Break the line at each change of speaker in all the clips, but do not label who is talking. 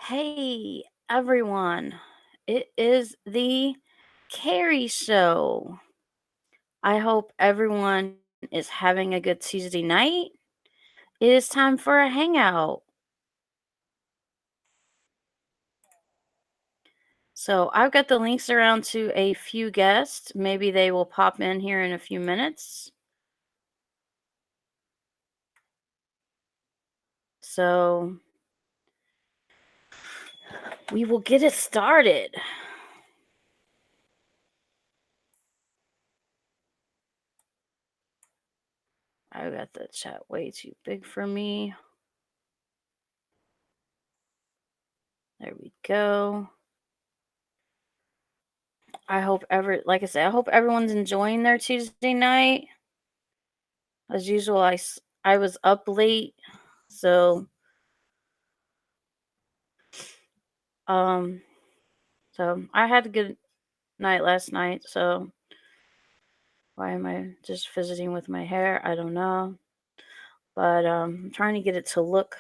Hey, everyone. It is the Carrie Show. I hope everyone is having a good Tuesday night. It is time for a hangout. So, I've got the links around to a few guests. Maybe they will pop in here in a few minutes. So, we will get it started. I got the chat way too big for me. There we go. Like I said, I hope everyone's enjoying their Tuesday night. As usual, I was up late, so um I had a good night last night. So why am I just visiting with my hair? I don't know, but I'm trying to get it to look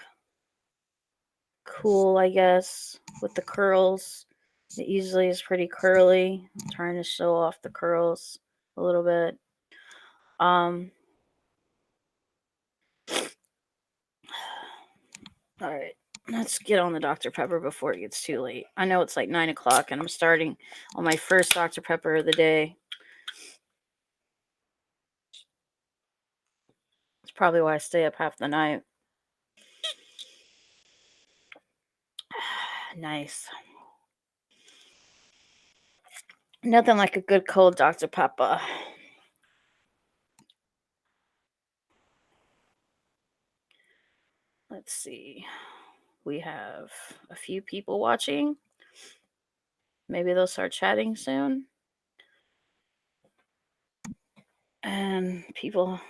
cool, I guess, with the curls. It usually is pretty curly. I'm trying to show off the curls a little bit. Um, all right. Let's get on the Dr. Pepper before it gets too late. I know it's like 9 o'clock and I'm starting on my first Dr. Pepper of the day. It's probably why I stay up half the night. Nice. Nothing like a good cold Dr. Pepper. Let's see. We have a few people watching. Maybe they'll start chatting soon. And people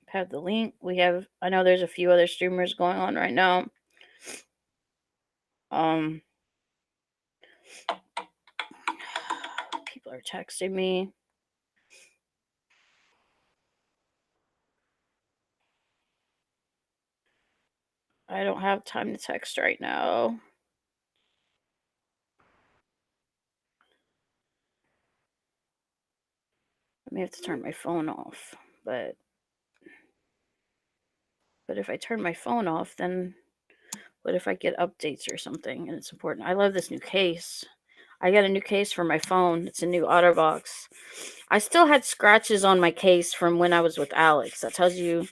have the link. I know there's a few other streamers going on right now. Um, People are texting me. I don't have time to text right now. I may have to turn my phone off. But if I turn my phone off, then what if I get updates or something and it's important? I love this new case. I got a new case for my phone. It's a new OtterBox. I still had scratches on my case from when I was with Alex. That tells you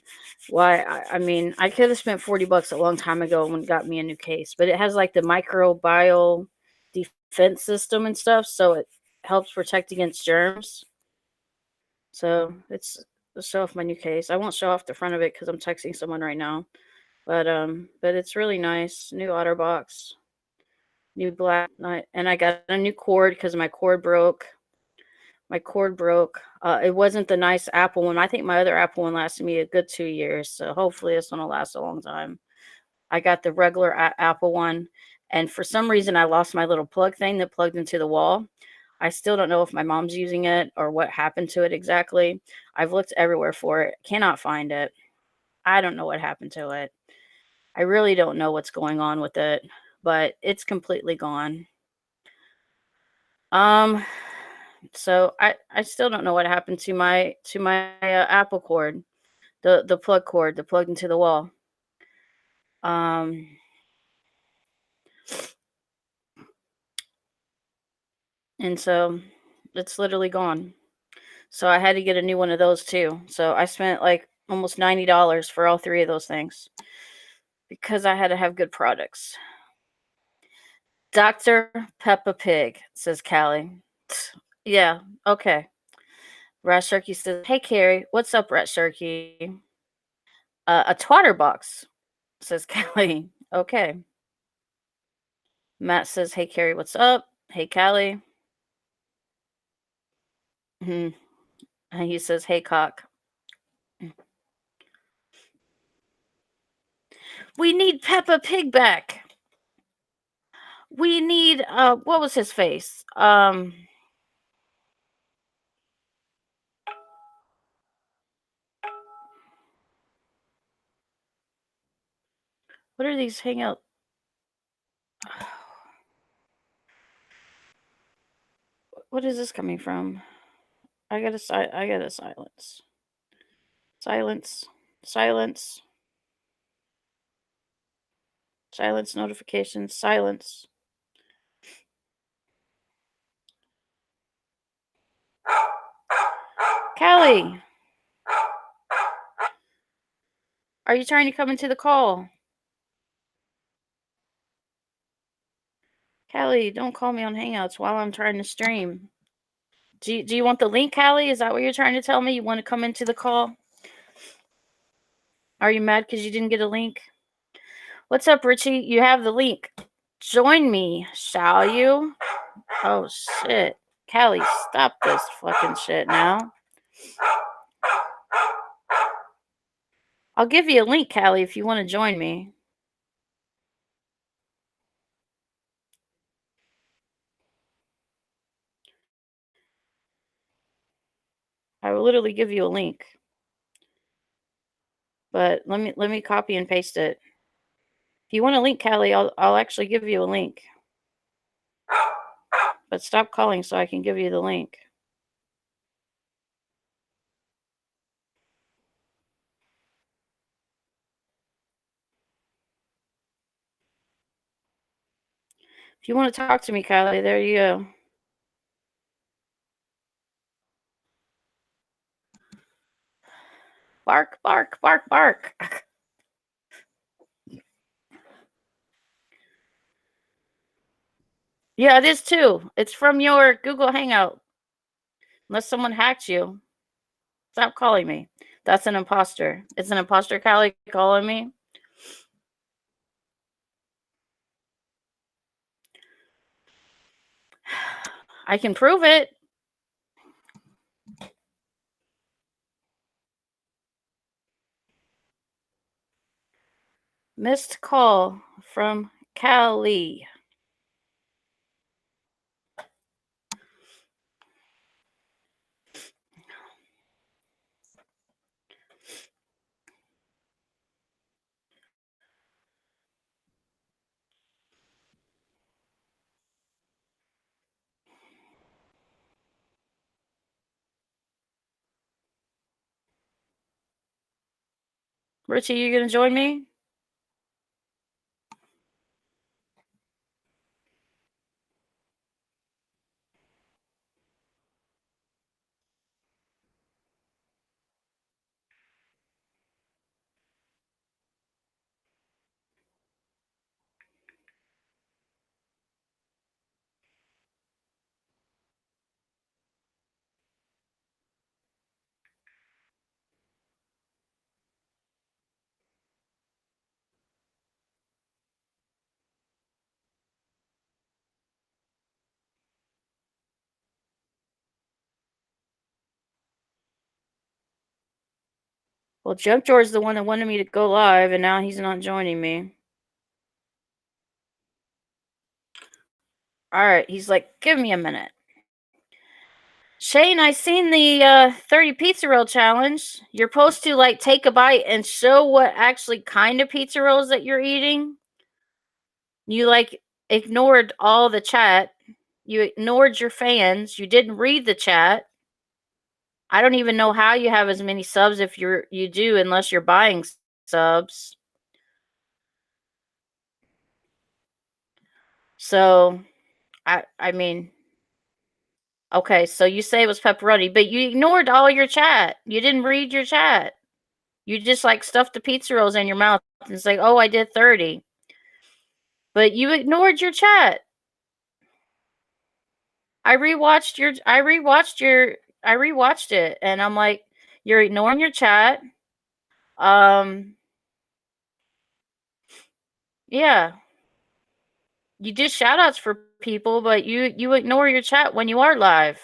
why. I mean, I could have spent $40 a long time ago when it got me a new case, but it has like the microbial defense system and stuff, so it helps protect against germs. So let's show off my new case. I won't show off the front of it because I'm texting someone right now. But it's really nice. New OtterBox, new black, and I got a new cord because my cord broke. It wasn't the nice Apple one. I think my other Apple one lasted me a good 2 years. So hopefully this one will last a long time. I got the regular Apple one. And for some reason, I lost my little plug thing that plugged into the wall. I still don't know if my mom's using it or what happened to it exactly. I've looked everywhere for it. Cannot find it. I don't know what happened to it. I really don't know what's going on with it, but it's completely gone. Um, so I still don't know what happened to my Apple cord, the plug cord that plugged into the wall. Um, and so it's literally gone. So I had to get a new one of those too. So I spent like almost $90 for all three of those things because I had to have good products. Dr. Peppa Pig, says Callie. Yeah, okay. Rat Sharky says, "Hey Carrie, what's up, Rat Sharky?" A twatter box, says Callie. Okay. Matt says, "Hey Carrie, what's up?" Hey Callie. And he says, "Hey cock." We need Peppa Pig back. We need what was his face? What are these hangout? What is this coming from? I gotta silence. Silence. Silence. Silence notifications. Silence. Callie, are you trying to come into the call? Callie, don't call me on Hangouts while I'm trying to stream. Do you want the link, Callie? Is that what you're trying to tell me? You want to come into the call? Are you mad because you didn't get a link? What's up, Richie? You have the link. Join me, shall you? Oh, shit. Callie, stop this fucking shit now. I'll give you a link, Callie, if you want to join me. I will literally give you a link. But let me copy and paste it. If you want a link, Callie, I'll actually give you a link. But stop calling so I can give you the link. If you want to talk to me, Callie, there you go. Bark, bark, bark, bark. Yeah, it is too. It's from your Google Hangout. Unless someone hacked you. Stop calling me. That's an imposter. It's an imposter, Callie, calling me. I can prove it. Missed call from Callie. Richie, you gonna join me? Well, Jump George's the one that wanted me to go live, and now he's not joining me. All right, he's like, give me a minute. Shane, I seen the 30 pizza roll challenge. You're supposed to like take a bite and show what actually kind of pizza rolls that you're eating. You like ignored all the chat. You ignored your fans. You didn't read the chat. I don't even know how you have as many subs if you do unless you're buying subs. So, I mean, okay, so you say it was pepperoni, but you ignored all your chat. You didn't read your chat. You just like stuffed the pizza rolls in your mouth and say, "Oh, I did 30." But you ignored your chat. I rewatched it and I'm like, you're ignoring your chat. Yeah. You do shout outs for people, but you ignore your chat when you are live.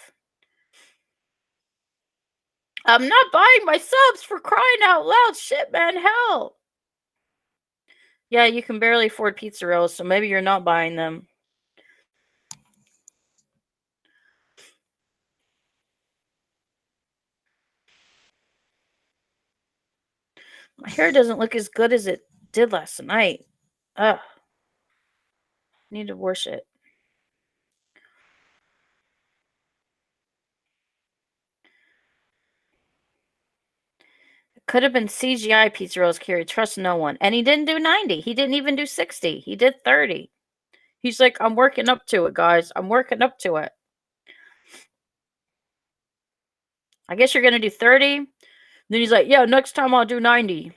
I'm not buying my subs for crying out loud. Shit, man, hell. Yeah, you can barely afford pizza rolls, so maybe you're not buying them. My hair doesn't look as good as it did last night. Ugh. Need to wash it. Could have been CGI pizza rolls, Carrie. Trust no one. And he didn't do 90. He didn't even do 60. He did 30. He's like, I'm working up to it, guys. I'm working up to it. I guess you're going to do 30. Then he's like, yeah, next time I'll do 90.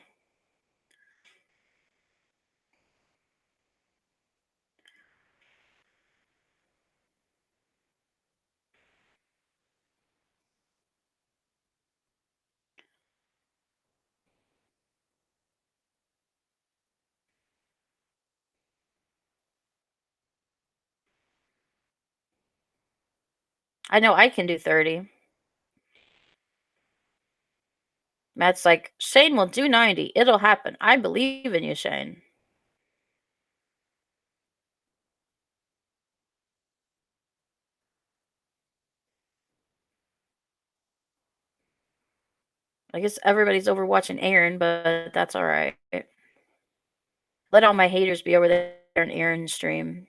I know I can do 30. Matt's like, Shane will do 90. It'll happen. I believe in you, Shane. I guess everybody's over watching Aaron, but that's all right. Let all my haters be over there on Aaron's stream.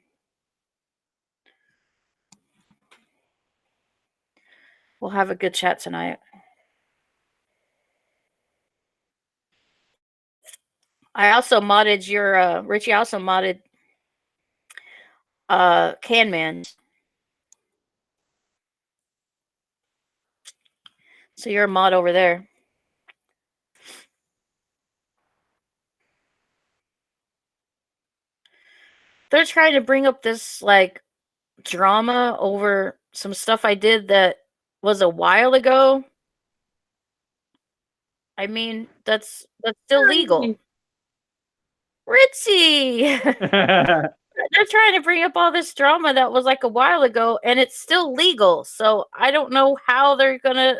We'll have a good chat tonight. I also modded your Richie. I also modded Canman. So you're a mod over there. They're trying to bring up this like drama over some stuff I did that was a while ago. I mean, that's still legal. Richie! They're trying to bring up all this drama that was like a while ago, and it's still legal. So I don't know how they're gonna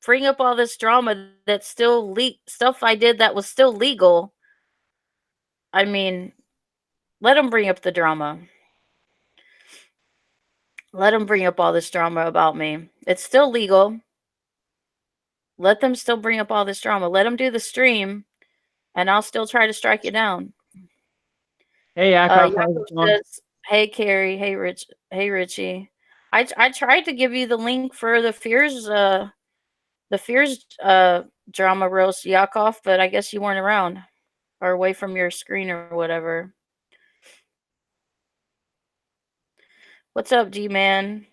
bring up all this drama that's still stuff I did that was still legal. I mean, let them bring up the drama. Let them bring up all this drama about me. It's still legal. Let them still bring up all this drama. Let them do the stream, and I'll still try to strike you down.
Hey,
Yakov says, "Hey, Carrie. Hey, Richie. I tried to give you the link for the Fears drama roast, Yakov, but I guess you weren't around or away from your screen or whatever." What's up, D-Man?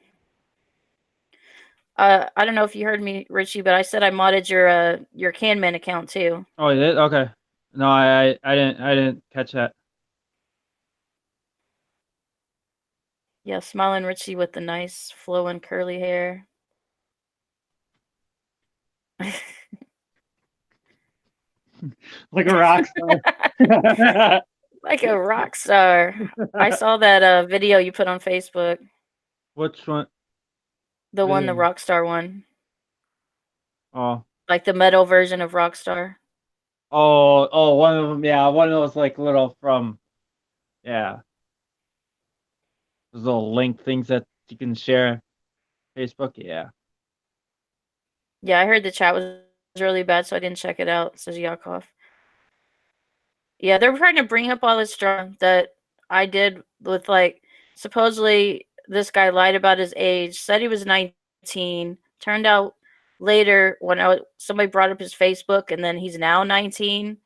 I don't know if you heard me, Richie, but I said I modded your Canman account too.
Oh, you did? Okay. No, I didn't catch that.
Yeah, smiling Richie with the nice flowing curly hair.
Like a rock star.
Like a rock star. I saw that video you put on Facebook.
Which one?
The one, the Rockstar one.
Oh.
Like the metal version of Rockstar.
Oh, one of them. Yeah, one of those like little from. Yeah. Those little link things that you can share. Facebook. Yeah.
Yeah, I heard the chat was really bad, so I didn't check it out, says Yakov. Yeah, they're trying to bring up all this drama that I did with, like, supposedly this guy lied about his age, said he was 19, turned out later when somebody brought up his Facebook, and then he's now 19,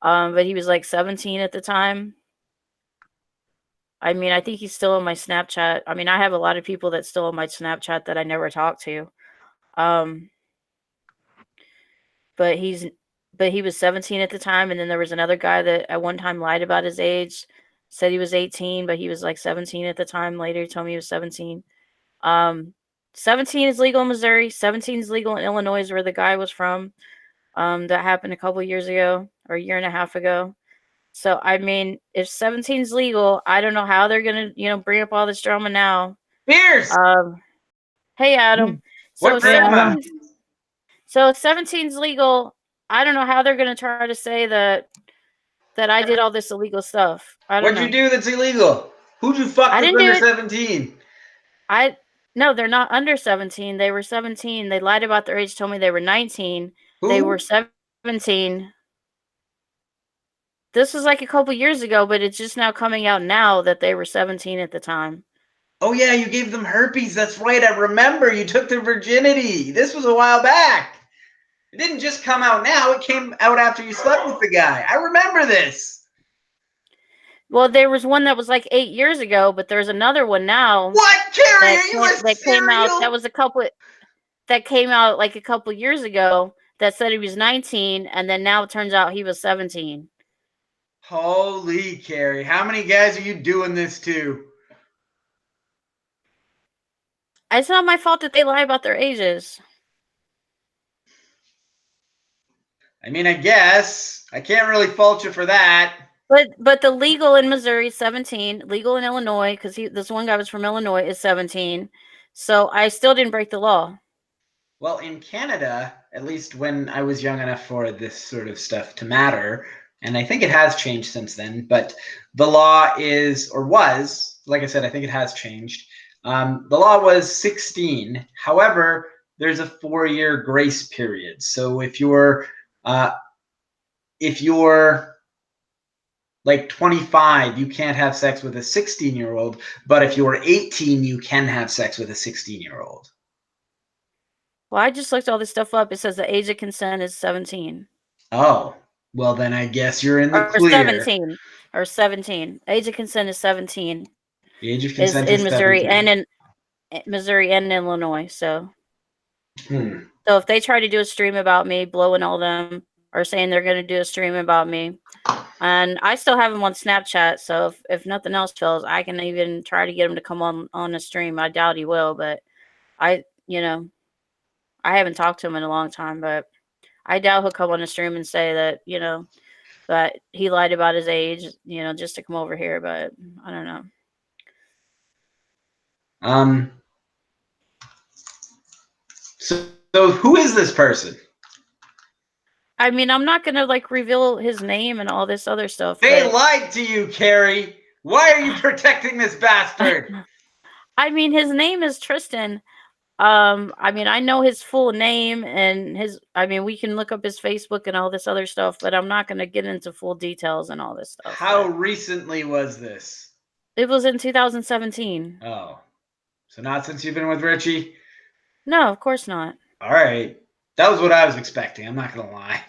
but he was like 17 at the time. I mean, I think he's still on my Snapchat. I mean, I have a lot of people that's still on my Snapchat that I never talk to. But he was 17 at the time, and then there was another guy that at one time lied about his age, said he was 18, but he was like 17 at the time. Later, he told me he was 17. 17 is legal in Missouri. 17 is legal in Illinois, where the guy was from. That happened a couple years ago or a year and a half ago. So, I mean, if 17 is legal, I don't know how they're going to, bring up all this drama now.
Fierce!
Hey, Adam. So,
what drama?
So 17's legal. I don't know how they're going to try to say that I did all this illegal stuff. I don't know.
What'd you do that's illegal? Who'd you fuck that's under 17?
No, they're not under 17. They were 17. They lied about their age, told me they were 19.
Who?
They were 17. This was like a couple years ago, but it's just now coming out now that they were 17 at the time.
Oh, yeah, you gave them herpes. That's right. I remember. You took their virginity. This was a while back. It didn't just come out now. It came out after you slept with the guy. I remember this.
Well, there was one that was like 8 years ago, but there's another one now.
What, Carrie?
That
Are you a
came out.
serial?
That was a couple. That came out like a couple years ago. That said he was 19, and then now it turns out he was 17.
Holy Carrie! How many guys are you doing this to?
It's not my fault that they lie about their ages.
I mean, I guess I can't really fault you for that.
But the legal in Missouri is 17. Legal in Illinois, because this one guy was from Illinois, is 17. So I still didn't break the law.
Well, in Canada, at least when I was young enough for this sort of stuff to matter, and I think it has changed since then, but the law is, or was, like I said, I think it has changed. The law was 16. However, there's a 4-year grace period. So if you're like 25, you can't have sex with a 16-year-old, but if you're 18, you can have sex with a 16-year-old.
Well, I just looked all this stuff up. It says the age of consent is 17.
Oh, well, then I guess you're in the
Or
clear.
17. Or 17. Age of consent is 17.
The age of consent
is in Missouri
17.
and in Missouri and Illinois. So,
Hmm.
so if they try to do a stream about me, blowing all them, or saying they're going to do a stream about me, and I still have him on Snapchat. So if nothing else fails, I can even try to get him to come on a stream. I doubt he will, but I haven't talked to him in a long time, but I doubt he'll come on a stream and say that, that he lied about his age, just to come over here. But I don't know.
So who is this person?
I mean, I'm not going to reveal his name and all this other stuff.
They lied to you, Carrie. Why are you protecting this bastard?
I mean, his name is Tristan. I mean, I know his full name and we can look up his Facebook and all this other stuff, but I'm not going to get into full details and all this stuff.
How recently was this?
It was in 2017.
Oh, so not since you've been with Richie?
No, of course not.
All right. That was what I was expecting. I'm not going to lie.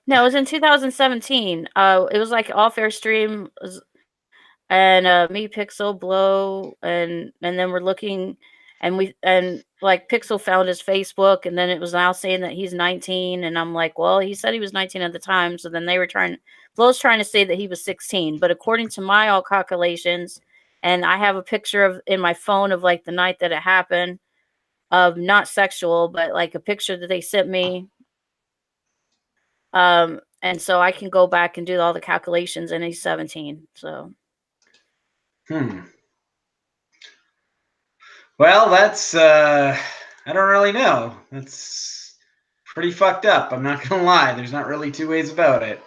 No, it was in 2017. It was like off-air stream, and me, Pixel, Blow, and then we're looking, and Pixel found his Facebook, and then it was now saying that he's 19, and I'm like, well, he said he was 19 at the time, so then Blow's trying to say that he was 16, but according to my all calculations, and I have a picture in my phone of the night that it happened, of not sexual, but a picture that they sent me. And so I can go back and do all the calculations, and he's 17. So.
Well, that's I don't really know. That's pretty fucked up. I'm not gonna lie. There's not really two ways about it.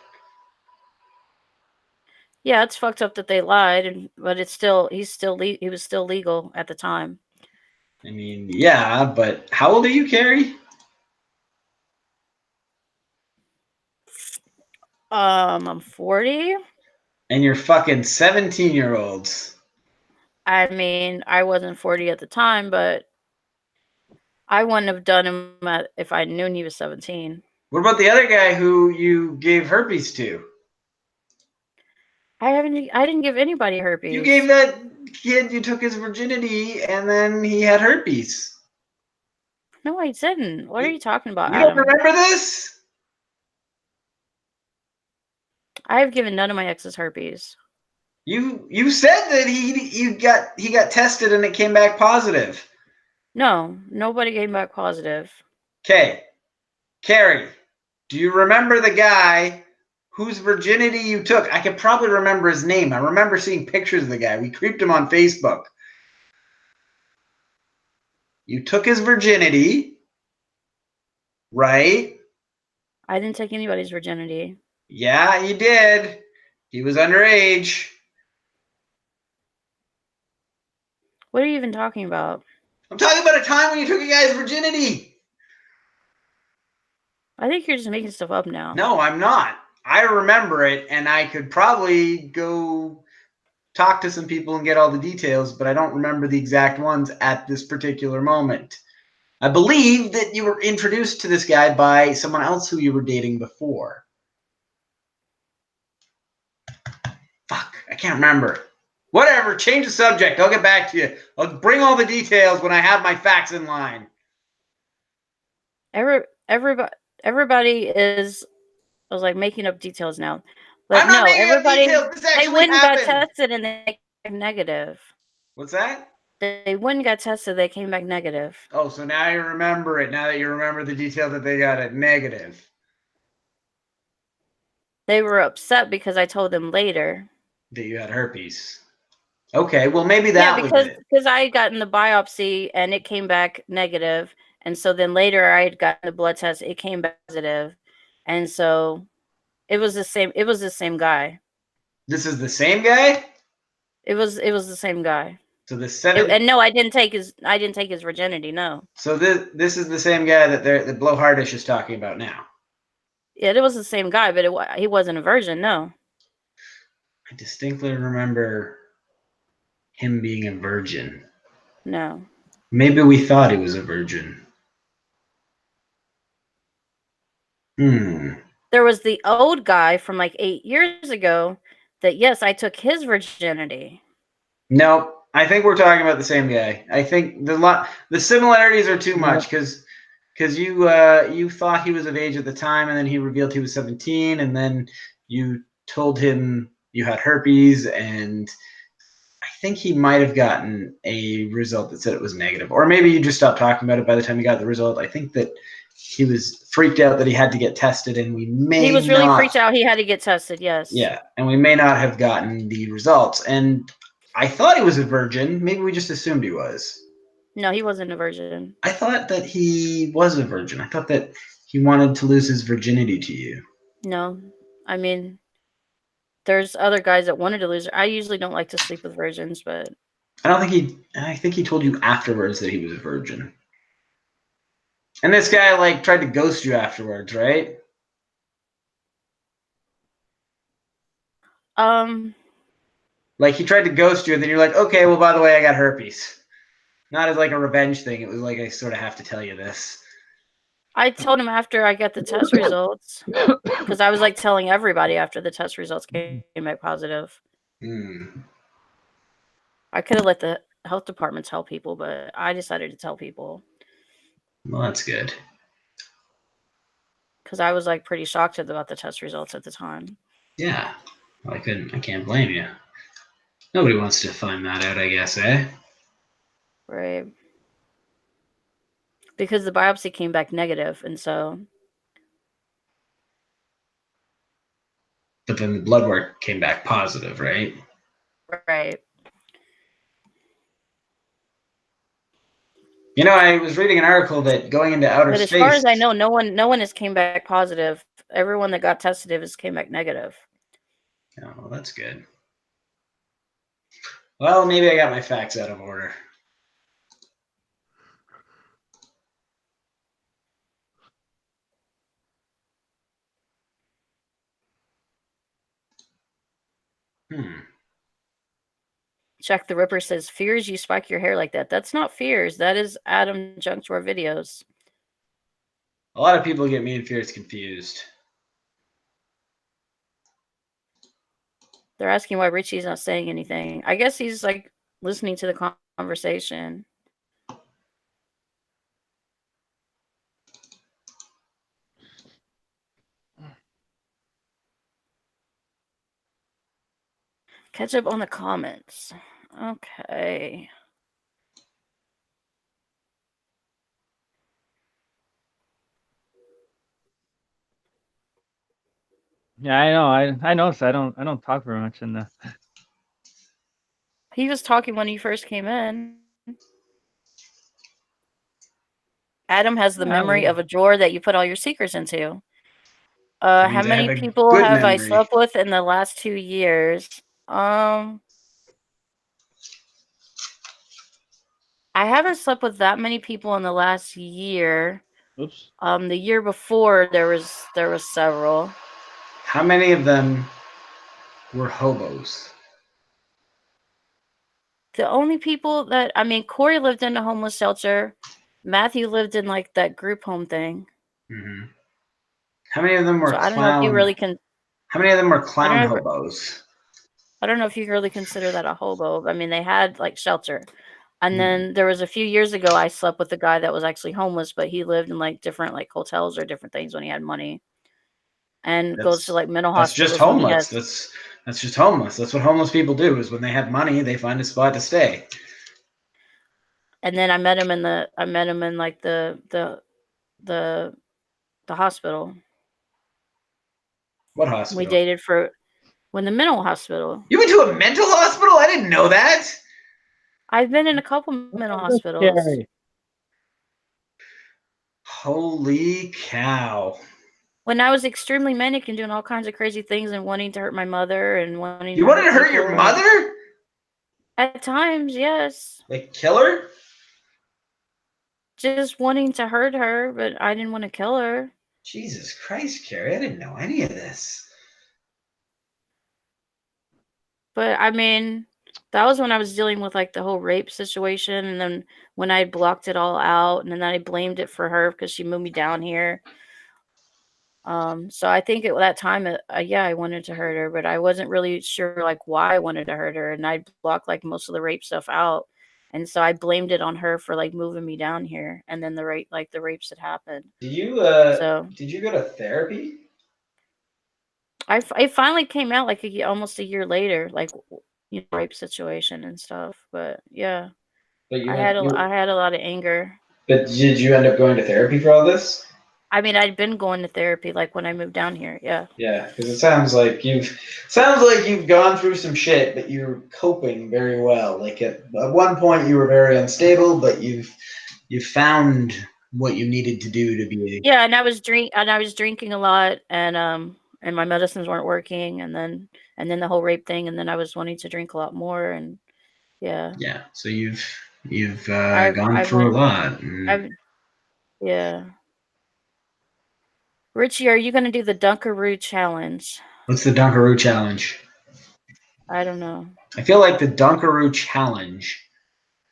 Yeah, it's fucked up that they lied, but he was still legal at the time.
I mean, yeah, but how old are you, Carrie?
I'm 40.
And you're fucking 17-year-olds.
I mean, I wasn't 40 at the time, but I wouldn't have done him if I knew he was 17.
What about the other guy who you gave herpes to?
I didn't give anybody herpes.
You gave that kid, you took his virginity, and then he had herpes.
No, I didn't. What are you talking about,
You
Adam?
don't remember this?
I have given none of my exes herpes.
You said that he got tested and it came back positive.
No, nobody came back positive.
Okay. Carrie, do you remember the guy whose virginity you took? I could probably remember his name. I remember seeing pictures of the guy. We creeped him on Facebook. You took his virginity, right?
I didn't take anybody's virginity.
Yeah, you did. He was underage.
What are you even talking about?
I'm talking about a time when you took a guy's virginity.
I think you're just making stuff up now.
No, I'm not. I remember it, and I could probably go talk to some people and get all the details, but I don't remember the exact ones at this particular moment. I believe that you were introduced to this guy by someone else who you were dating before. Fuck, I can't remember. Whatever, change the subject. I'll get back to you. I'll bring all the details when I have my facts in line.
Everybody is, I was like making up details now. But
I'm not
no,
making up
everybody,
details. This
they
actually
went and got
happened.
tested and they came back negative.
What's that?
They went and got tested, they came back negative.
Oh, so now you remember it. Now that you remember the detail that they got it negative.
They were upset because I told them later.
That you had herpes. Okay, well maybe that was it.
Because I had gotten the biopsy and it came back negative, and so then later I had gotten the blood test, it came back positive, and so it was the same. It was the same guy.
This is the same guy?
It was the same guy.
So the
And no, I didn't take his virginity. No.
So this is the same guy that Blowhardish is talking about now.
Yeah, it was the same guy, but he wasn't a virgin. No.
I distinctly remember him being a virgin.
No.
Maybe we thought he was a virgin.
There was the old guy from like 8 years ago that, yes, I took his virginity.
No, I think we're talking about the same guy. I think the similarities are too much because you thought he was of age at the time, and then he revealed he was 17, and then you told him you had herpes, and I think he might have gotten a result that said it was negative, or maybe you just stopped talking about it by the time he got the result. I think that he was freaked out that he had to get tested, and he
was really freaked out. He had to get tested. Yes.
Yeah, and we may not have gotten the results. And I thought he was a virgin. Maybe we just assumed he was.
No, he wasn't a virgin.
I thought that he was a virgin. I thought that he wanted to lose his virginity to you.
No, I mean, there's other guys that wanted to lose. I usually don't like to sleep with virgins, but
I think he told you afterwards that he was a virgin. And this guy like tried to ghost you afterwards, right? Like he tried to ghost you, and then you're like, okay, well, by the way, I got herpes. Not as like a revenge thing. It was like, I sort of have to tell you this.
I told him after I got the test results, because I was like telling everybody after the test results came back positive. I could have let the health department tell people, but I decided to tell people.
Well, that's good.
Because I was like pretty shocked about the test results at the time.
Yeah, well, I can't blame you. Nobody wants to find that out, I guess, eh?
Right. Because the biopsy came back negative, and so.
But then the blood work came back positive, right?
Right.
You know, I was reading an article that going into outer space.
But as far as I know, no one has came back positive. Everyone that got tested has came back negative.
Oh, well, that's good. Well, maybe I got my facts out of order.
Jack the Ripper says, "Fears you spike your hair like that." That's not fears. That is Adam Junk to our videos.
A lot of people get me and Fears confused.
They're asking why Richie's not saying anything. I guess he's like listening to the conversation. Catch up on the comments. Okay.
Yeah, I know. I noticed. I don't talk very much in the.
He was talking when he first came in. Adam has the memory of a drawer that you put all your secrets into. How many people have I slept with in the last 2 years? I haven't slept with that many people in the last year.
Oops.
The year before there was several.
How many of them were hobos?
The only people that Corey lived in a homeless shelter. Matthew lived in like that group home thing.
Mm-hmm. How many of them were
So I don't know if you
clown?
really can.
How many of them were
I
clown
don't know.
hobos?
I don't know if you really consider that a hobo. I mean, they had like shelter. And
Hmm.
then there was a few years ago I slept with a guy that was actually homeless, but he lived in like different like hotels or different things when he had money. And goes to like mental
That's just
hospitals when he
homeless.
has.
That's just homeless. That's what homeless people do. Is when they have money, they find a spot to stay.
And then I met him in like the hospital.
What
We
hospital?
dated for when the mental hospital.
You went to a mental hospital? I didn't know that.
I've been in a couple mental
That's
hospitals.
scary.
Holy cow!
When I was extremely manic and doing all kinds of crazy things and wanting to hurt my mother and wanting
You
to
wanted
hurt
to hurt your
people.
mother?
At times, yes.
Like kill her?
Just wanting to hurt her, but I didn't want to kill her.
Jesus Christ, Carrie! I didn't know any of this.
But I mean, that was when I was dealing with like the whole rape situation, and then when I blocked it all out, and then I blamed it for her because she moved me down here. So I think at that time, yeah, I wanted to hurt her, but I wasn't really sure like why I wanted to hurt her, and I blocked like most of the rape stuff out, and so I blamed it on her for like moving me down here, and then the rapes had happened. So
Did you go to therapy?
it finally came out like almost a year later, like rape situation and stuff. But yeah,
But
I had a lot of anger.
But did you end up going to therapy for all this?
I mean, I'd been going to therapy like when I moved down here. Yeah.
Yeah, because it sounds like you've gone through some shit, but you're coping very well. Like at one point you were very unstable, but you've found what you needed to do to be.
Yeah, and I was drinking a lot, and my medicines weren't working, and then the whole rape thing, and then I was wanting to drink a lot more, and yeah,
Yeah, so you've gone
I've
through a
went
lot.
I've yeah. Richie, are you gonna do the Dunkaroo challenge?
What's the Dunkaroo challenge?
I don't know.
I feel like the Dunkaroo challenge.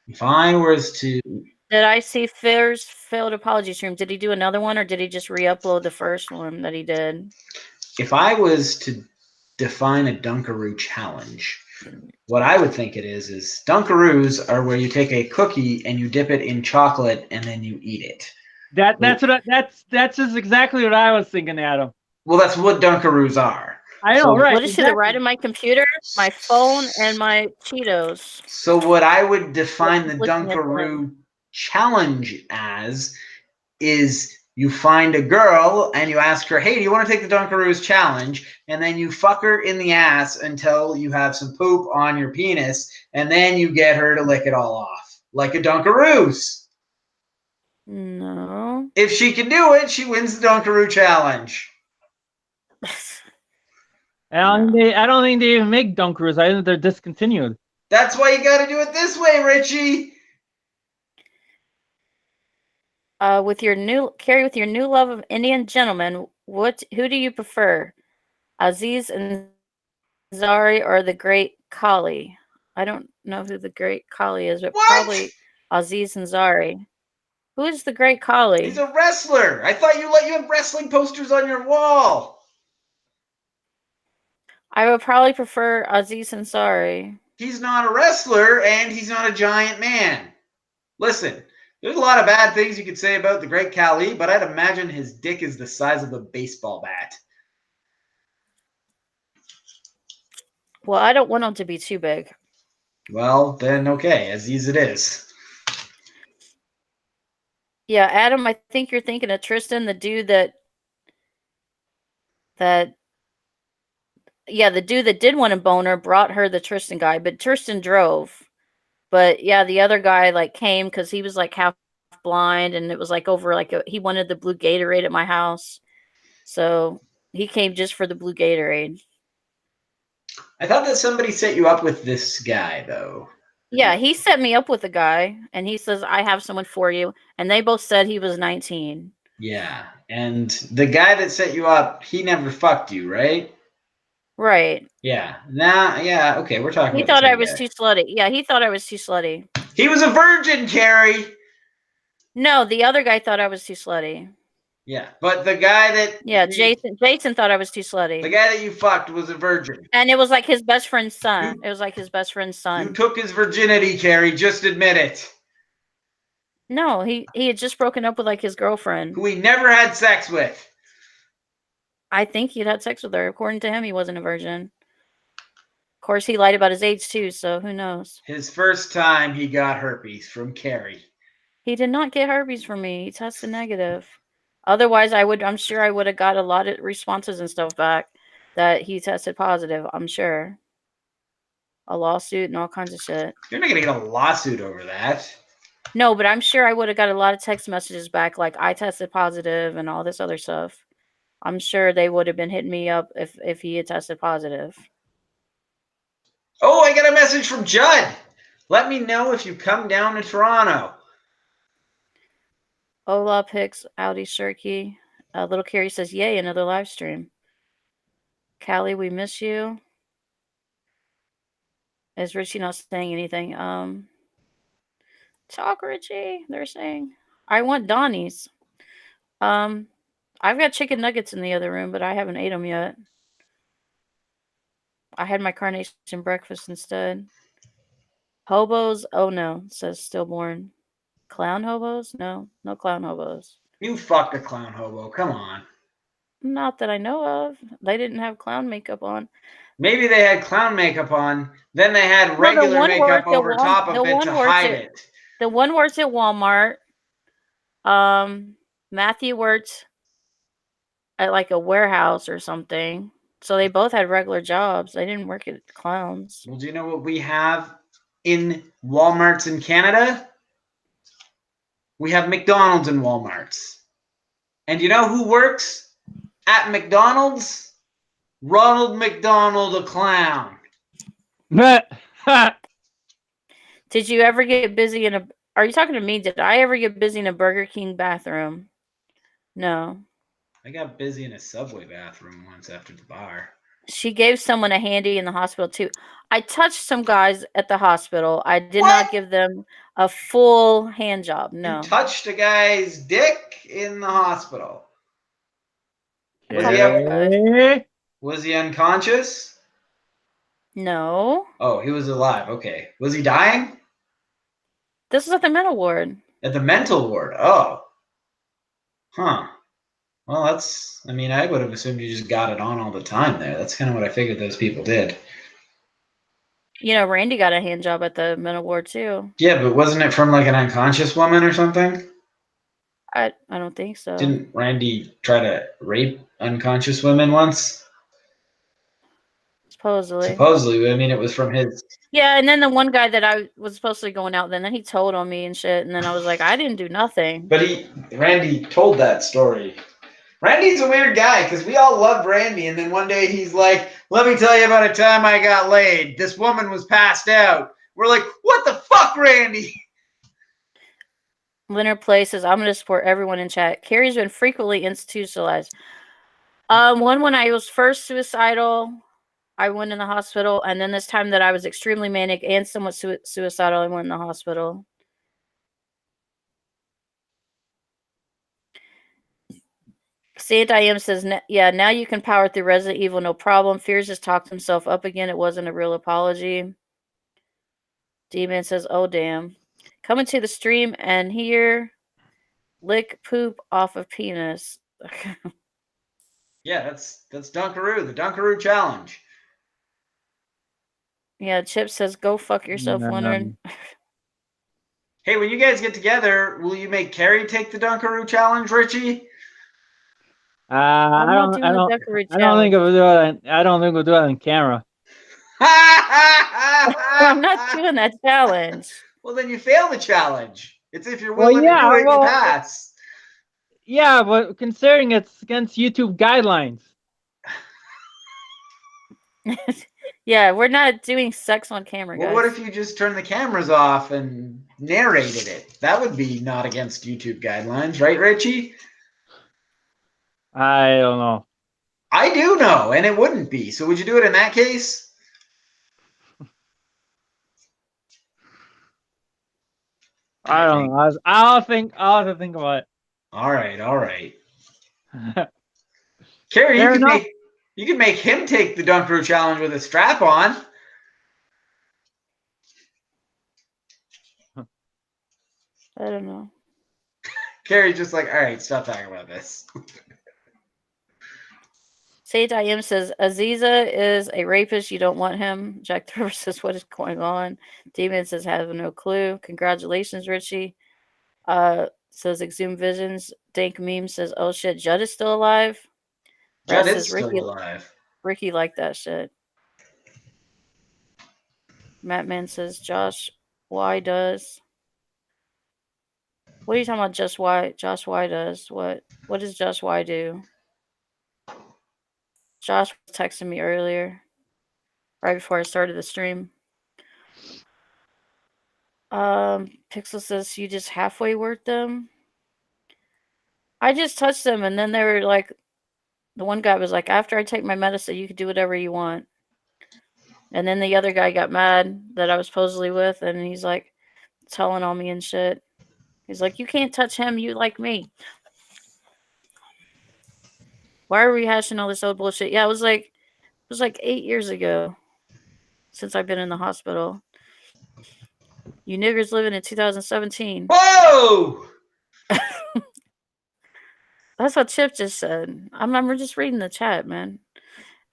If I was to,
Did I see Fair's failed apology stream? Did he do another one, or did he just re-upload the first one that he did?
if I was to define a Dunkaroo challenge, what I would think it is Dunkaroos are where you take a cookie and you dip it in chocolate and then you eat it.
That's just exactly what I was thinking, Adam.
Well, that's what Dunkaroos are.
I know, right?
What is to the right of my computer, my phone, and my Cheetos?
So what I would define the
Looking at them.
Dunkaroo challenge as is you find a girl and you ask her, hey, do you want to take the Dunkaroos challenge? And then you fuck her in the ass until you have some poop on your penis, and then you get her to lick it all off. Like a Dunkaroos.
No.
If she can do it, she wins the Dunkaroo challenge.
I don't think they even make Dunkaroos. I think they're discontinued.
That's why you got to do it this way, Richie.
With your new love of Indian gentlemen, who do you prefer, Aziz Ansari or the Great Kali? I don't know who the Great Kali is, but
What?
probably Aziz Ansari. Who is the Great Kali?
He's a wrestler. I thought you had wrestling posters on your wall.
I would probably prefer Aziz Ansari.
He's not a wrestler, and he's not a giant man. Listen, there's a lot of bad things you could say about the Great Khali, but I'd imagine his dick is the size of a baseball bat.
Well, I don't want him to be too big.
Well, then okay, Aziz it is.
Yeah, Adam, I think you're thinking of Tristan, the dude the dude that did want a boner brought her the Tristan guy, but Tristan drove. But yeah, the other guy like came because he was like half blind, and it was like over like he wanted the blue Gatorade at my house, so he came just for the blue Gatorade.
I thought that somebody set you up with this guy, though.
Yeah, he set me up with a guy, and he says I have someone for you, and they both said he was 19.
Yeah, and the guy that set you up, he never fucked you, right?
Right.
Yeah. Yeah, okay, we're talking
He
about
thought
the
I
same
was
guy.
too slutty. Yeah, he thought I was too slutty.
He was a virgin, Carrie.
No, the other guy thought I was too slutty.
Yeah, but the guy that
Yeah, Jason thought I was too
the
slutty.
guy that you fucked was a virgin.
And it was like his best friend's son. It was like his best friend's
You
son.
took his virginity, Carrie. Just admit it.
No, he had just broken up with like his girlfriend.
Who he never had sex with.
I think he'd had sex with her. According to him, he wasn't a virgin. Of course, he lied about his age too, so who knows?
His first time he got herpes from Carrie.
He did not get herpes from me. He tested negative. Otherwise, I'm sure I would have got a lot of responses and stuff back that he tested positive. I'm sure. A lawsuit and all kinds of shit.
You're not gonna get a lawsuit over that.
No, but I'm sure I would have got a lot of text messages back like I tested positive and all this other stuff. I'm sure they would have been hitting me up if he had tested positive.
Oh, I got a message from Judd. Let me know if you come down to Toronto.
Ola picks Audi Shirky. Little Carrie says, yay, another live stream. Callie, we miss you. Is Richie not saying anything? Talk, Richie, they're saying. I want Donnie's. I've got chicken nuggets in the other room, but I haven't ate them yet. I had my carnation breakfast instead. Hobos? Oh no, says Stillborn. Clown hobos? No, no clown hobos.
You fucked a clown hobo. Come on.
Not that I know of. They didn't have clown makeup on.
Maybe they had clown makeup on, then they had
Well,
regular makeup over top of it to hide it.
The one works at Walmart. Matthew worked at like a warehouse or something. So they both had regular jobs. They didn't work at clowns.
Well, do you know what we have in Walmarts in Canada? We have McDonald's in Walmarts. And you know who works at McDonald's? Ronald McDonald, a clown.
Did you ever get busy in a... Are you talking to me? Did I ever get busy in a Burger King bathroom? No.
I got busy in a Subway bathroom once after the bar.
She gave someone a handy in the hospital too. I touched some guys at the hospital. I did
What?
not give them a full hand job. No.
You touched a guy's dick in the hospital.
Okay.
Was he unconscious?
No.
Oh, he was alive. Okay. Was he dying?
This is at the mental ward.
At the mental ward. Oh. Huh. Well, that's, I mean, I would have assumed you just got it on all the time there. That's kind of what I figured those people did.
You know, Randy got a hand job at the mental ward too.
Yeah, but wasn't it from like an unconscious woman or something?
I don't think so.
Didn't Randy try to rape unconscious women once? Supposedly. I mean, it was from his...
Yeah, and then the one guy that I was supposed to be going out, then he told on me and shit, and then I was like, I didn't do nothing.
But Randy told that story. Randy's a weird guy because we all loved Randy, and then one day he's like, let me tell you about a time I got laid. This woman was passed out. We're like, what the fuck, Randy?
Leonard Play says, I'm going to support everyone in chat. Carrie's been frequently institutionalized. One, when I was first suicidal, I went in the hospital, and then this time that I was extremely manic and somewhat suicidal, I went in the hospital. Santa I Am says, yeah, now you can power through Resident Evil, no problem. Fears just talked himself up again. It wasn't a real apology. D-Man says, oh, damn. Coming to the stream and here, lick poop off of penis.
Yeah, that's Dunkaroo, the Dunkaroo challenge.
Yeah, Chip says, go fuck yourself, Leonard.
Hey, when you guys get together, will you make Carrie take the Dunkaroo challenge, Richie?
I don't think we'll
do it on camera.
I'm not doing that challenge.
Well, then you fail the challenge. It's if you're willing to do it, you pass.
Yeah, but considering it's against YouTube guidelines.
Yeah, we're not doing sex on camera, guys.
Well, what if you just turn the cameras off and narrated it? That would be not against YouTube guidelines, right, Richie?
I don't know.
I do know, and it wouldn't be. So would you do it in that case?
I don't know. I'll have to think about
All right.
it.
Carrie,
Fair enough.
you could make him take the Dunkaroo challenge with a strap on.
I don't know.
Carrie's just like, all right, stop talking about this.
Sage IM says Aziza is a rapist. You don't want him. Jack the Ripper says, what is going on? Demon says, have no clue. Congratulations, Richie. Says Exhumed Visions. Dank Meme says, oh shit, Judd is still alive.
Judd
Russ
is
says
still alive.
Ricky liked that shit. Mattman says, Josh, why does? What are you talking about? Just why? Josh, why does? What does Josh why do? Josh was texting me earlier, right before I started the stream. Pixel says you just halfway worked them. I just touched them, and then they were like, the one guy was like, after I take my medicine, you can do whatever you want. And then the other guy got mad that I was supposedly with, and he's like telling on me and shit. He's like, you can't touch him, you like me. Why are we rehashing all this old bullshit? Yeah, it was like 8 years ago since I've been in the hospital. You niggers living in 2017.
Whoa!
That's what Chip just said. I'm just reading the chat, man.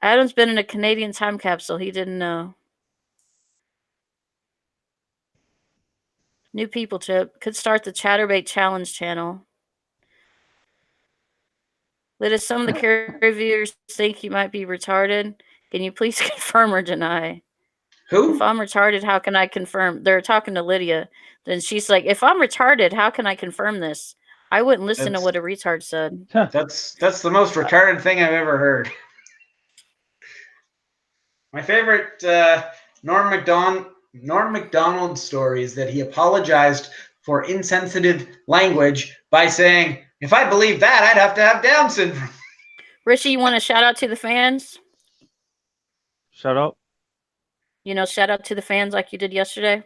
Adam's been in a Canadian time capsule. He didn't know. New people, Chip. Could start the Chatterbait Challenge channel. Liz, some of the carrier reviewers think you might be retarded. Can you please confirm or deny?
Who?
If I'm retarded, how can I confirm? They're talking to Lydia. Then she's like, if I'm retarded, how can I confirm this? I wouldn't listen to what a retard said.
That's the most retarded thing I've ever heard. My favorite Norm Macdonald story is that he apologized for insensitive language by saying, if I believed that, I'd have to have Down syndrome.
Richie, you want to shout out to the fans?
Shut up.
Shout out to the fans like you did yesterday.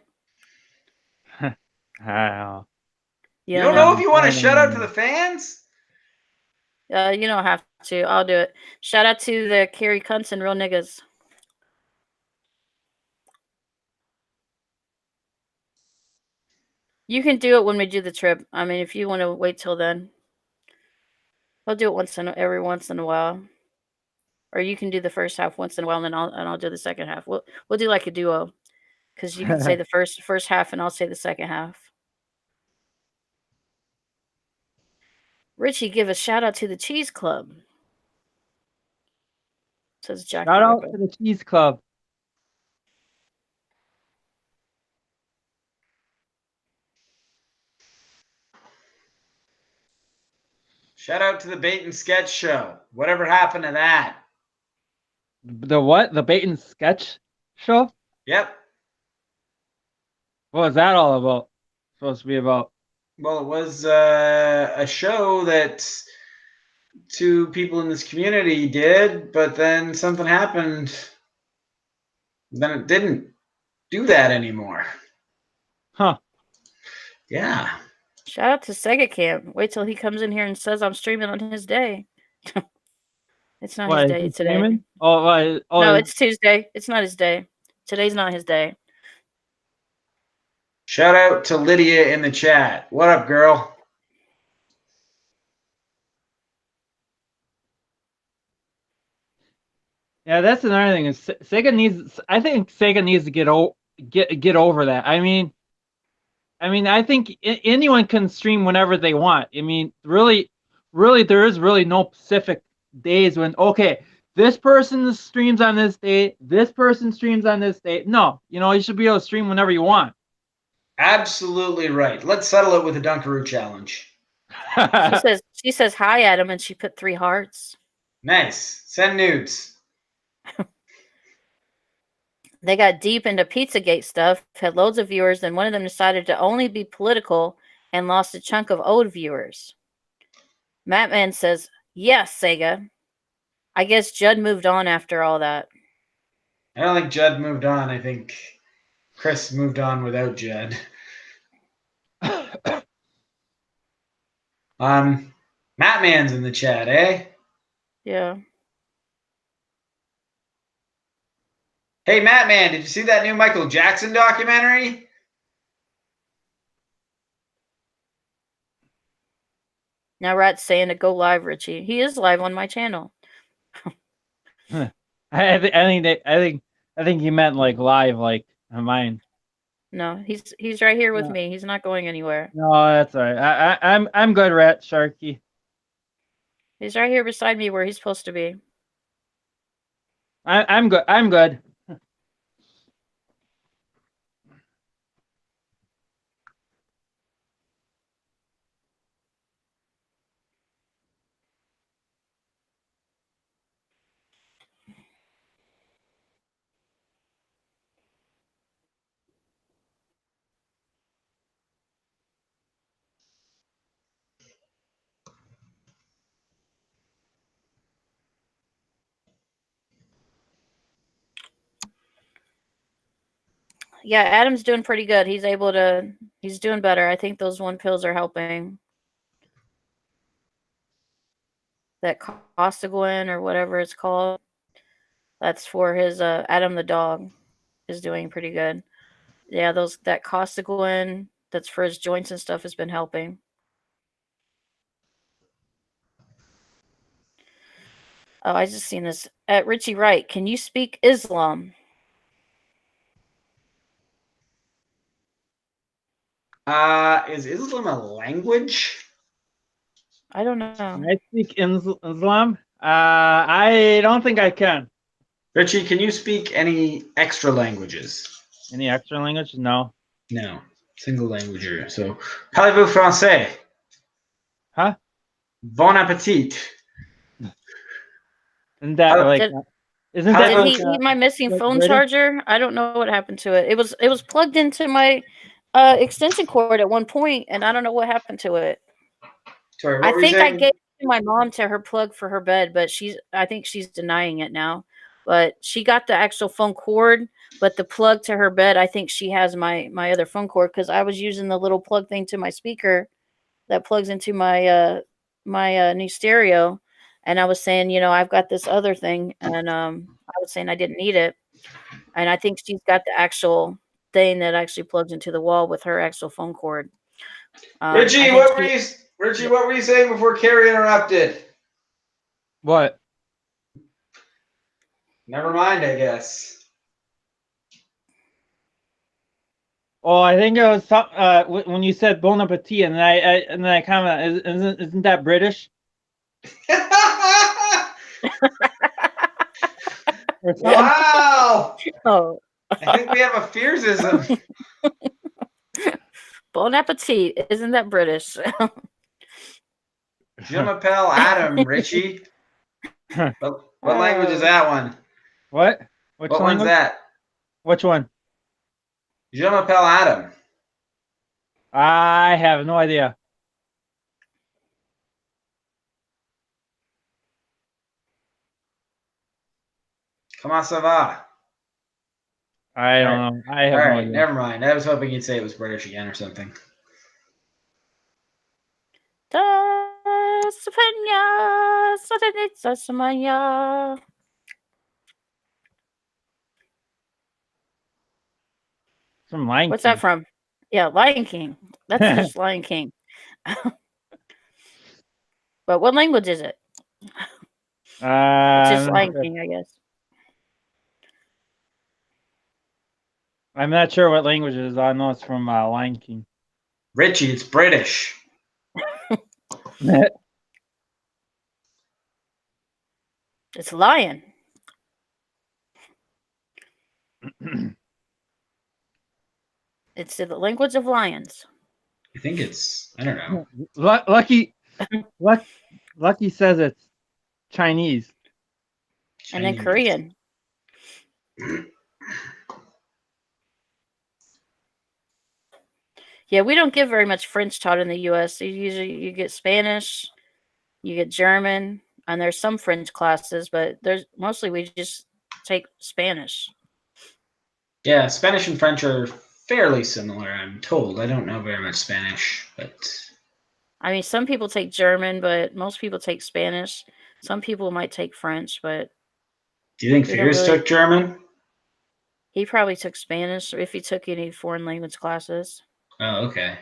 I don't know.
You don't know if you want to shout out to the fans?
You don't have to. I'll do it. Shout out to the Carrie Cunts and Real Niggas. You can do it when we do the trip. I mean, if you want to wait till then. I'll do it every once in a while. Or you can do the first half once in a while, and I'll do the second half. We'll do like a duo, because you can say the first half, and I'll say the second half. Richie, give a shout out to the Cheese Club. Says Jack.
Shout out to the Cheese Club.
Shout out to the Bait and Sketch show. Whatever happened to that?
The what? The Bait and Sketch show?
Yep.
What was that all about? Supposed to be about?
Well, it was a show that two people in this community did, but then something happened. Then it didn't do that anymore.
Huh.
Yeah.
Shout out to Sega Camp. Wait till he comes in here and says I'm streaming on his day. It's not his day today.
Streaming? Oh,
no, it's Tuesday. It's not his day. Today's not his day.
Shout out to Lydia in the chat. What up, girl?
Yeah, that's another thing. Is Sega needs? I think Sega needs to get over that. I mean, I think anyone can stream whenever they want. I mean, really, there is really no specific days when this person streams on this day, this person streams on this day. No, you should be able to stream whenever you want.
Absolutely right. Let's settle it with a Dunkaroo challenge.
She says hi, Adam, and she put 3 hearts.
Nice. Send nudes.
They got deep into Pizzagate stuff, had loads of viewers, and one of them decided to only be political and lost a chunk of old viewers. Mattman says, yes, Sega. I guess Judd moved on after all that.
I don't think Judd moved on. I think Chris moved on without Judd. Matt Man's in the chat, eh?
Yeah.
Hey, Matt Man, did you see that new Michael Jackson documentary?
Now Rat's saying to go live, Richie. He is live on my channel.
I think he meant like live, like on mine.
No, he's right here with
No.
me. He's not going anywhere.
No, that's all right. I'm good, Rat Sharky.
He's right here beside me where he's supposed to be.
I'm good. I'm good.
Yeah, Adam's doing pretty good. He's doing better. I think those one pills are helping. That Costaguin or whatever it's called. That's for his Adam the dog is doing pretty good. Yeah, that Costaguin that's for his joints and stuff has been helping. Oh, I just seen this at Richie Wright. Can you speak Islam?
Is Islam a language?
I don't know.
I speak Islam. I don't think I can.
Richie, can you speak any extra languages?
Any extra language? No.
No, single languager. So, parlez-vous français?
Huh?
Bon appetit.
Isn't that
How-
like?
Did,
Isn't
how
that
did
about-
like?
he eat my missing
like
phone
British?
charger? I don't know what happened to it. It was plugged into my extension cord at one point, and I don't know what happened to it.
Sorry, what
I
were you
think I
saying?
gave it to my mom to her plug for her bed, but I think she's denying it now. But she got the actual phone cord, but the plug to her bed, I think she has my other phone cord because I was using the little plug thing to my speaker that plugs into my new stereo, and I was saying, I've got this other thing, and I was saying I didn't need it, and I think she's got the actual thing that actually plugs into the wall with her actual phone cord.
Richie,
I think
what were you? Richie, what were you saying before Carrie interrupted?
What?
Never mind, I guess.
Oh, I think it was when you said Bon Appetit, and then I commented, isn't that British? Or something?
Wow!
Oh,
I think we have a fearsism.
bon appetit! Isn't that British?
Je m'appelle Adam, Richie. What language is that one?
What? Which
What one's
language?
that?
Which one?
Je m'appelle Adam.
I have no idea.
Comment ça va?
I don't know. I have
All
no
right,
idea.
never mind. I was hoping you'd say it was British again or something.
Some Lion
What's
King.
that from? Yeah, Lion King. That's just Lion King. But what language is it? It's just Lion King, I guess.
I'm not sure what language it is. I know it's from Lion King.
Richie, it's British.
It's lion. It's the language of lions.
I think it's, I don't know.
Lucky says it's Chinese.
And then
Chinese.
Korean. Yeah, we don't get very much French taught in the U.S. You get Spanish, you get German, and there's some French classes, but there's mostly we just take Spanish.
Yeah, Spanish and French are fairly similar, I'm told. I don't know very much Spanish, but
I mean, some people take German, but most people take Spanish. Some people might take French, but
Do you think
we don't
Fears
really.
took German?
He probably took Spanish if he took any foreign language classes.
Oh, okay.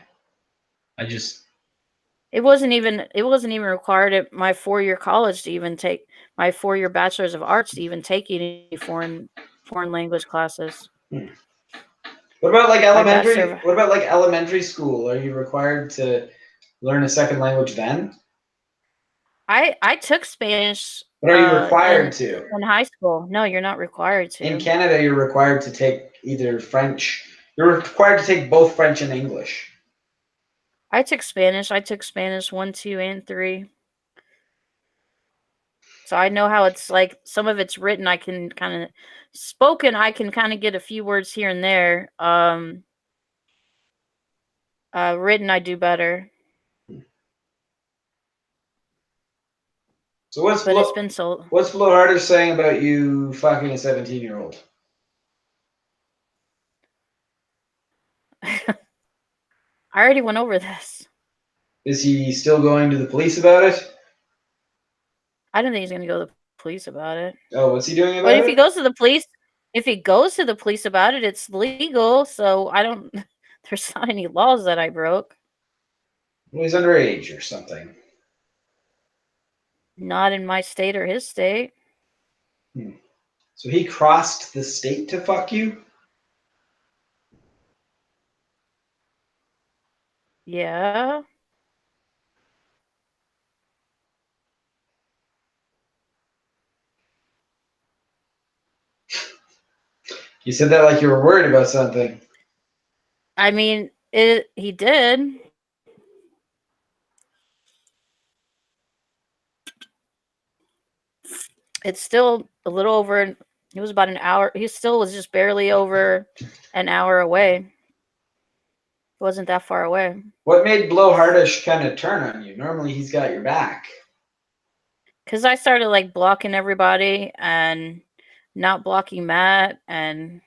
I just
It wasn't even required at my 4-year college to even take my 4-year bachelor's of arts to even take any foreign language classes.
What about like
My bachelor,
elementary? What about like elementary school? Are you required to learn a second language then?
I took Spanish
But are you
in
required to?
high school. No, you're not required
In
to.
Canada, you're required to take either French. You're required to take both French and English.
I took Spanish. I took Spanish 1, 2, and 3. So I know how it's like. Some of it's written. I can kind of spoken. I can kind of get a few words here and there. Written, I do better.
So what's
But it's been so.
what's Flo Harder saying about you fucking a 17-year-old?
I already went over this.
Is he still going to the police about it?
I don't think he's gonna go to the police about it.
Oh, what's he doing
But
about
if he
it?
goes to the police, about it, it's legal. So I don't. There's not any laws that I broke.
Well, he's underage or something.
Not in my state or his state.
So he crossed the state to fuck you?
Yeah.
You said that like you were worried about something.
I mean, he did. It's still a little over. He was about an hour. He still was just barely over an hour away. It wasn't that far away.
What made Blow Hardish kind of turn on you? Normally he's got your back.
Because I started like blocking everybody and not blocking Matt. And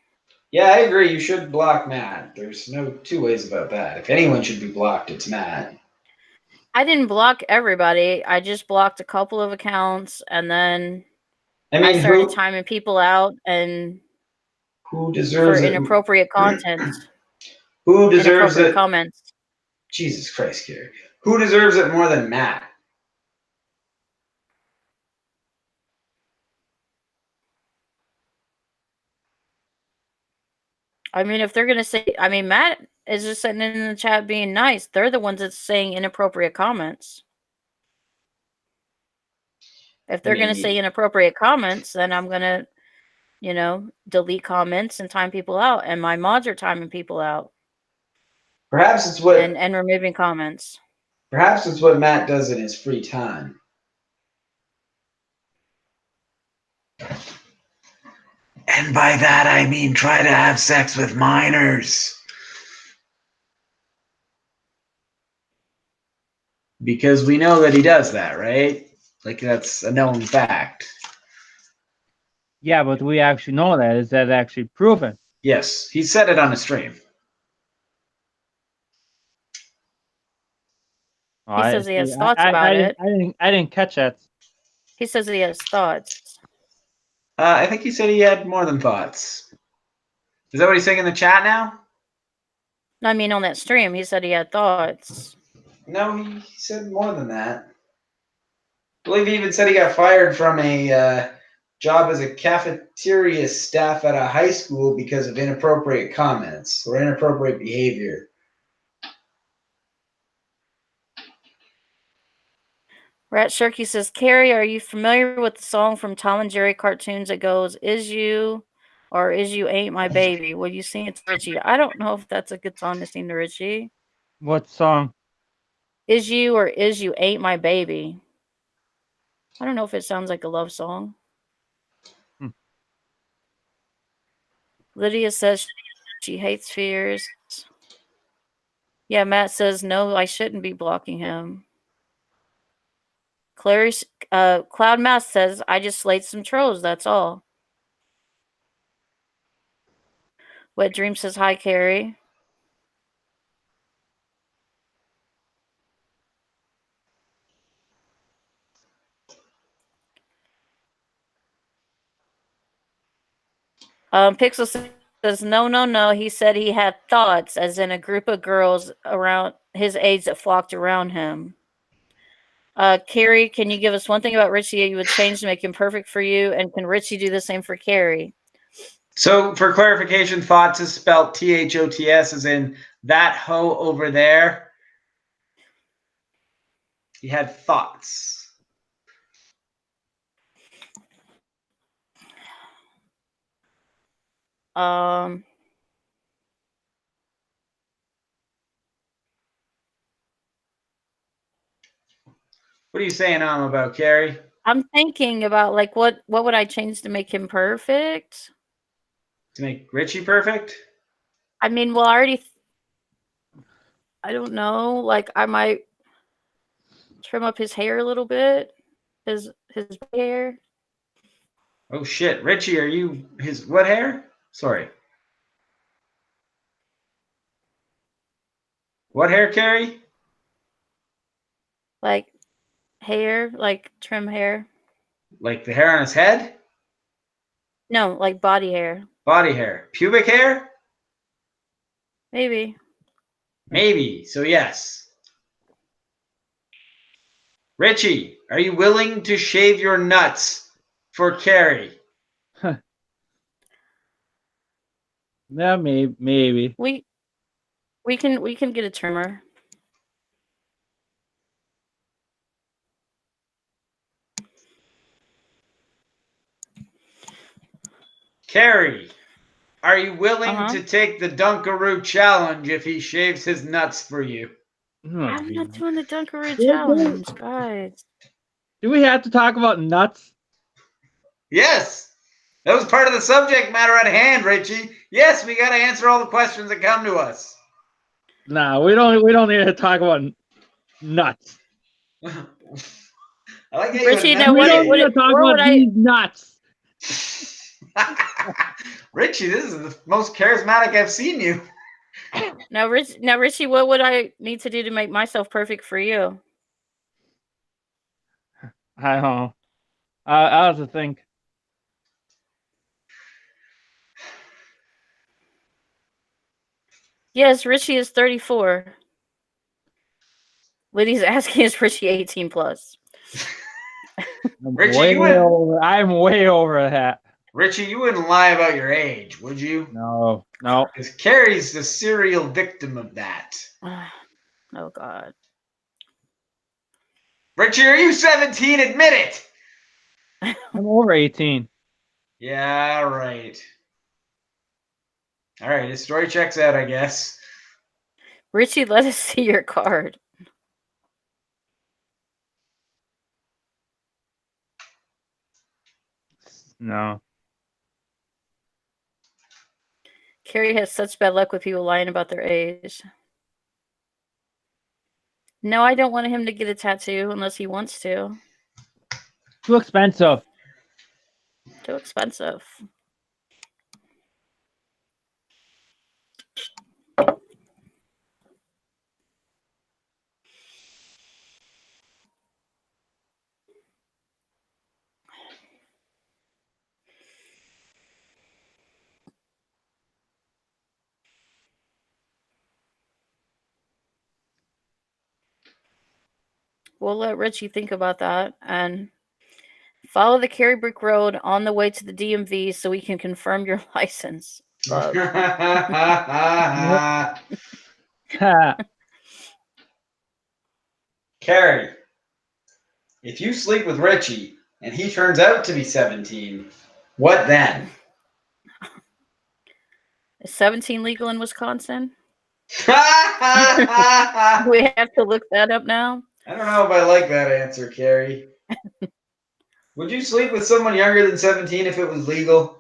Yeah, I agree. You should block Matt. There's no two ways about that. If anyone should be blocked, it's Matt.
I didn't block everybody. I just blocked a couple of accounts, and then
I
I
mean,
started timing people out and
who
for
deserves it?
inappropriate content,
Who deserves
inappropriate
it?
comments.
Jesus Christ, Gary. Who deserves it more than Matt?
I mean, if they're gonna say, I mean, Matt is just sitting in the chat being nice. They're the ones that's saying inappropriate comments. If
I
they're
mean,
gonna say inappropriate comments, then I'm gonna, delete comments and time people out. And my mods are timing people out
perhaps it's what
and removing comments.
perhaps it's what Matt does in his free time. And by that I mean try to have sex with minors. Because we know that he does that, right? Like that's a known fact.
Yeah, but we actually know that. Is that actually proven?
Yes, he said it on a stream.
Oh,
He says he has thoughts about it.
I didn't catch that.
He says he has thoughts.
I think he said he had more than thoughts. Is that what he's saying in the chat now?
I mean, on that stream, he said he had thoughts.
No, he said more than that. I believe he even said he got fired from a job as a cafeteria staff at a high school because of inappropriate comments or inappropriate behavior.
Rat Shirky says, Carrie, are you familiar with the song from Tom and Jerry cartoons that goes, Is you or Is you ain't my baby? Will you sing it to Richie? I don't know if that's a good song to sing to Richie.
What song?
Is you or Is you ain't my baby? I don't know if it sounds like a love song. Lydia says she hates fears. Yeah, Matt says, no, I shouldn't be blocking him. Clarice, Cloud Mask says, I just slayed some trolls, that's all. Wet Dream says, hi, Carrie. Pixel says, no. He said he had thoughts, as in a group of girls around his age that flocked around him. Carrie, can you give us one thing about Richie you would change to make him perfect for you? And can Richie do the same for Carrie?
So, for clarification, thoughts is spelled THOTS, as in that hoe over there. He had thoughts.
Um,
What are you saying about Carrie?
I'm thinking about like what would I change to make him perfect?
To make Richie perfect?
I mean, well, I don't know. Like, I might trim up his hair a little bit, his hair.
Oh shit, Richie, are you his what hair? Sorry. What hair, Carrie?
Like hair, like trim hair.
Like the hair on his head?
No, like body hair.
Body hair. Pubic hair?
Maybe.
Maybe. So yes. Richie, are you willing to shave your nuts for Carrie?
Yeah, maybe.
We can get a trimmer.
Carrie, are you willing
Uh-huh.
to take the Dunkaroo challenge if he shaves his nuts for you?
I'm not doing the Dunkaroo challenge, guys.
Do we have to talk about nuts?
Yes. That was part of the subject matter at hand, Richie. Yes, we got to answer all the questions that come to us.
Nah, we don't need to talk about nuts.
I like how
Richie,
you
now
We don't need to
enunciated.
talk
what would
about
I
these nuts.
Richie, this is the most charismatic I've seen you.
now Richie, what would I need to do to make myself perfect for you?
I don't know. I have to think.
Yes, Richie is 34. Liddy's asking, is Richie 18 plus?
Richie,
I'm way over that.
Richie, you wouldn't lie about your age, would you?
No.
Because Carrie's the serial victim of that.
Oh, God.
Richie, are you 17? Admit it.
I'm over 18.
Yeah, right. All right, his story checks out, I guess.
Richie, let us see your card.
No.
Carrie has such bad luck with people lying about their age. No, I don't want him to get a tattoo unless he wants to.
Too expensive.
Too expensive. We'll let Richie think about that and follow the Carrie Brick Road on the way to the DMV so we can confirm your license. Love.
Carrie, if you sleep with Richie and he turns out to be 17, what then?
Is 17 legal in Wisconsin?
I
We have to look that up now.
don't know if I like that answer, Carrie. Would you sleep with someone younger than 17 if it was legal?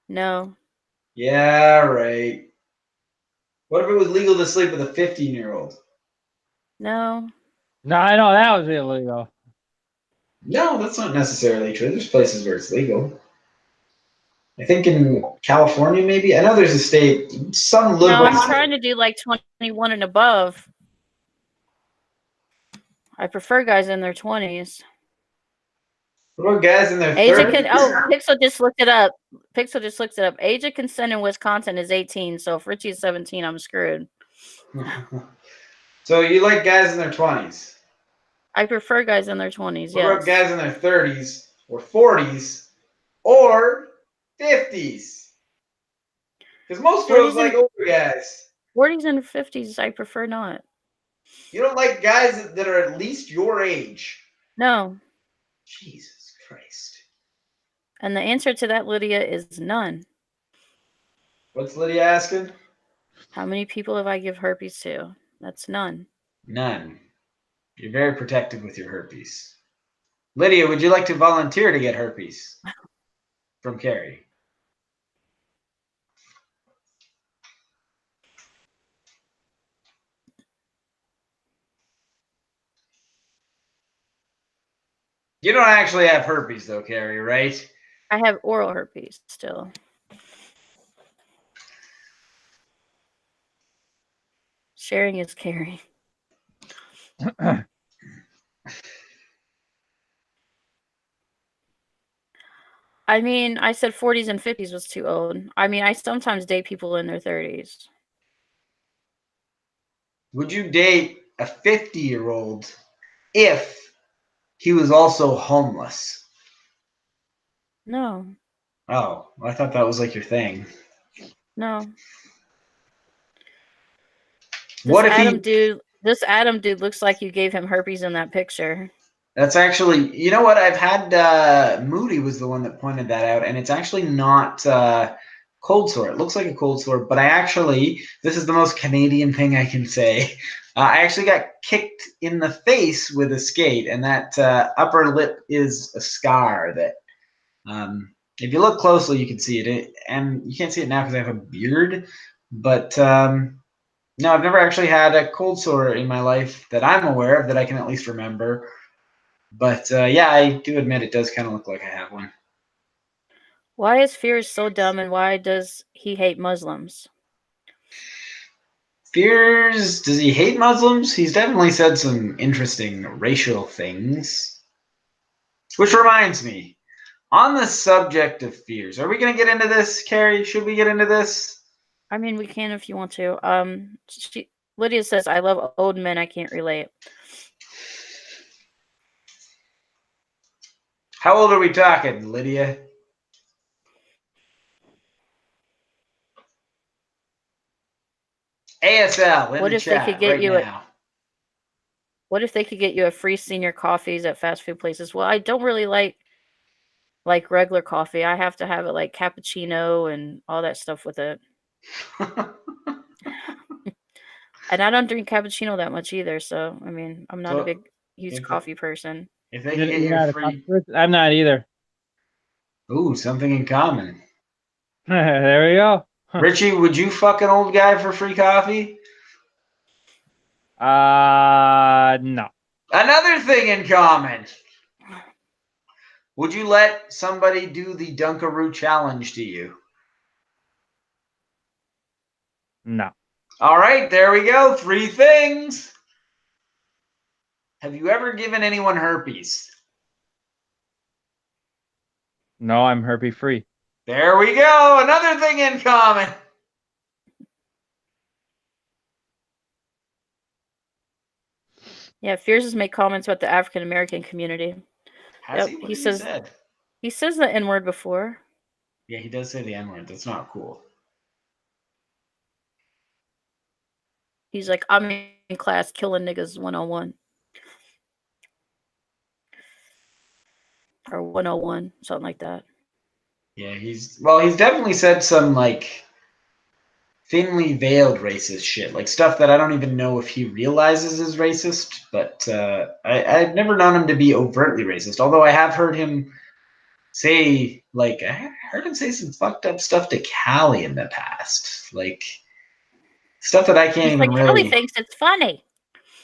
No.
Yeah, right. What if it was legal to sleep with a 15-year-old?
No.
No, I know that was illegal.
No, that's not necessarily true. There's places where it's legal. I think in California, maybe. I know there's a state, some
No,
liberal.
I'm trying to do like 21 and above. I prefer guys in their 20s.
What about guys in their
Age of
30s?
Pixel just looked it up. Pixel just looked it up. Age of consent in Wisconsin is 18. So if Richie is 17, I'm screwed.
So you like guys in their 20s?
I prefer guys in their 20s.
What about
Yes.
guys in their 30s or 40s or 50s? Because most girls
40s
like
and
older guys.
40s and 50s, I prefer not.
You don't like guys that are at least your age.
No.
Jesus Christ.
And the answer to that, Lydia, is none.
What's Lydia asking?
How many people have I give herpes to? That's none.
None. You're very protective with your herpes. Lydia, would you like to volunteer to get herpes? From Carrie. You don't actually have herpes though, Carrie, right?
I have oral herpes still. Sharing is caring. I mean, I said 40s and 50s was too old. I mean, I sometimes date people in their 30s.
Would you date a 50-year-old if he was also homeless?
No.
Oh, I thought that was like your thing.
No.
What if
This Adam dude looks like you gave him herpes in that picture.
That's actually, you know what? I've had Moody was the one that pointed that out, and it's actually not cold sore. It looks like a cold sore, but this is the most Canadian thing I can say. I actually got kicked in the face with a skate, and that upper lip is a scar that, if you look closely, you can see it. And you can't see it now because I have a beard, but no, I've never actually had a cold sore in my life that I'm aware of that I can at least remember. But yeah, I do admit it does kind of look like I have one.
Why is Fears so dumb and why does he hate Muslims?
Fears, does he hate Muslims? He's definitely said some interesting racial things. Which reminds me, on the subject of fears, are we going to get into this, Carrie? Should we get into this?
I mean, we can if you want to. Lydia says, I love old men. I can't relate.
How old are we talking, Lydia? ASL in
What
the
if they
chat
could get
right
you
now.
What if they could get you a free senior coffees at fast food places? Well, I don't really like regular coffee. I have to have it like cappuccino and all that stuff with it. And I don't drink cappuccino that much either, so I mean, I'm not a huge coffee person.
If they could get
You're
you
not a
free,
person? I'm not either.
ooh, something in common.
There we go.
Richie, would you fuck an old guy for free coffee?
No.
Another thing in common. Would you let somebody do the Dunkaroo challenge to you?
No.
All right, there we go. 3 things. Have you ever given anyone herpes?
No, I'm herpes free.
There we go. Another thing in common.
Yeah, Fears has made comments about the African American community.
Has he? What has he said?
He says the N-word before.
Yeah, he does say the N-word. That's not cool.
He's like, I'm in class killing niggas 101. Or 101, something like that.
Yeah, he's definitely said some like thinly veiled racist shit, like stuff that I don't even know if he realizes is racist. But I've never known him to be overtly racist. Although I have heard him say, like, I heard him say some fucked up stuff to Callie in the past, like stuff that I can't
He's
even
like,
really.
Kelly thinks it's funny.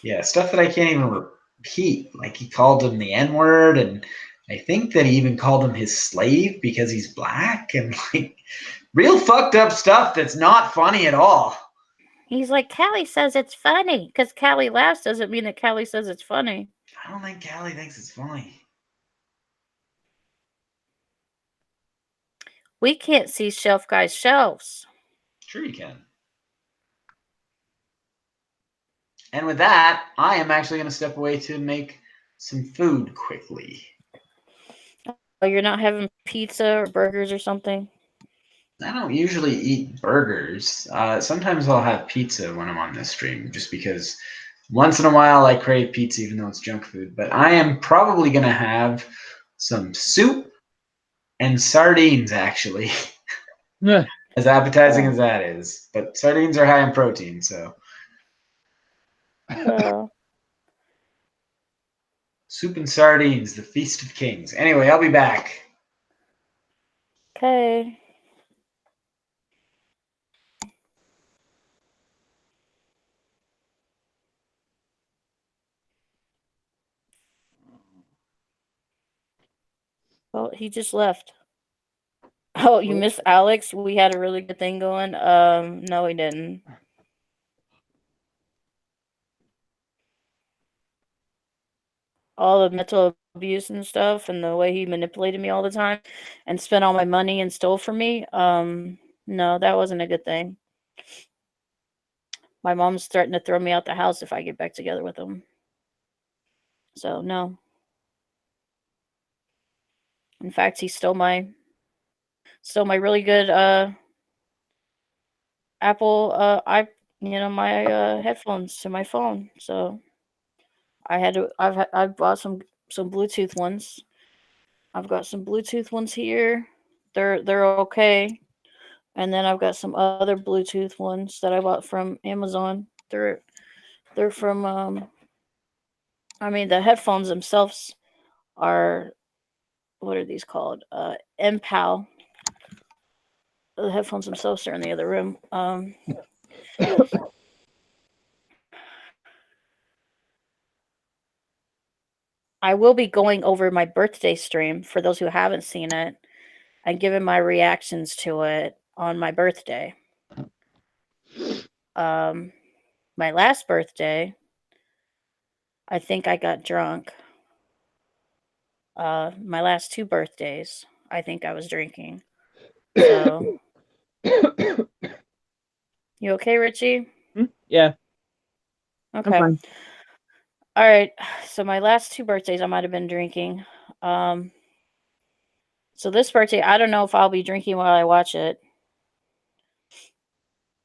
Yeah, stuff that I can't even repeat. Like he called him the N-word, and I think that he even called him his slave because he's black, and like real fucked up stuff that's not funny at all.
He's like, Callie says it's funny. Because Callie laughs doesn't mean that Callie says it's funny.
I don't think Callie thinks it's funny.
We can't see Shelf Guy's shelves.
Sure you can. And with that, I am actually going to step away to make some food quickly.
Oh, you're not having pizza or burgers or something?
I don't usually eat burgers. Sometimes I'll have pizza when I'm on this stream, just because once in a while I crave pizza, even though it's junk food. But I am probably going to have some soup and sardines, actually,
Yeah.
as appetizing as that is. But sardines are high in protein, so.
Oh.
Soup and sardines, the feast of kings. Anyway, I'll be back.
Okay. Well, he just left. Oh, you miss Alex? We had a really good thing going. No, he didn't. All the mental abuse and stuff, and the way he manipulated me all the time, and spent all my money and stole from me. No, that wasn't a good thing. My mom's threatened to throw me out the house if I get back together with him. So no. In fact, he stole my really good Apple my headphones to my phone. So I've bought some Bluetooth ones. I've got some Bluetooth ones here. They're okay. And then I've got some other Bluetooth ones that I bought from Amazon. They're from the headphones themselves are, what are these called? MPAL. The headphones themselves are in the other room. I will be going over my birthday stream for those who haven't seen it and giving my reactions to it on my birthday. My last birthday, I think I got drunk. My last 2 birthdays, I think I was drinking. So, you okay, Richie?
Yeah.
Okay.
I'm fine.
All right. So my last 2 birthdays, I might have been drinking. So this birthday, I don't know if I'll be drinking while I watch it.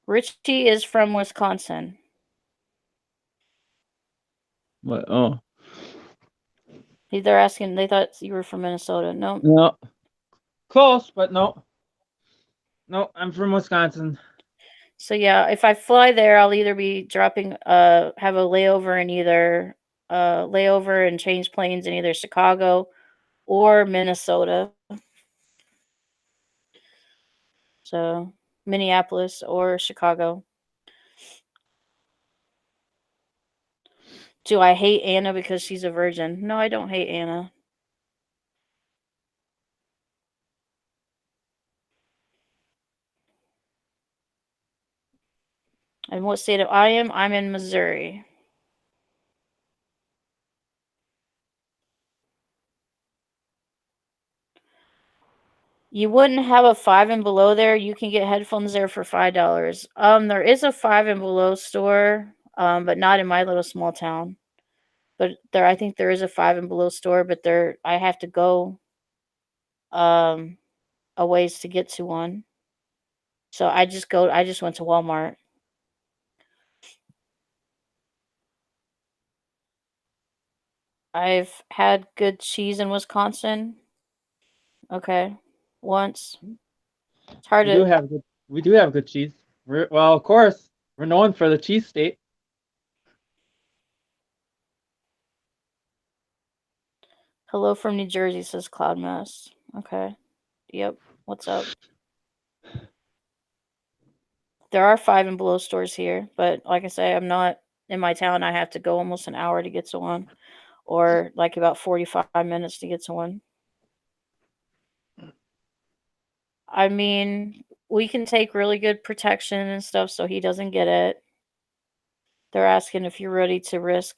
Richie is from Wisconsin.
What? Oh.
They're asking. They thought you were from Minnesota. No.
No. Close, but no. No, I'm from Wisconsin.
So yeah, if I fly there, I'll either be dropping, have a layover in either, layover and change planes in either Chicago or Minnesota. So Minneapolis or Chicago. Do I hate Anna because she's a virgin? No, I don't hate Anna. And what state I am? I'm in Missouri. You wouldn't have a 5 and below there. You can get headphones there for $5. There is a 5 and below store, but not in my little small town. But I think there is a 5 and below store, but I have to go a ways to get to one. So I just went to Walmart. I've had good cheese in Wisconsin. Okay. Once. It's hard
We do
to
have good cheese. Well, of course, we're known for the cheese state.
Hello from New Jersey, says Cloud Mess. Okay. Yep. What's up? There are 5 and below stores here, but like I say, I'm not in my town. I have to go almost an hour to get to one, or like about 45 minutes to get to one. I mean, we can take really good protection and stuff so he doesn't get it. They're asking if you're ready to risk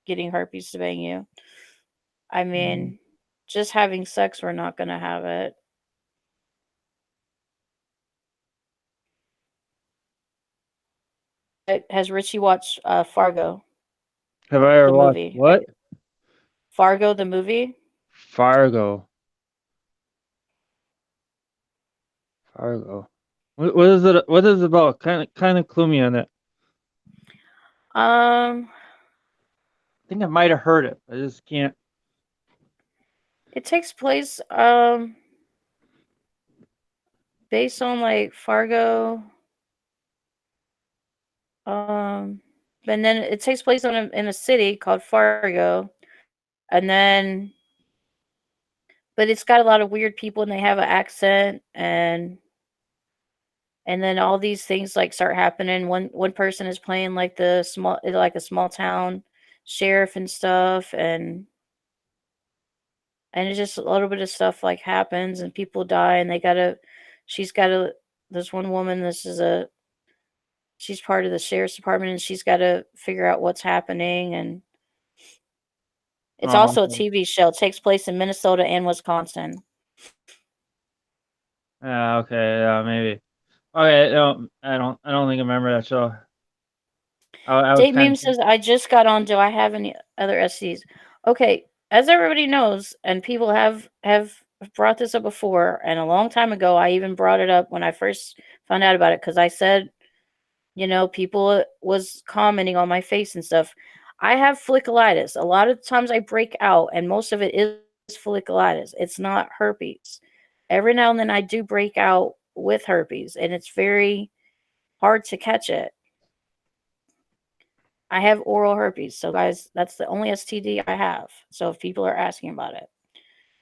getting herpes to bang you. I mean, just having sex, we're not going to have it. has Richie watched Fargo,
Have I ever
the
watched
movie?
what?
Fargo, the movie.
Fargo. Fargo. What is it? What is it about? Kind of clue me on it.
Um,
I think I might have heard it. I just can't.
it takes place based on like Fargo. Um, and then it takes place in a city called Fargo, and then but it's got a lot of weird people and they have an accent and then all these things like start happening. One person is playing like a small town sheriff and stuff, and it's just a little bit of stuff like happens and people die and she's gotta this one woman, she's part of the sheriff's department and she's gotta figure out what's happening, and it's
Oh,
also a
okay.
TV show. It takes place in Minnesota and Wisconsin.
Yeah, okay, yeah, maybe. Okay, no, I don't think I remember that show. I was
Date
kind
Meme
of.
says, I just got on. Do I have any other SCs? Okay, as everybody knows, and people have brought this up before, and a long time ago, I even brought it up when I first found out about it because I said, people was commenting on my face and stuff. I have folliculitis. A lot of times I break out, and most of it is folliculitis. It's not herpes. Every now and then I do break out with herpes, and it's very hard to catch it. I have oral herpes. So, guys, that's the only STD I have. So, if people are asking about it,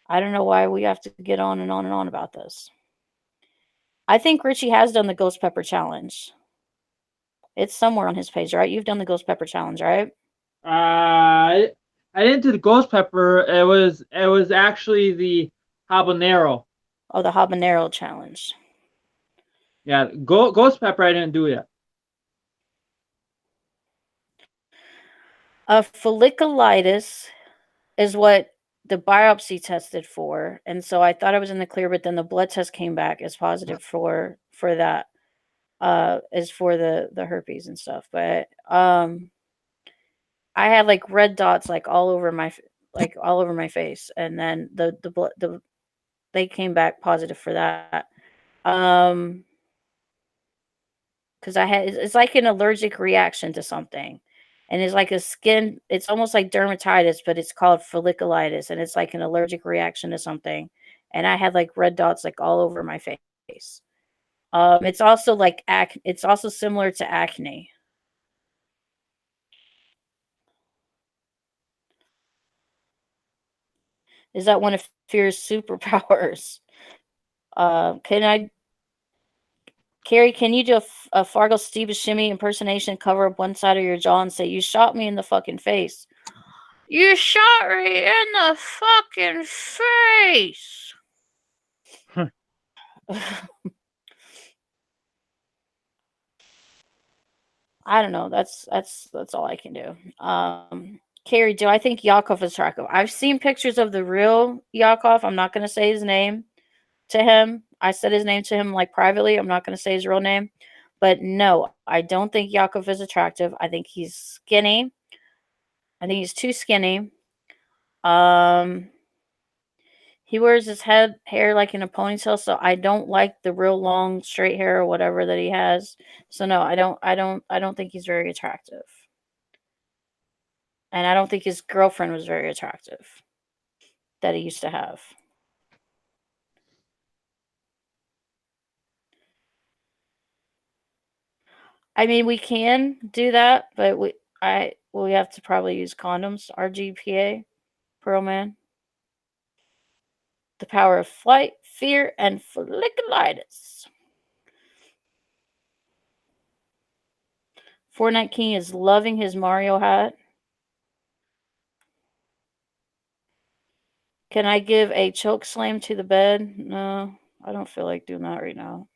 I don't know why we have to get on and on and on about this. I think Richie has done the ghost pepper challenge. It's somewhere on his page, right? You've done the ghost pepper challenge, right?
I didn't do the ghost pepper. It was actually the habanero.
Oh, the habanero challenge.
Yeah, ghost pepper. I didn't do yet.
Folliculitis is what the biopsy tested for, and so I thought I was in the clear, but then the blood test came back as positive for that. Is for the herpes and stuff, but I had like red dots like all over my face, and then the blood they came back positive for that. Um, because I had it's like an allergic reaction to something, and it's like a skin. It's almost like dermatitis, but it's called folliculitis, and it's like an allergic reaction to something. And I had like red dots like all over my face. It's also like It's also similar to acne. Is that one of Fear's superpowers? Can I, Carrie? Can you do a Fargo Steve Buscemi impersonation? Cover up one side of your jaw and say, "You shot me in the fucking face." You shot me in the fucking face. I don't know. That's all I can do. Carrie, do I think Yakov is attractive? I've seen pictures of the real Yakov. I'm not going to say his name to him. I said his name to him like privately. I'm not going to say his real name. But no, I don't think Yakov is attractive. I think he's skinny. I think he's too skinny. Um, he wears his hair like in a ponytail, so I don't like the real long straight hair or whatever that he has. So no, I don't think he's very attractive. And I don't think his girlfriend was very attractive that he used to have. I mean, we can do that, but we have to probably use condoms. RGPA, Pearl Man. The power of flight, fear, and folliculitis. Fortnite King is loving his Mario hat. Can I give a choke slam to the bed? No, I don't feel like doing that right now.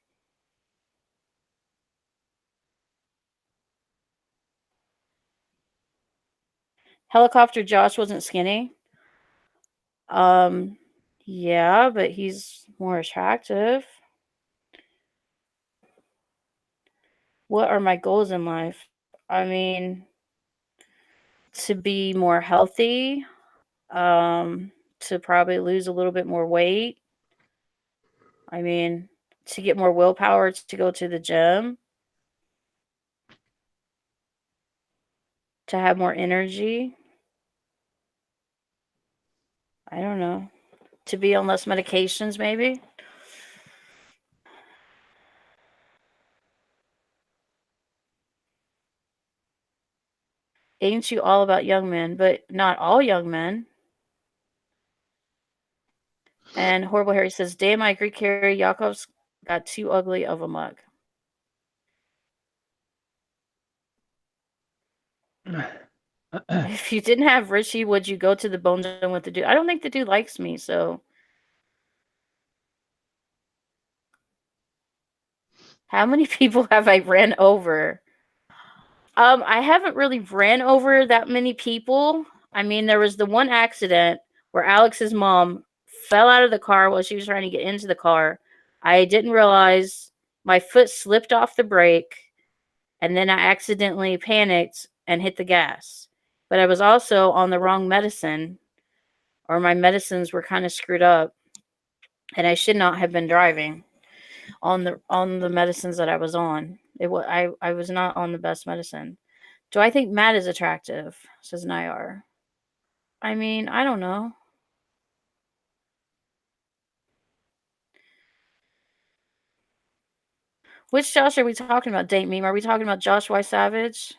Helicopter Josh wasn't skinny. Um, yeah, but he's more attractive. What are my goals in life? I mean, to be more healthy, to probably lose a little bit more weight. I mean, to get more willpower to go to the gym, to have more energy. I don't know. To be on less medications, maybe. Ain't you all about young men, but not all young men. And Horrible Harry says, damn, I agree, Carrie. Yakov's got too ugly of a mug. If you didn't have Richie, would you go to the bone gym with the dude? I don't think the dude likes me, so. How many people have I ran over? I haven't really ran over that many people. I mean, there was the one accident where Alex's mom fell out of the car while she was trying to get into the car. I didn't realize my foot slipped off the brake, and then I accidentally panicked and hit the gas. But I was also on the wrong medicine, or my medicines were kind of screwed up, and I should not have been driving on the medicines that I was on. I was not on the best medicine. Do I think Matt is attractive? Says Nyar. I mean, I don't know. Which Josh are we talking about? Date meme. Are we talking about Josh Y. Savage?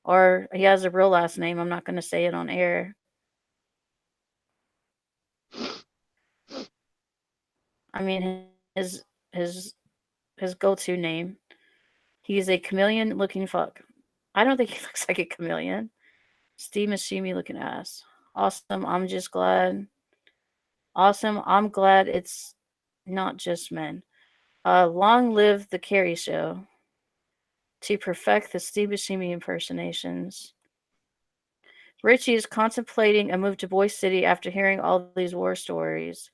Or he has a real last name. I'm not going to say it on air. I mean, his go-to name. He's a chameleon-looking fuck. I don't think he looks like a chameleon. Steve Mashimi-looking ass. Awesome. I'm just glad. Awesome. I'm glad it's not just men. Long live the Carrie Show. To perfect the Steve Buscemi impersonations. Richie is contemplating a move to Boise City after hearing all these war stories.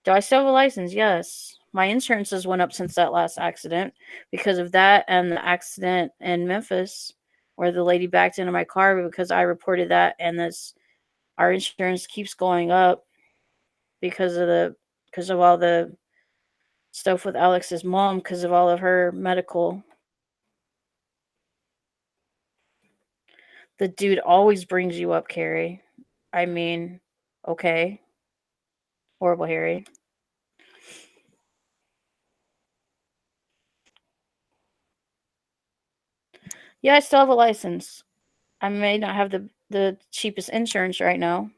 Do I still have a license? Yes. My insurances went up since that last accident because of that and the accident in Memphis where the lady backed into my car because I reported that, and our insurance keeps going up because of all the stuff with Alex's mom, because of all of her medical. The dude always brings you up, Carrie. I mean, okay. Horrible Harry. Yeah, I still have a license. I may not have the cheapest insurance right now.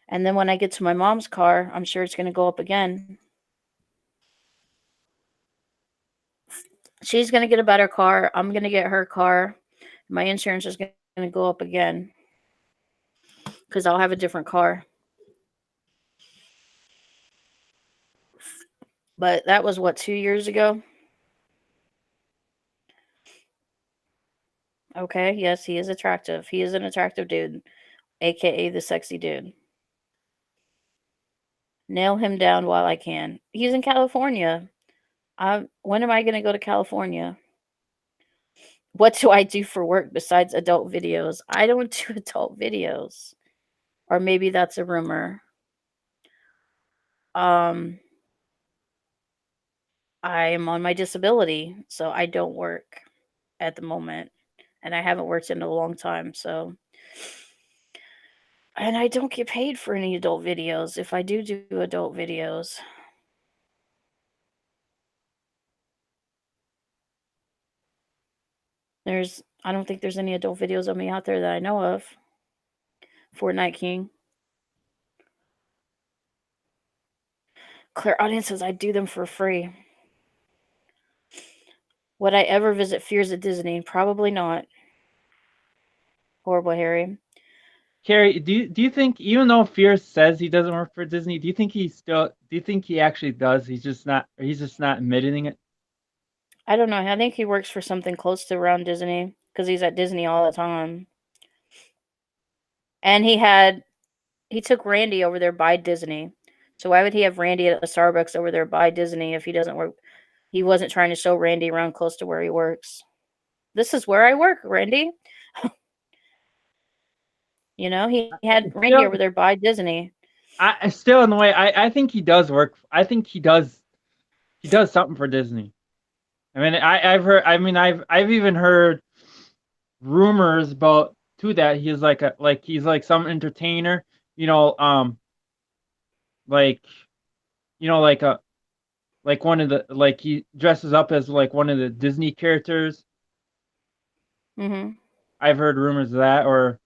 And then when I get to my mom's car, I'm sure it's going to go up again. She's going to get a better car. I'm going to get her car. My insurance is going to go up again because I'll have a different car. But that was, what, 2 years ago? Okay, yes, he is attractive. He is an attractive dude, a.k.a. the sexy dude. Nail him down while I can. He's in California. When am I going to go to California? What do I do for work besides adult videos? I don't do adult videos. Or maybe that's a rumor. I am on my disability, so I don't work at the moment. And I haven't worked in a long time, so. And I don't get paid for any adult videos if I do adult videos. I don't think there's any adult videos of me out there that I know of. Fortnite King. Claire Audience says I do them for free. Would I ever visit Fears at Disney? Probably not. Horrible Harry.
Carrie, do you think, even though Fierce says he doesn't work for Disney, do you think he actually does? He's just not admitting it?
I don't know. I think he works for something close to around Disney because he's at Disney all the time. And he took Randy over there by Disney. So why would he have Randy at a Starbucks over there by Disney if he doesn't work? He wasn't trying to show Randy around close to where he works. this is where I work, Randy. You know, he had Randy
Still,
over there by Disney.
I still in the way. I think he does work. I think he does. He does something for Disney. I mean, I've heard. I mean, I've even heard rumors about too that he's like he's like some entertainer. You know, like like a like one of the like he dresses up as like one of the Disney characters.
Hmm.
I've heard rumors of that, or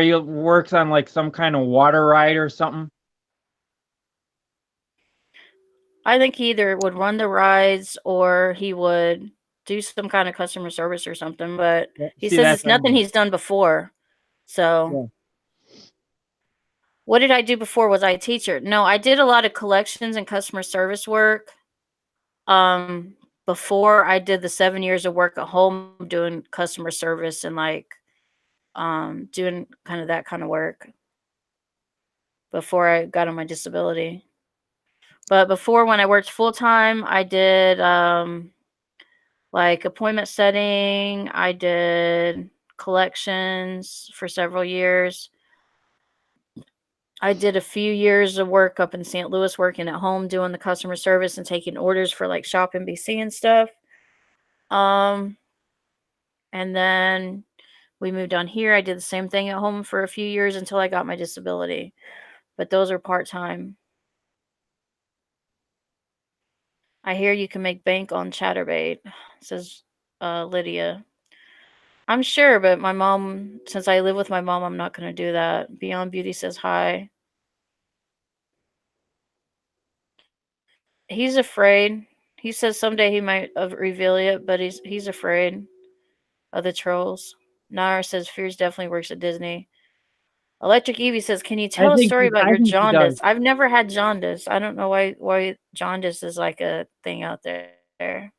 he works on like some kind of water ride or something.
I think he either would run the rides or he would do some kind of customer service or something. But
Yeah,
he
see,
says
that's
it's nothing he's done before. So,
yeah.
what did I do before? Was I a teacher? No, I did a lot of collections and customer service work. Um, Before I did the 7 years of work at home doing customer service and like doing kind of that kind of work before I got on my disability. But before, when I worked full time, I did like appointment setting, I did collections for several years. I did a few years of work up in St. Louis working at home doing the customer service and taking orders for like Shop NBC and stuff. Um and then we moved on here. I did the same thing at home for a few years until I got my disability. But those are part-time. I hear you can make bank on Chatterbait, says Lydia. I'm sure, but my mom, since I live with my mom, I'm not going to do that. Beyond Beauty says hi. He's afraid. He says someday he might reveal it, but he's afraid of the trolls. Nara says Fears definitely works at Disney. Electric Evie says, "Can you tell a story about
I
your
think he does.
jaundice?" I've never had jaundice. I don't know why jaundice is like a thing out there.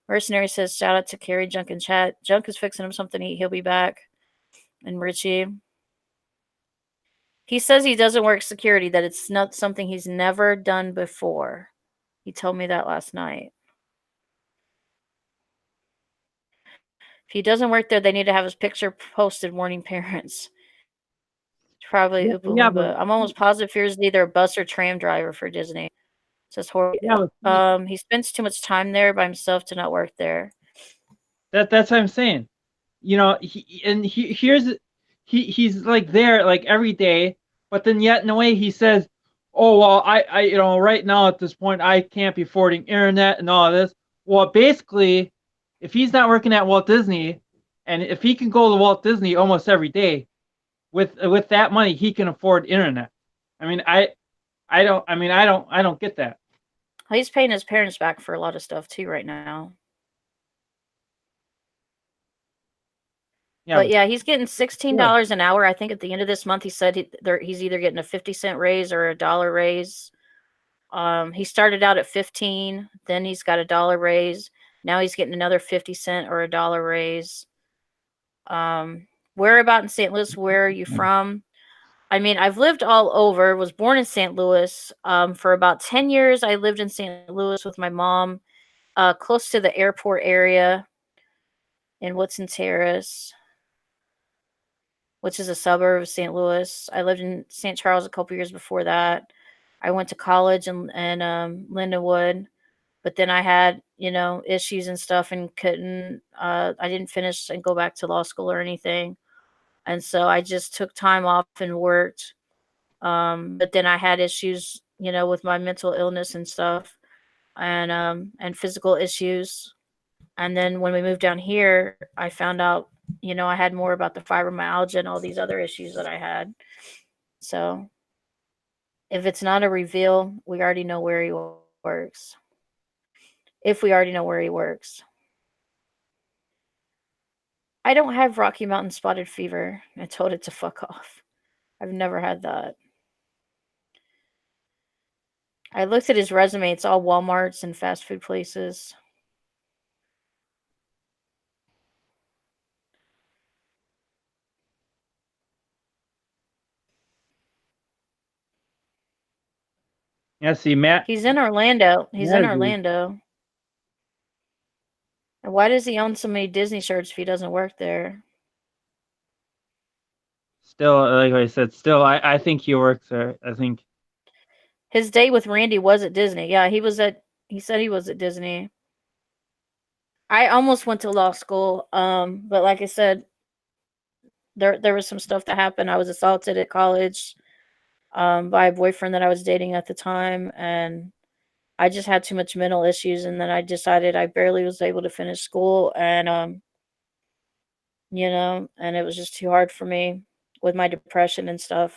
Mercenary says, "Shout out to Carrie Junk in chat. Junk is fixing him something to eat. He'll be back." And Richie, he says he doesn't work security. That it's not something he's never done before. He told me that last night. If he doesn't work there, they need to have his picture posted warning parents. It's probably
Yeah,
Oompa
yeah, but
Loompa. I'm almost positive Fears is either a bus or tram driver for Disney. Says Hori.
yeah, but see,
He spends too much time there by himself to not work there.
that's what I'm saying. You know, here's he's like there like every day, but then yet in a way he says, "Oh well, I right now at this point I can't be affording internet and all of this." Well, basically, if he's not working at Walt Disney, and if he can go to Walt Disney almost every day with that money, he can afford internet. I mean, I don't get that.
He's paying his parents back for a lot of stuff too right now.
Yeah,
But
but
yeah, he's getting
yeah,
$16 an hour. I think at the end of this month, he said he's either getting a 50-cent raise or a dollar raise. He started out at 15, then he's got a dollar raise. Now he's getting another 50 cent or a dollar raise. Where about in St. Louis? Where are you from? I mean, I've lived all over. Was born in St. Louis. For about 10 years, I lived in St. Louis with my mom, close to the airport area in Woodson Terrace, which is a suburb of St. Louis. I lived in St. Charles a couple years before that. I went to college in Lindenwood, but then I had issues and stuff and couldn't. I didn't finish and go back to law school or anything, and so I just took time off and worked. But then I had issues, with my mental illness and stuff, and physical issues. And then when we moved down here, I found out, I had more about the fibromyalgia and all these other issues that I had. So if it's not a reveal, we already know where he works. If we already know where he works. I don't have Rocky Mountain spotted fever. I told it to fuck off. I've never had that. I looked at his resume. It's all Walmarts and fast food places.
yeah. See, Matt,
He's in Orlando. He's
Matt
in
agrees.
Orlando. And why does he own so many Disney shirts if he doesn't work there?
Still, like I said, still, I think he works there. I think.
His date with Randy was at Disney. Yeah, he said he was at Disney. I almost went to law school, but like I said, there was some stuff that happened. I was assaulted at college by a boyfriend that I was dating at the time, and I just had too much mental issues. And then I decided I barely was able to finish school, and and it was just too hard for me with my depression and stuff.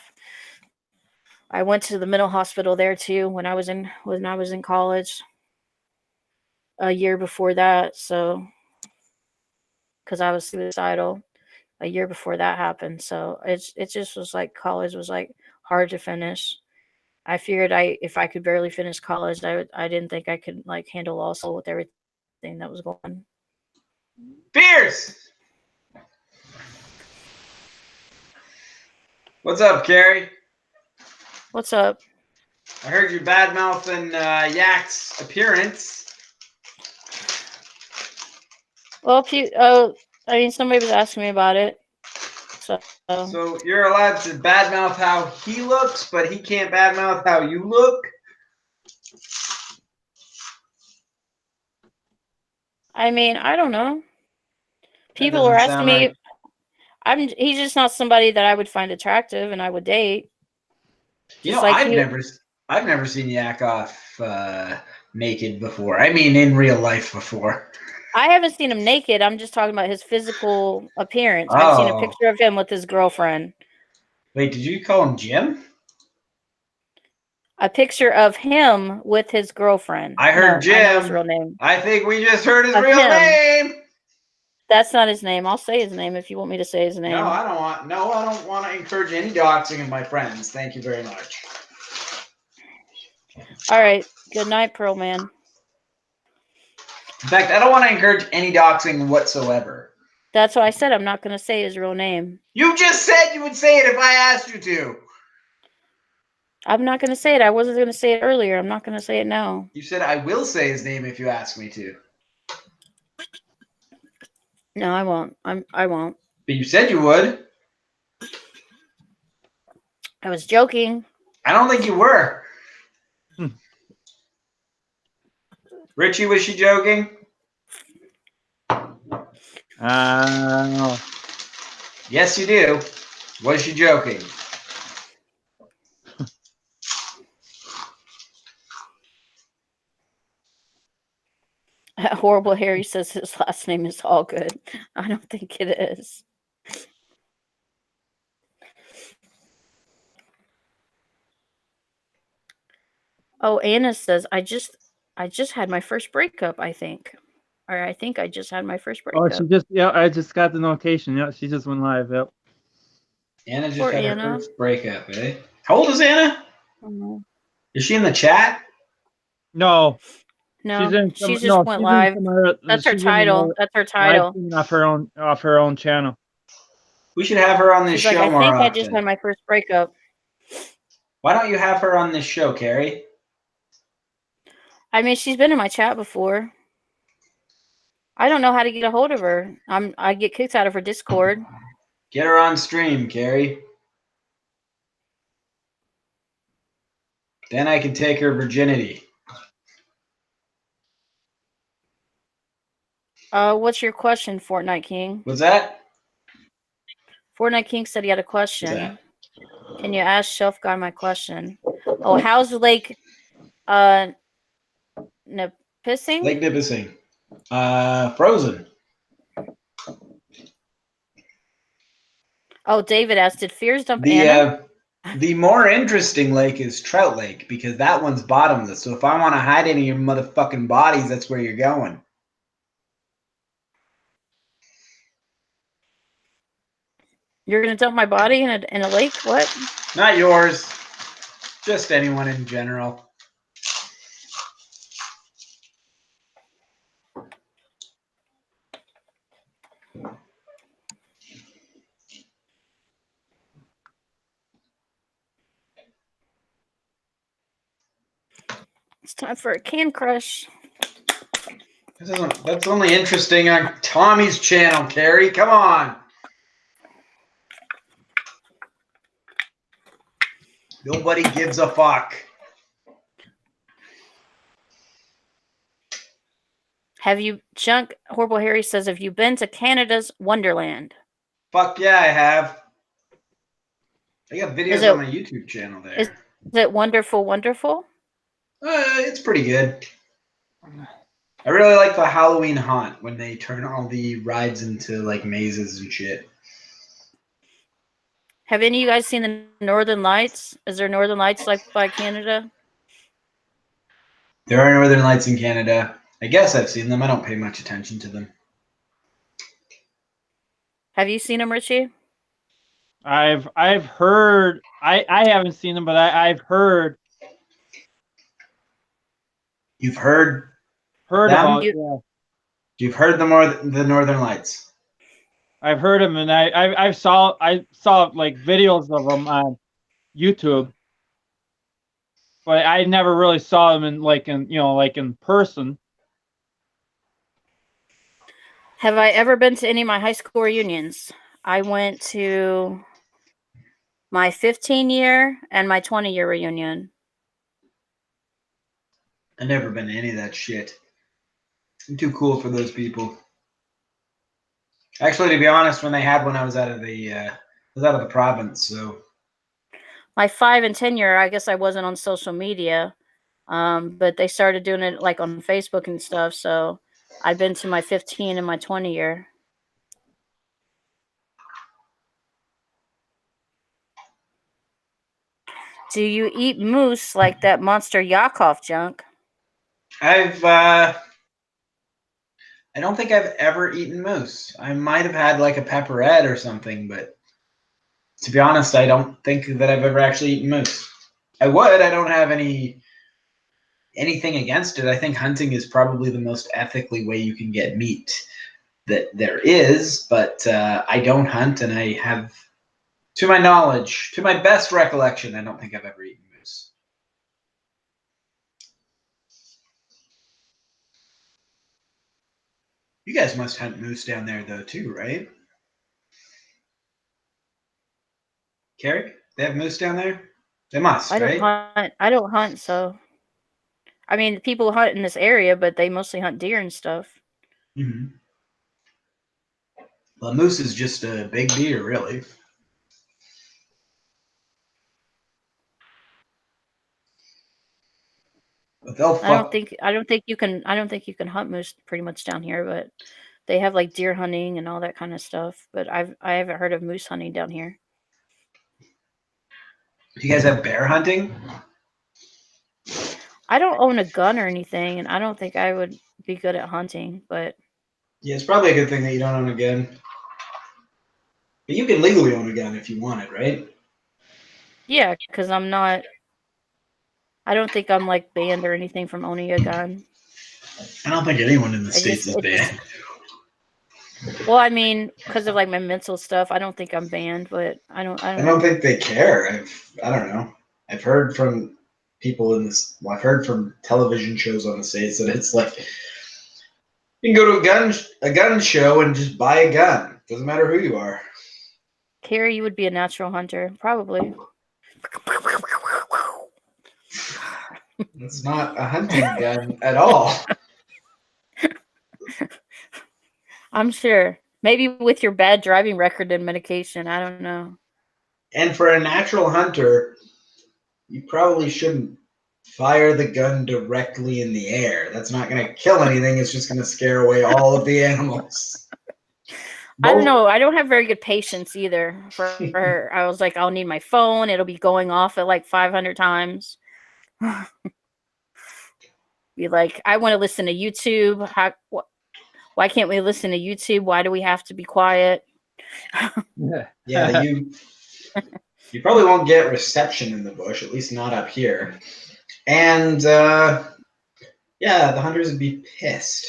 I went to the mental hospital there too when I was in college. A year before that, so because I was suicidal a year before that happened. So it just was like college was like hard to finish. I figured if I could barely finish college, I didn't think I could like handle law school with everything that was going on.
Fierce! What's up, Carrie?
What's up?
I heard you bad-mouthing Yak's appearance.
Well, I mean, somebody was asking me about it.
So you're allowed to badmouth how he looks, but he can't badmouth how you look?
I mean, I don't know. People
doesn't
are asking
sound
me.
right.
He's just not somebody that I would find attractive and I would date.
You
Just
know,
like
I've never seen Yak off naked before. I mean, in real life before.
I haven't seen him naked. I'm just talking about his physical appearance. I've seen a
Oh.
picture of him with his girlfriend.
Wait, did you call him Jim?
A picture of him with his girlfriend.
I heard Jim.
I know his real name.
I think we just heard his
Of
real
him.
name.
That's not his name. I'll say his name if you want me to say his name.
No, I don't want to encourage any doxing of my friends. Thank you very much.
All right. Good night, Pearl Man.
In fact, I don't want to encourage any doxing whatsoever.
That's what I said. I'm not going to say his real name.
You just said you would say it if I asked you to.
I'm not going to say it. I wasn't going to say it earlier. I'm not going to say it now.
You said I will say his name if you ask me to.
No, I won't. I won't.
But you said you would.
I was joking.
I don't think you were. Richie, was she joking? Yes, you do. Was she joking?
Horrible Harry says his last name is Allgood. I don't think it is. Oh, Anna says I just had my first breakup, I think. Or I think I just had my first breakup.
Oh, I just got the notification. Yeah, she just went live. Yep.
Anna just
Poor
had
Anna.
her first breakup, eh? How old is Anna? Is she in the chat?
No.
No, she just went live. That's her title. That's her title.
Off her own channel.
We should have her on this
She's
show
like,
more
I think
often.
I just had my first breakup.
Why don't you have her on this show, Carrie?
I mean, she's been in my chat before. I don't know how to get a hold of her. I get kicked out of her Discord.
Get her on stream, Carrie. Then I can take her virginity.
What's your question, Fortnite King?
What's that?
Fortnite King said he had a question. Can you ask Shelf Guy my question? Oh, how's Lake Nipissing?
Lake Nipissing. Frozen.
Oh, David asked, did Fears dump Anna?
The more interesting lake is Trout Lake because that one's bottomless. So if I want to hide any of your motherfucking bodies, that's where you're going.
You're gonna dump my body in a lake? What?
Not yours. Just anyone in general.
It's time for a can crush.
That's only interesting on Tommy's channel, Carrie. Come on. Nobody gives a fuck.
Have you, Junk Horrible Harry says, have you been to Canada's Wonderland?
Fuck yeah, I have. I got
Is
videos
it
on my YouTube channel there.
is it wonderful, wonderful?
It's pretty good. I really like the Halloween haunt when they turn all the rides into like mazes and shit.
Have any of you guys seen the Northern Lights? Is there Northern Lights like by Canada?
There are Northern Lights in Canada. I guess I've seen them. I don't pay much attention to them.
Have you seen them, Richie?
I've heard. I haven't seen them, but I've heard
You've heard them?
about. Yeah,
You've heard the Northern Lights.
I've heard them, and I saw like videos of them on YouTube, but I never really saw them in like in person.
Have I ever been to any of my high school reunions? I went to my 15-year and my 20-year reunion.
I've never been to any of that shit. I'm too cool for those people. Actually, to be honest, when they had one, I was out of the province. So
My 5 and 10-year, I guess I wasn't on social media, but they started doing it like on Facebook and stuff. So I've been to my 15 and my 20-year. Do you eat moose like that Monster Yakov Junk?
I don't think I've ever eaten moose. I might have had like a pepperette or something, but to be honest, I don't think that I've ever actually eaten moose. I would. I don't have anything against it. I think hunting is probably the most ethically way you can get meat that there is, but I don't hunt, and I have, to my knowledge, to my best recollection, I don't think I've ever eaten moose. You guys must hunt moose down there, though, too, right? Carrie, they have moose down there? They must,
I don't
right?
hunt. I don't hunt, so I mean, people hunt in this area, but they mostly hunt deer and stuff.
Mm-hmm. Well, moose is just a big deer, really. But they'll
I don't
fuck.
think you can. I don't think you can hunt moose pretty much down here, but they have like deer hunting and all that kind of stuff. But I haven't heard of moose hunting down here.
Do you guys have bear hunting?
I don't own a gun or anything, and I don't think I would be good at hunting. But
Yeah, it's probably a good thing that you don't own a gun. But you can legally own a gun if you want it, right?
yeah, because I'm not. I don't think I'm like banned or anything from owning a gun.
I don't think anyone in the
I
States
just
is
it just
banned.
well, I mean, because of like my mental stuff, I don't think I'm banned. But I don't
I don't
know.
think they care. I don't know. I've heard from people in this. Well, I've heard from television shows on the States that it's like you can go to a gun show and just buy a gun. Doesn't matter who you are.
Carrie, you would be a natural hunter, probably.
It's not a hunting gun at all.
I'm sure. Maybe with your bad driving record and medication. I don't know.
And for a natural hunter, you probably shouldn't fire the gun directly in the air. That's not going to kill anything. It's just going to scare away all of the animals.
I don't know. I don't have very good patience either. For I was like, I'll need my phone. It'll be going off at like 500 times. Be like, I want to listen to YouTube. Why can't we listen to YouTube? Why do we have to be quiet?
Yeah, you probably won't get reception in the bush, at least not up here. And yeah, the hunters would be pissed.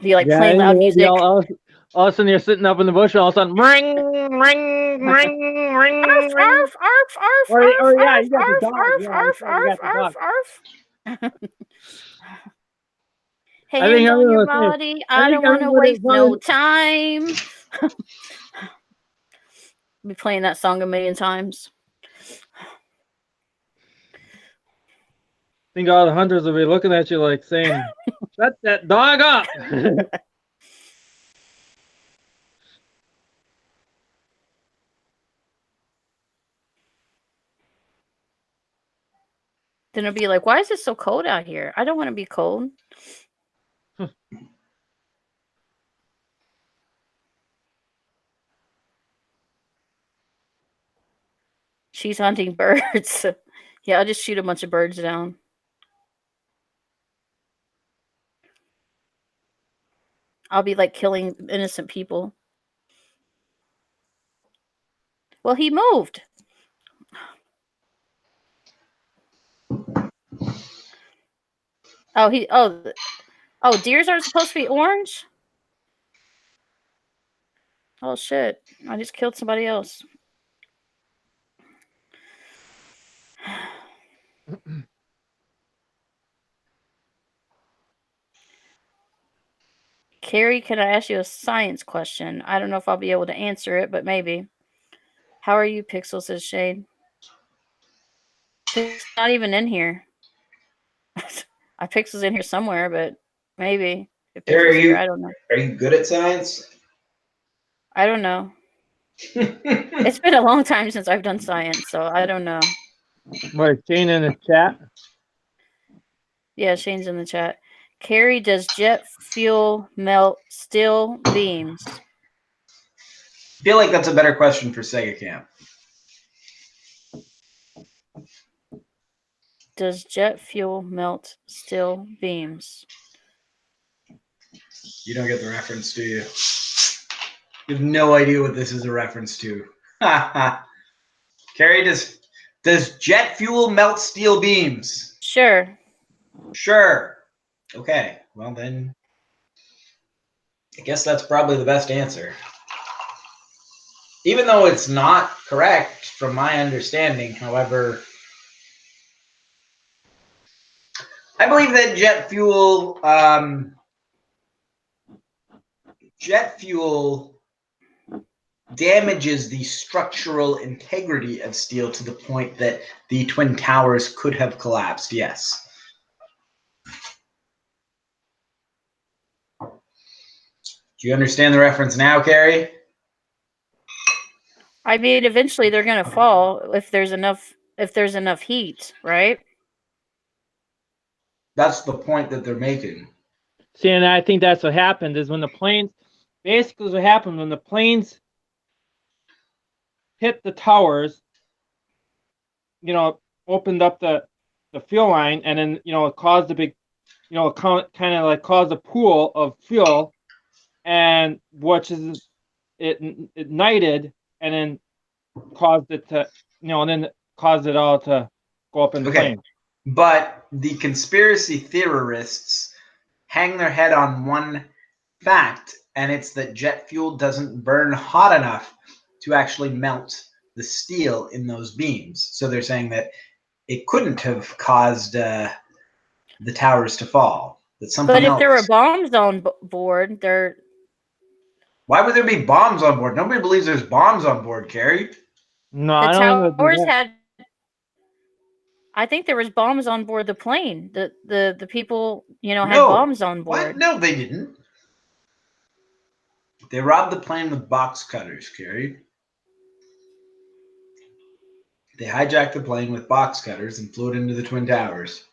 Be like playing loud music.
All of a sudden you're sitting up in the bush, and all of a sudden, ring, ring, ring, ring,
Arf,
ring.
arf, arf, arf,
Or
arf,
yeah,
arf,
you got the
arf,
dog.
arf,
Yeah,
arf,
you got
arf,
the dog.
arf, arf. Hands on your
everyone will say.
body.
I
I
think
don't want to
everybody
waste no time. Be playing that song a million times.
think all the hunters will be looking at you like saying, "Shut that dog up."
Then it'll be like, why is it so cold out here? I don't want to be cold. She's hunting birds. Yeah, I'll just shoot a bunch of birds down. I'll be like killing innocent people. Well, he moved. Oh, deers aren't supposed to be orange? Oh shit. I just killed somebody else. Carrie, can I ask you a science question? I don't know if I'll be able to answer it, but maybe. How are you, Pixel? Says Shade. Pixel's not even in here. Pixel's in here somewhere, but maybe if Pixel's here, I don't know.
Are you good at science?
I don't know. It's been a long time since I've done science, so I don't know.
What, Shane in the chat?
Yeah, Shane's in the chat. Carrie, does jet fuel melt steel beams?
I feel like that's a better question for Sega Camp.
Does jet fuel melt steel beams?
You don't get the reference, do you? You have no idea what this is a reference to. Carrie, does jet fuel melt steel beams?
Sure.
Sure. Okay. Well then, I guess that's probably the best answer. Even though it's not correct from my understanding, however, I believe that jet fuel damages the structural integrity of steel to the point that the Twin Towers could have collapsed. Yes. Do you understand the reference now, Carrie?
I mean, eventually they're gonna fall if there's enough heat, right?
That's the point that they're making.
See, and I think that's what happened is when the planes, basically what happened when the planes hit the towers, opened up the fuel line, and then it caused a big, kind of like caused a pool of fuel, and which is it ignited and then caused it to, and then caused it all to go up in flames.
But the conspiracy theorists hang their head on one fact, and it's that jet fuel doesn't burn hot enough to actually melt the steel in those beams. So they're saying that it couldn't have caused the towers to fall. That something
But if
else.
there were bombs on board,
Why would there be bombs on board? Nobody believes there's bombs on board, Carrie.
No,
the
I don't think it would
towers
be that.
had. I think there was bombs on board the plane. The people, had bombs on board.
What? No, they didn't. They robbed the plane with box cutters, Carrie. They hijacked the plane with box cutters and flew it into the Twin Towers.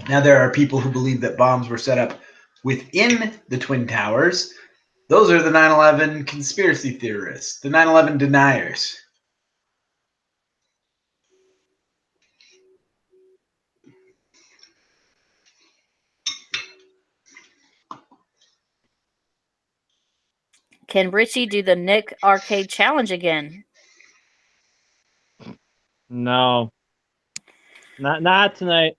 Now, there are people who believe that bombs were set up within the Twin Towers. Those are the 9/11 conspiracy theorists, the 9/11 deniers.
Can Richie do the Nick Arcade Challenge again?
No, not tonight.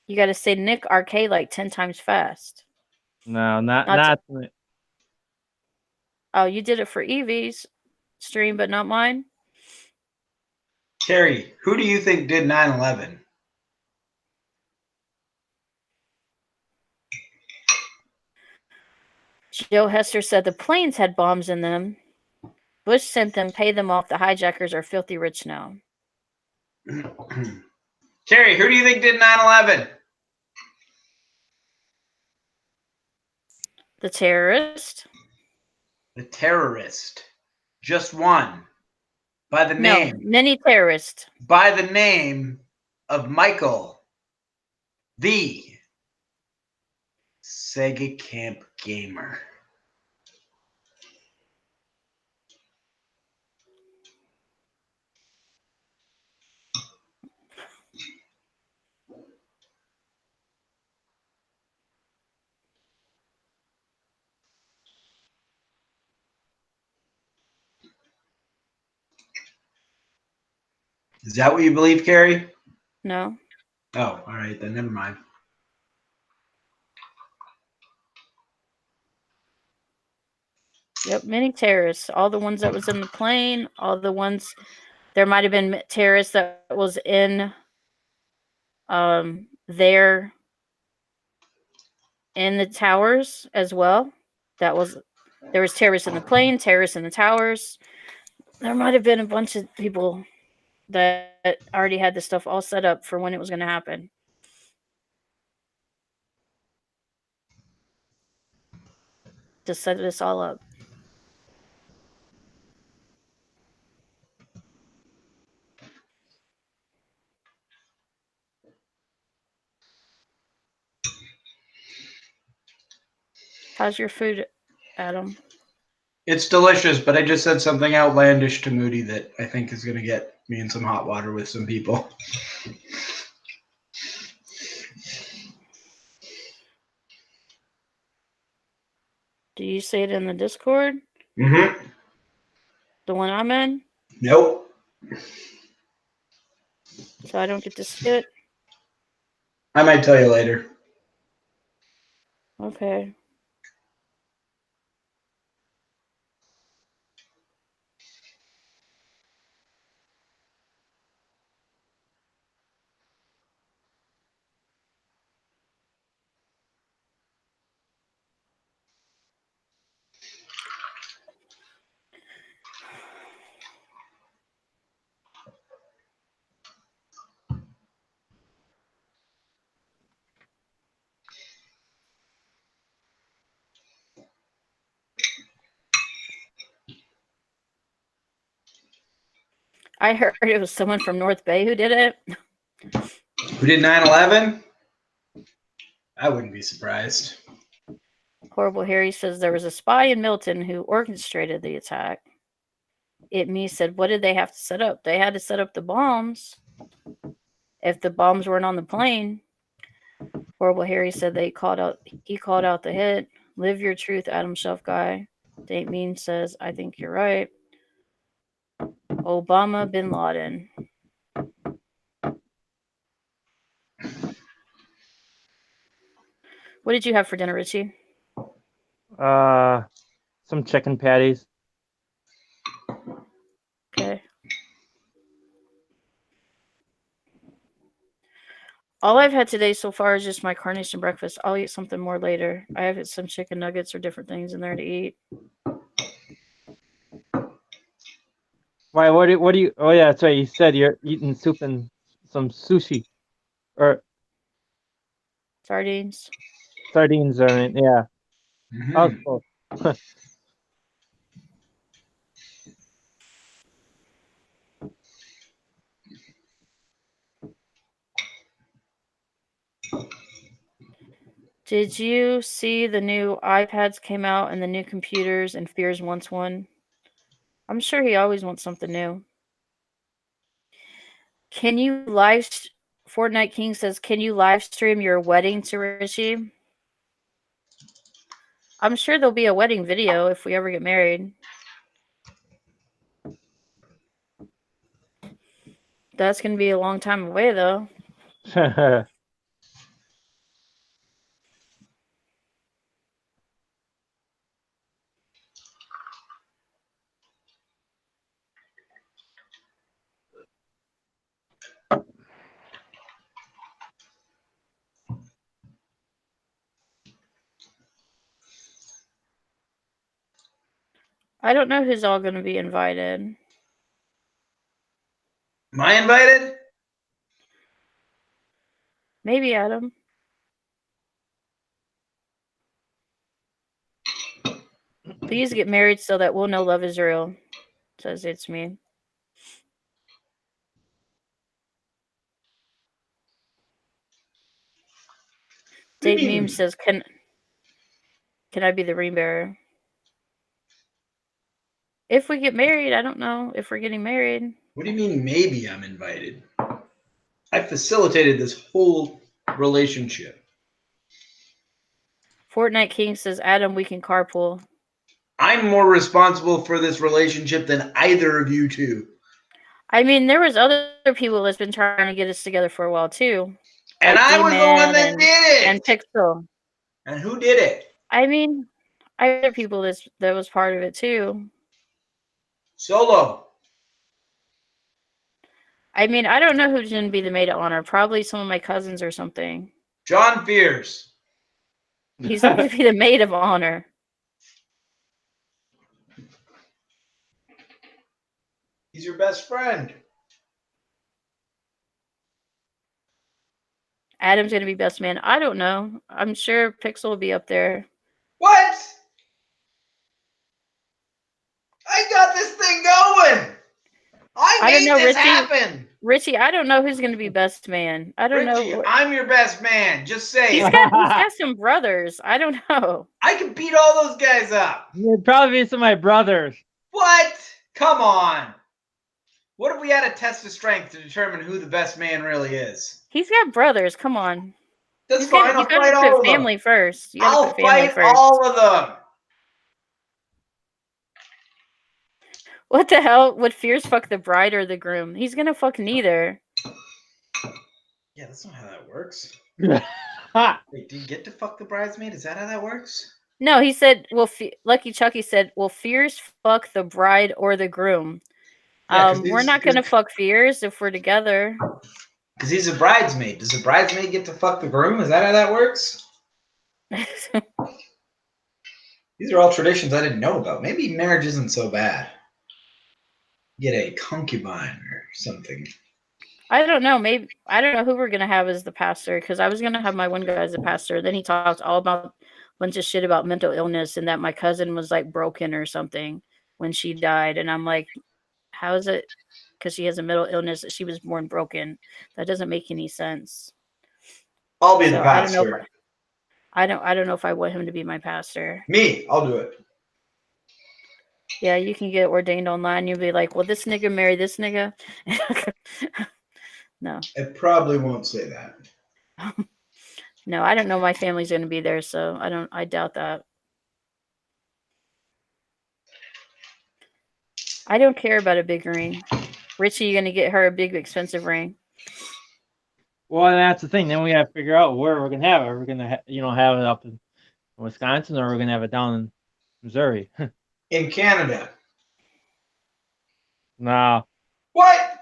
You got to say Nick Arcade like 10 times fast.
No, not tonight.
Oh, you did it for Evie's stream, but not mine?
Carrie, who do you think did 9/11?
Joe Hester said the planes had bombs in them. Bush sent them, pay them off. The hijackers are filthy rich now.
Carrie, who do you think did 9/11?
The terrorist?
The terrorist. Just one. By the
No,
name.
many terrorists.
By the name of Michael, the Sega Camp Gamer. Is that what you believe, Carrie?
No.
Oh, all right, then never mind.
Yep, many terrorists. All the ones that was in the plane, all the ones. There might have been terrorists that was in there in the towers as well. There was terrorists in the plane, terrorists in the towers. There might have been a bunch of people that already had this stuff all set up for when it was going to happen. To set this all up. How's your food, Adam?
It's delicious, but I just said something outlandish to Moody that I think is going to get me in some hot water with some people.
Do you say it in the Discord?
Mm-hmm.
The one I'm in?
Nope.
So I don't get to see it?
I might tell you later.
Okay. I heard it was someone from North Bay who did it.
Who did 9/11? I wouldn't be surprised.
Horrible Harry says there was a spy in Milton who orchestrated the attack. It Me said, what did they have to set up? They had to set up the bombs. If the bombs weren't on the plane. Horrible Harry said he called out the hit. Live your truth, Adam Shelf guy. Date Mean says, I think you're right. Obama bin Laden. What did you have for dinner, Richie?
Some chicken patties.
Okay. All I've had today so far is just my carnation breakfast. I'll eat something more later. I have some chicken nuggets or different things in there to eat.
Why? What do you? Oh yeah, that's right. You said you're eating soup and some sushi, or
Sardines.
sardines. I mean, yeah. That was
Mm-hmm.
cool.
Did you see the new iPads came out and the new computers and Fears wants one? I'm sure he always wants something new. Can you Fortnite King says, can you live stream your wedding to Richie? I'm sure there'll be a wedding video if we ever get married. That's going to be a long time away, though. I don't know who's all going to be invited.
Am I invited?
Maybe Adam. Please get married so that we'll know love is real. Says it's me.
What do you
Date
mean?
meme says, "Can I be the ring bearer?" If we get married, I don't know if we're getting married.
What do you mean? Maybe I'm invited. I facilitated this whole relationship.
Fortnite King says, Adam, we can carpool.
I'm more responsible for this relationship than either of you two.
I mean, there was other people that's been trying to get us together for a while too.
And
like
I was the one that
D-Man
did it.
and Pixel.
And who did it?
I mean, other people that was part of it too.
Solo.
I mean, I don't know who's going to be the maid of honor. Probably some of my cousins or something.
John Fears.
He's not going to be the maid of honor.
He's your best friend.
Adam's going to be best man. I don't know. I'm sure Pixel will be up there.
What? I got this thing going. I
don't
made
know,
this
Richie.
happen.
Richie, I don't know who's going to be best man. I don't
Richie,
know.
I'm your best man. Just say
He's
it.
got some brothers. I don't know.
I can beat all those guys up.
You'd probably be some of my brothers.
What? Come on. What if we had a test of strength to determine who the best man really is?
He's got brothers. Come on.
That's fine. I'll fight all of them.
Family first. You gotta
I'll
put family
fight
first.
all of them.
What the hell? Would Fierce fuck the bride or the groom? He's gonna fuck neither.
Yeah, that's not how that works.
Ha!
Wait, do you get to fuck the bridesmaid? Is that how that works?
No, he said. Well, Lucky Chucky said, "Will Fierce fuck the bride or the groom?"
Yeah,
we're not gonna fuck Fierce if we're together.
Because he's a bridesmaid. Does the bridesmaid get to fuck the groom? Is that how that works? These are all traditions I didn't know about. Maybe marriage isn't so bad. Get a concubine or something.
I don't know. Maybe I don't know who we're gonna have as the pastor because I was gonna have my one guy as the pastor. Then he talked all about a bunch of shit about mental illness and that my cousin was like broken or something when she died. And I'm like, how is it? Because she has a mental illness that she was born broken. That doesn't make any sense.
I'll be the pastor.
I don't know if I want him to be my pastor.
Me, I'll do it.
Yeah, you can get ordained online. You'll be like, well, this nigga marry this nigga. No.
It probably won't say that.
No, I don't know my family's going to be there, so I doubt that. I don't care about a big ring. Richie, you going to get her a big, expensive ring?
Well, that's the thing. Then we got to figure out where we're gonna have it. Are we gonna, have it up in Wisconsin, or are we gonna have it down in Missouri?
In Canada.
No.
What?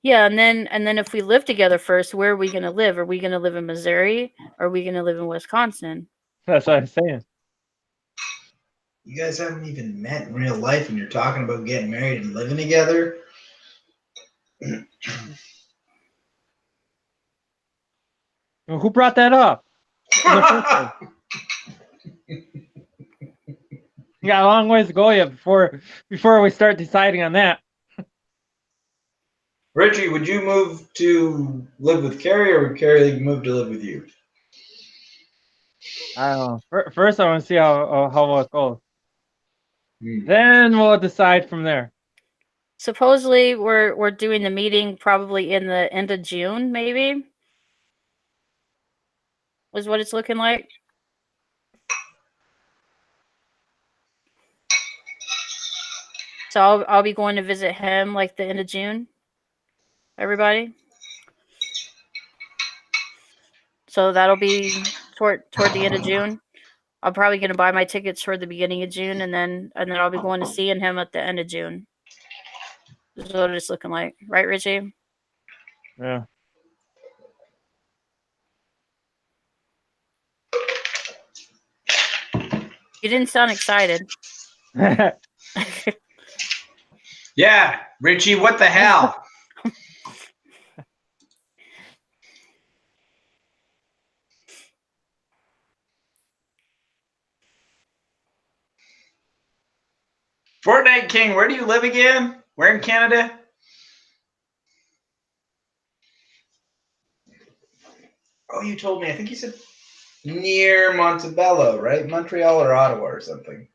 Yeah, and then if we live together first, where are we going to live? Are we going to live in Missouri, or are we going to live in Wisconsin?
That's what I'm saying.
You guys haven't even met in real life, and you're talking about getting married and living together.
Well, who brought that up? You got a long ways to go yet before we start deciding on that.
Richie, would you move to live with Carrie, or would Carrie move to live with you?
I don't know. First, I want to see how it goes. Then we'll decide from there.
Supposedly, we're doing the meeting probably in the end of June, maybe. Was what it's looking like. So I'll be going to visit him like the end of June. Everybody. So that'll be toward the end of June. I'm probably going to buy my tickets toward the beginning of June, and then I'll be going to seeing him at the end of June. This is what it's looking like, right, Richie?
Yeah.
You didn't sound excited.
Yeah, Richie, what the hell? Fortnite King, where do you live again? Where in Canada? Oh, you told me. I think you said near Montebello, right? Montreal or Ottawa or something.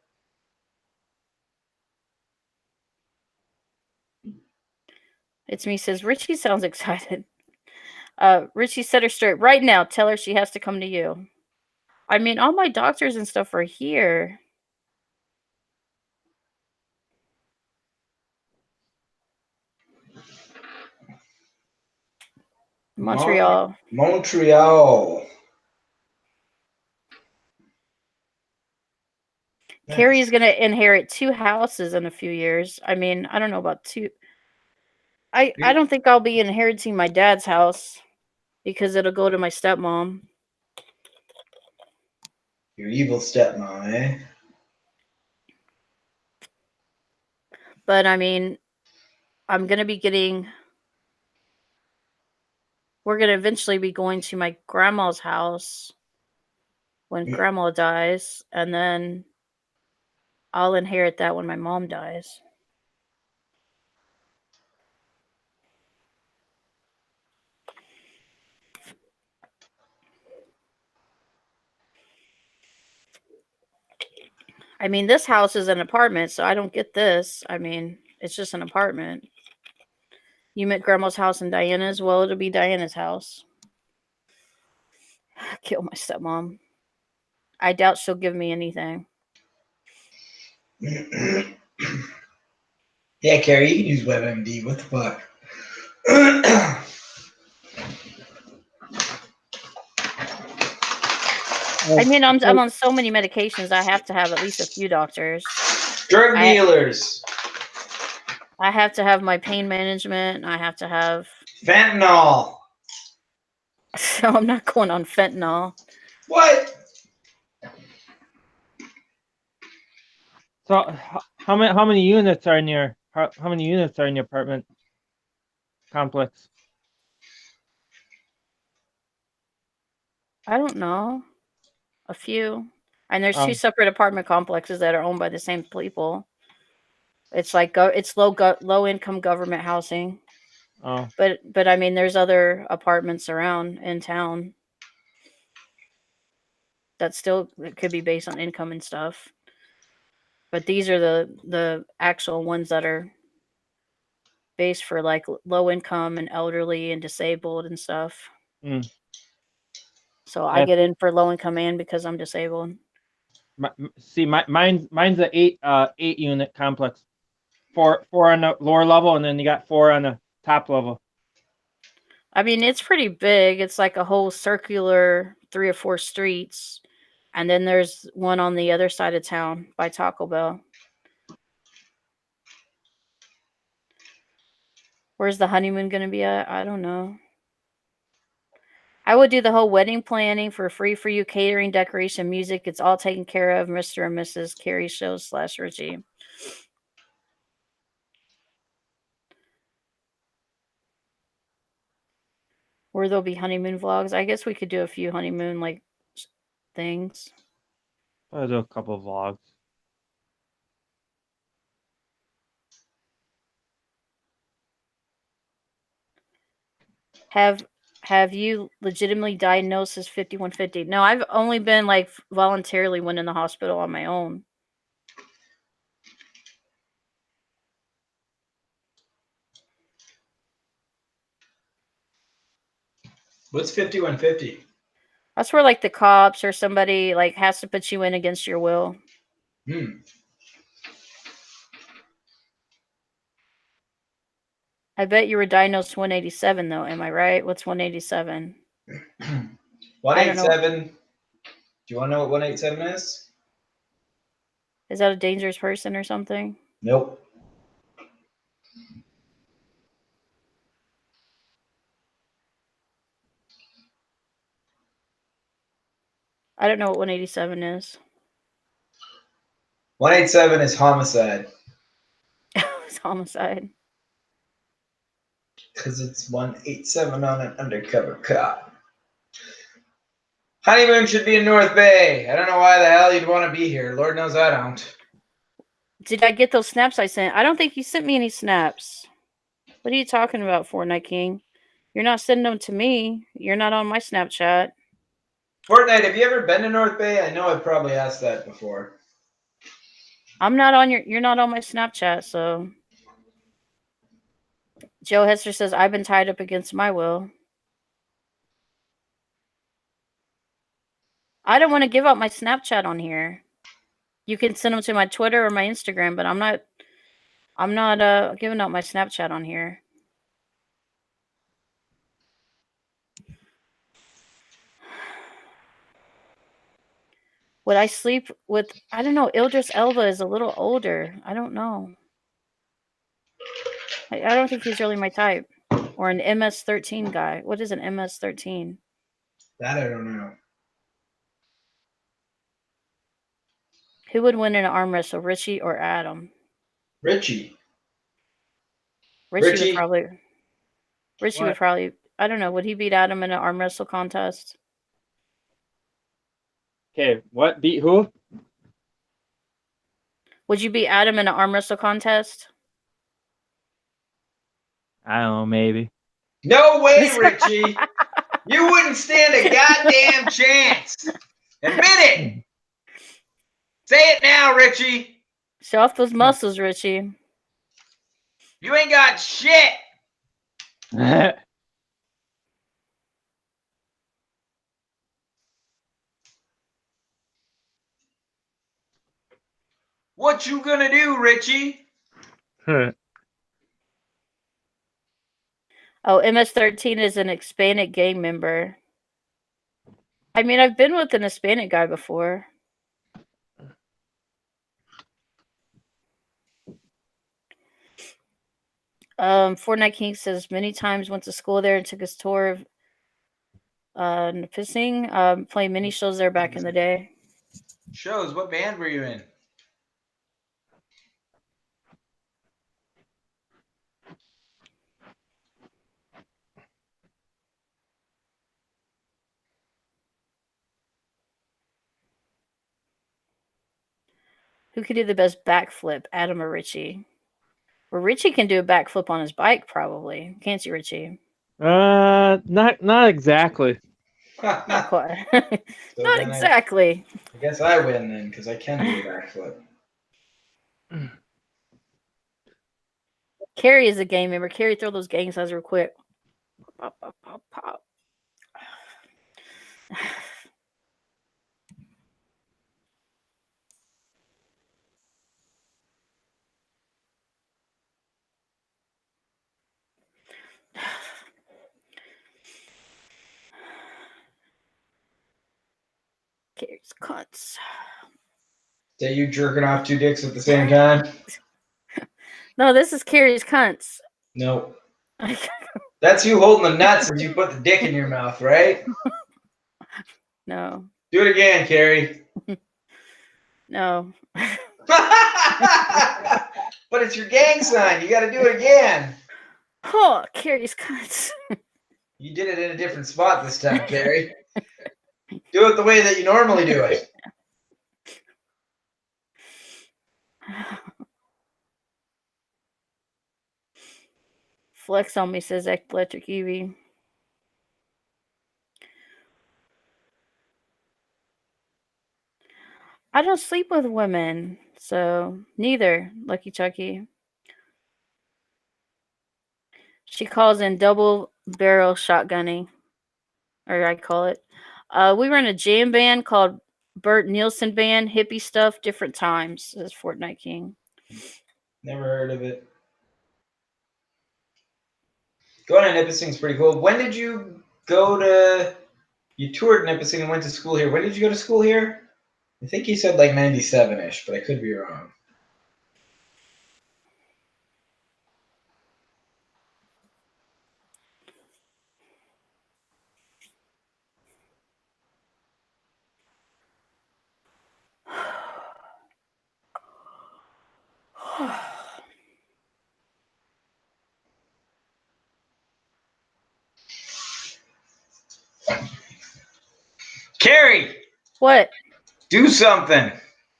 It's me, says Richie sounds excited. Richie, set her straight right now. Tell her she has to come to you. I mean, all my doctors and stuff are here. Montreal.
Montreal.
Carrie's gonna inherit 2 houses in a few years. I mean, I don't know about 2. I don't think I'll be inheriting my dad's house because it'll go to my stepmom.
Your evil stepmom, eh?
But I mean, I'm gonna be getting. We're gonna eventually be going to my grandma's house when grandma dies, and then I'll inherit that when my mom dies. I mean, this house is an apartment, so I don't get this. I mean, it's just an apartment. You met grandma's house and Diana's? Well, it'll be Diana's house. Kill my stepmom. I doubt she'll give me anything.
Yeah, Carrie, you can use WebMD. What the fuck?
I mean, I'm on so many medications. I have to have at least a few doctors.
Drug
I
dealers.
I have to have my pain management. I have to have.
Fentanyl.
So I'm not going on fentanyl.
What?
So how many units are in your how many units are in your apartment complex?
I don't know. A few. And there's 2
Oh.
separate apartment complexes that are owned by the same people. It's like it's low income government housing.
Oh.
But I mean, there's other apartments around in town that still it could be based on income and stuff. But these are the actual ones that are based for like low income and elderly and disabled and stuff.
Mm.
So I get in for low income and because I'm disabled.
Mine's a 8 unit complex. Four on the lower level, and then you got 4 on the top level.
I mean, it's pretty big. It's like a whole circular 3 or 4 streets. And then there's one on the other side of town by Taco Bell. Where's the honeymoon going to be at? I don't know. I would do the whole wedding planning for free for you, catering, decoration, music. It's all taken care of. Mr. and Mrs. Carrie Shows / Richie. Where there'll be honeymoon vlogs. I guess we could do a few honeymoon like things.
I'll do a couple of vlogs.
Have you legitimately diagnosed as 5150? No, I've only been like voluntarily went in the hospital on my own.
What's 5150?
That's where like the cops or somebody like has to put you in against your will. I bet you were diagnosed 187 though. Am I right? What's 187?
187. Do you want to know what 187 is?
Is that a dangerous person or something?
Nope.
I don't know what 187 is.
187 is homicide.
It's homicide.
Because it's 187 on an undercover cop. Honeymoon should be in North Bay. I don't know why the hell you'd want to be here. Lord knows I don't.
Did I get those snaps I sent? I don't think you sent me any snaps. What are you talking about, Fortnite King? You're not sending them to me. You're not on my Snapchat.
Fortnite, have you ever been to North Bay? I know I've probably asked that before.
I'm not on you're not on my Snapchat, so Joe Hester says I've been tied up against my will. I don't want to give out my Snapchat on here. You can send them to my Twitter or my Instagram, but I'm not giving out my Snapchat on here. Would I sleep with I don't know, Idris Elba is a little older. I don't know. I don't think he's really my type. Or an MS-13 guy. What is an MS-13?
That I don't know.
Who would win in an arm wrestle, Richie or Adam?
Richie.
Richie would
What?
probably I don't know, would he beat Adam in an arm wrestle contest?
Okay, what? Beat who?
Would you beat Adam in an arm wrestle contest?
I don't know, maybe.
No way, Richie. You wouldn't stand a goddamn chance. Admit it. Say it now, Richie.
Show off those muscles, Richie.
You ain't got shit. What you gonna do, Richie?
Oh, MS-13 is an Hispanic gang member. I mean, I've been with an Hispanic guy before. Fortnite King says many times went to school there and took his tour of Nipissing. Played many shows there back in the day.
Shows, what band were you in?
Who could do the best backflip, Adam or Richie? Well, Richie can do a backflip on his bike, probably. Can't you, Richie?
Not exactly.
Not quite.
So
Not
then
exactly.
I guess I win then, because I can do a backflip.
Carrie is a game member. Carrie, throw those gang signs real quick. Pop, pop, pop, pop. Carrie's cunts.
So you jerking off two dicks at the same time?
No, this is Carrie's cunts.
No. That's you holding the nuts as you put the dick in your mouth, right?
No.
Do it again, Carrie.
No.
But it's your gang sign. You got to do it again.
Oh, Carrie's cunts.
You did it in a different spot this time, Carrie. Do it the way that you normally do it.
Flex on me, says Electric Eevee. I don't sleep with women, so neither, Lucky Chucky. She calls in double barrel shotgunning, or I call it. We were in a jam band called Bert Nielsen Band, hippie stuff, different times, says Fortnite King.
Never heard of it. Going to Nipissing's pretty cool. When did you go to... You toured Nipissing and went to school here. When did you go to school here? I think he said like 97-ish, but I could be wrong. Carrie,
What?
do something.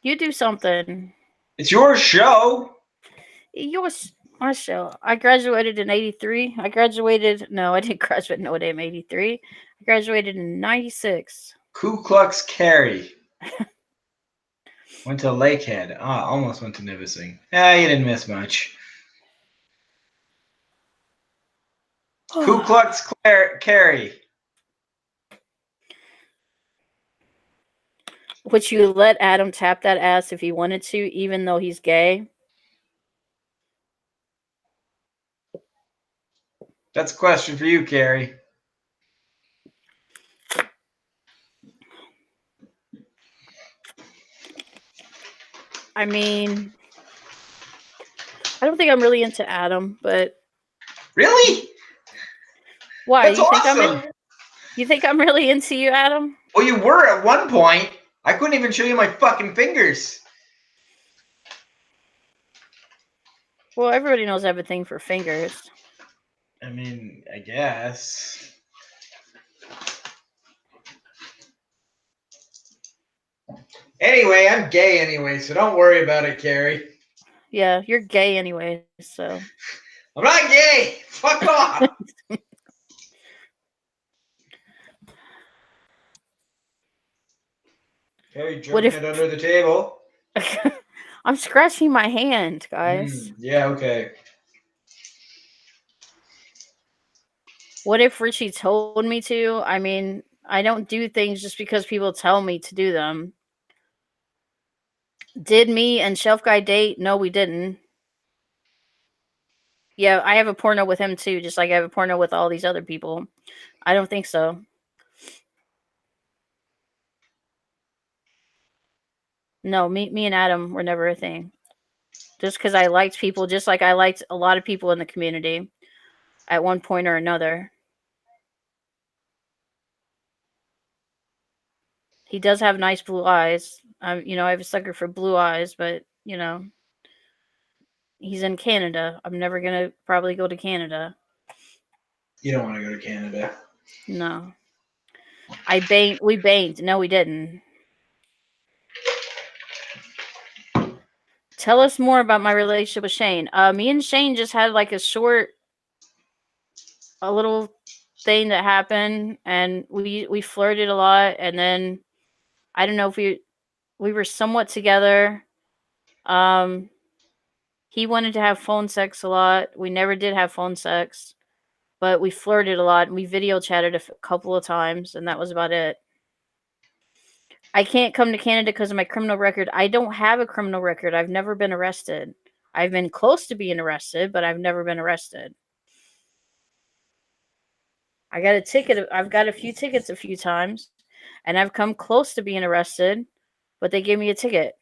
You do something.
It's your show.
Yours, my show. I graduated in '83. I graduated. No, I didn't graduate in Notre Dame '83. I graduated in '96.
Ku Klux Carrie. Went to Lakehead. Almost went to Nivising. You didn't miss much. Ku Klux Carrie.
Would you let Adam tap that ass if he wanted to, even though he's gay?
That's a question for you, Carrie.
I mean, I don't think I'm really into Adam, but
Really?
why?
That's awesome.
You think I'm really into you, Adam?
Well, you were at one point. I couldn't even show you my fucking fingers.
Well, everybody knows I have a thing for fingers.
I mean, I guess. Anyway, I'm gay anyway, so don't worry about it, Carrie.
Yeah, you're gay anyway, so.
I'm not gay. Fuck off. Carrie jerking it under the table.
I'm scratching my hand, guys.
Yeah, okay.
What if Richie told me to? I mean, I don't do things just because people tell me to do them. Did me and Shelf Guy date? No, we didn't. Yeah, I have a porno with him too, just like I have a porno with all these other people. I don't think so. No, me and Adam were never a thing. Just because I liked people, just like I liked a lot of people in the community at one point or another. He does have nice blue eyes. I have a sucker for blue eyes, but he's in Canada. I'm never gonna probably go to Canada.
You don't want to go to Canada.
No. We banged. No, we didn't. Tell us more about my relationship with Shane. Me and Shane just had like a little thing that happened, and we flirted a lot, and then I don't know if we were somewhat together. He wanted to have phone sex a lot. We never did have phone sex, but we flirted a lot, and we video chatted a couple of times, and that was about it. I can't come to Canada because of my criminal record. I don't have a criminal record. I've never been arrested. I've been close to being arrested, but I've never been arrested. I got a ticket. I've got a few tickets a few times, and I've come close to being arrested, but they gave me a ticket.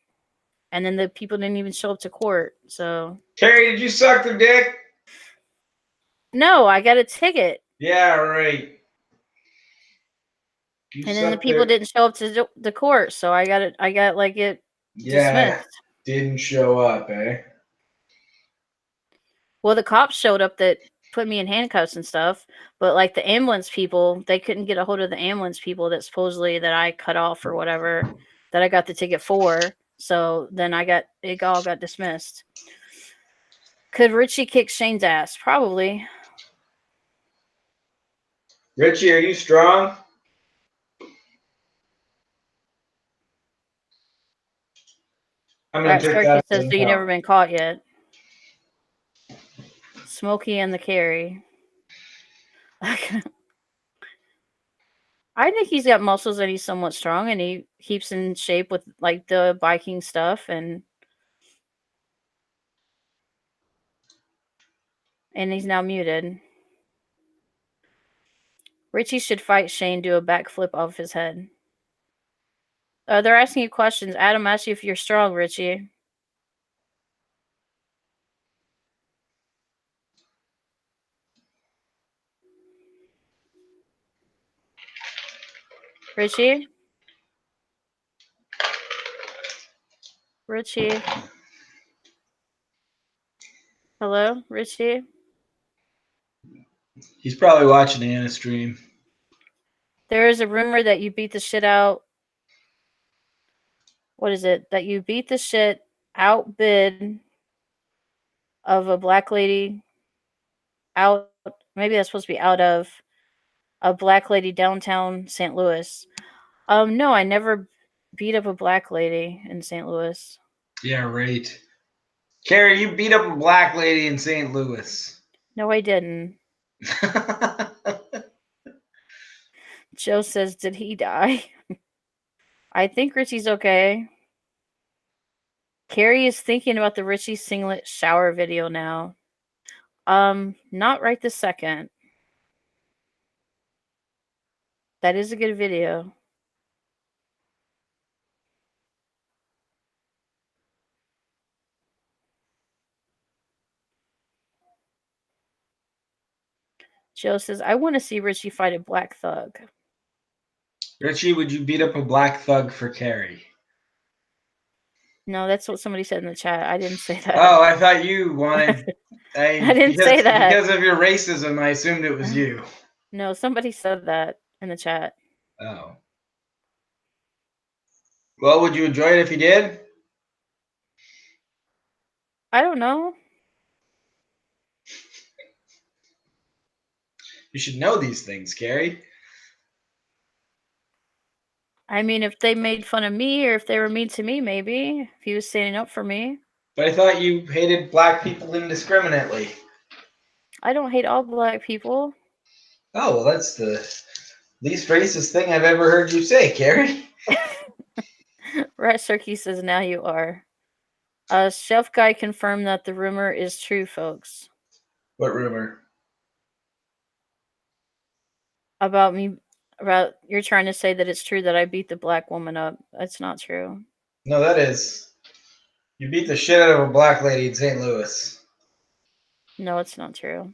And then the people didn't even show up to court. So,
Carrie, did you suck the dick?
no, I got a ticket.
Yeah, right.
And then the people didn't show up to the court, so I got it. I got like it dismissed.
Didn't show up, eh?
Well, the cops showed up that put me in handcuffs and stuff, but like the ambulance people, they couldn't get a hold of the ambulance people that supposedly that I cut off or whatever that I got the ticket for. So then it all got dismissed. Could Richie kick Shane's ass? Probably.
Richie, are you strong? I'm gonna take that.
Says, so you never been caught yet. Smokey and the Carrie. I think he's got muscles and he's somewhat strong and he keeps in shape with like the biking stuff and he's now muted. Richie should fight Shane, do a backflip off his head. They're asking you questions. Adam asked you if you're strong, Richie. Richie? Richie? Hello, Richie?
He's probably watching Anna stream.
There is a rumor that you beat the shit out. What is it? That you beat the shit outbid of a black lady out. Maybe that's supposed to be out of a black lady downtown St. Louis. No, I never beat up a black lady in St. Louis.
Yeah, right. Carrie, you beat up a black lady in St. Louis.
No, I didn't. Joe says, did he die? I think Richie's okay. Carrie is thinking about the Richie singlet shower video now. Not right this second. That is a good video. Joe says, I want to see Richie fight a black thug.
Richie, would you beat up a black thug for Carrie?
No, that's what somebody said in the chat. I didn't say that.
Oh, I thought you wanted.
I didn't say that.
Because of your racism, I assumed it was you.
No, somebody said that in the chat.
Oh. Well, would you enjoy it if you did?
I don't know.
You should know these things, Carrie.
I mean, if they made fun of me or if they were mean to me, maybe. If he was standing up for me.
But I thought you hated black people indiscriminately.
I don't hate all black people.
Oh, well, that's the least racist thing I've ever heard you say, Carrie.
Rat Turkey says, now you are. Chef Guy confirmed that the rumor is true, folks.
What rumor?
About me, about you're trying to say that it's true that I beat the black woman up. That's not true.
No, that is. You beat the shit out of a black lady in St. Louis.
No, it's not true.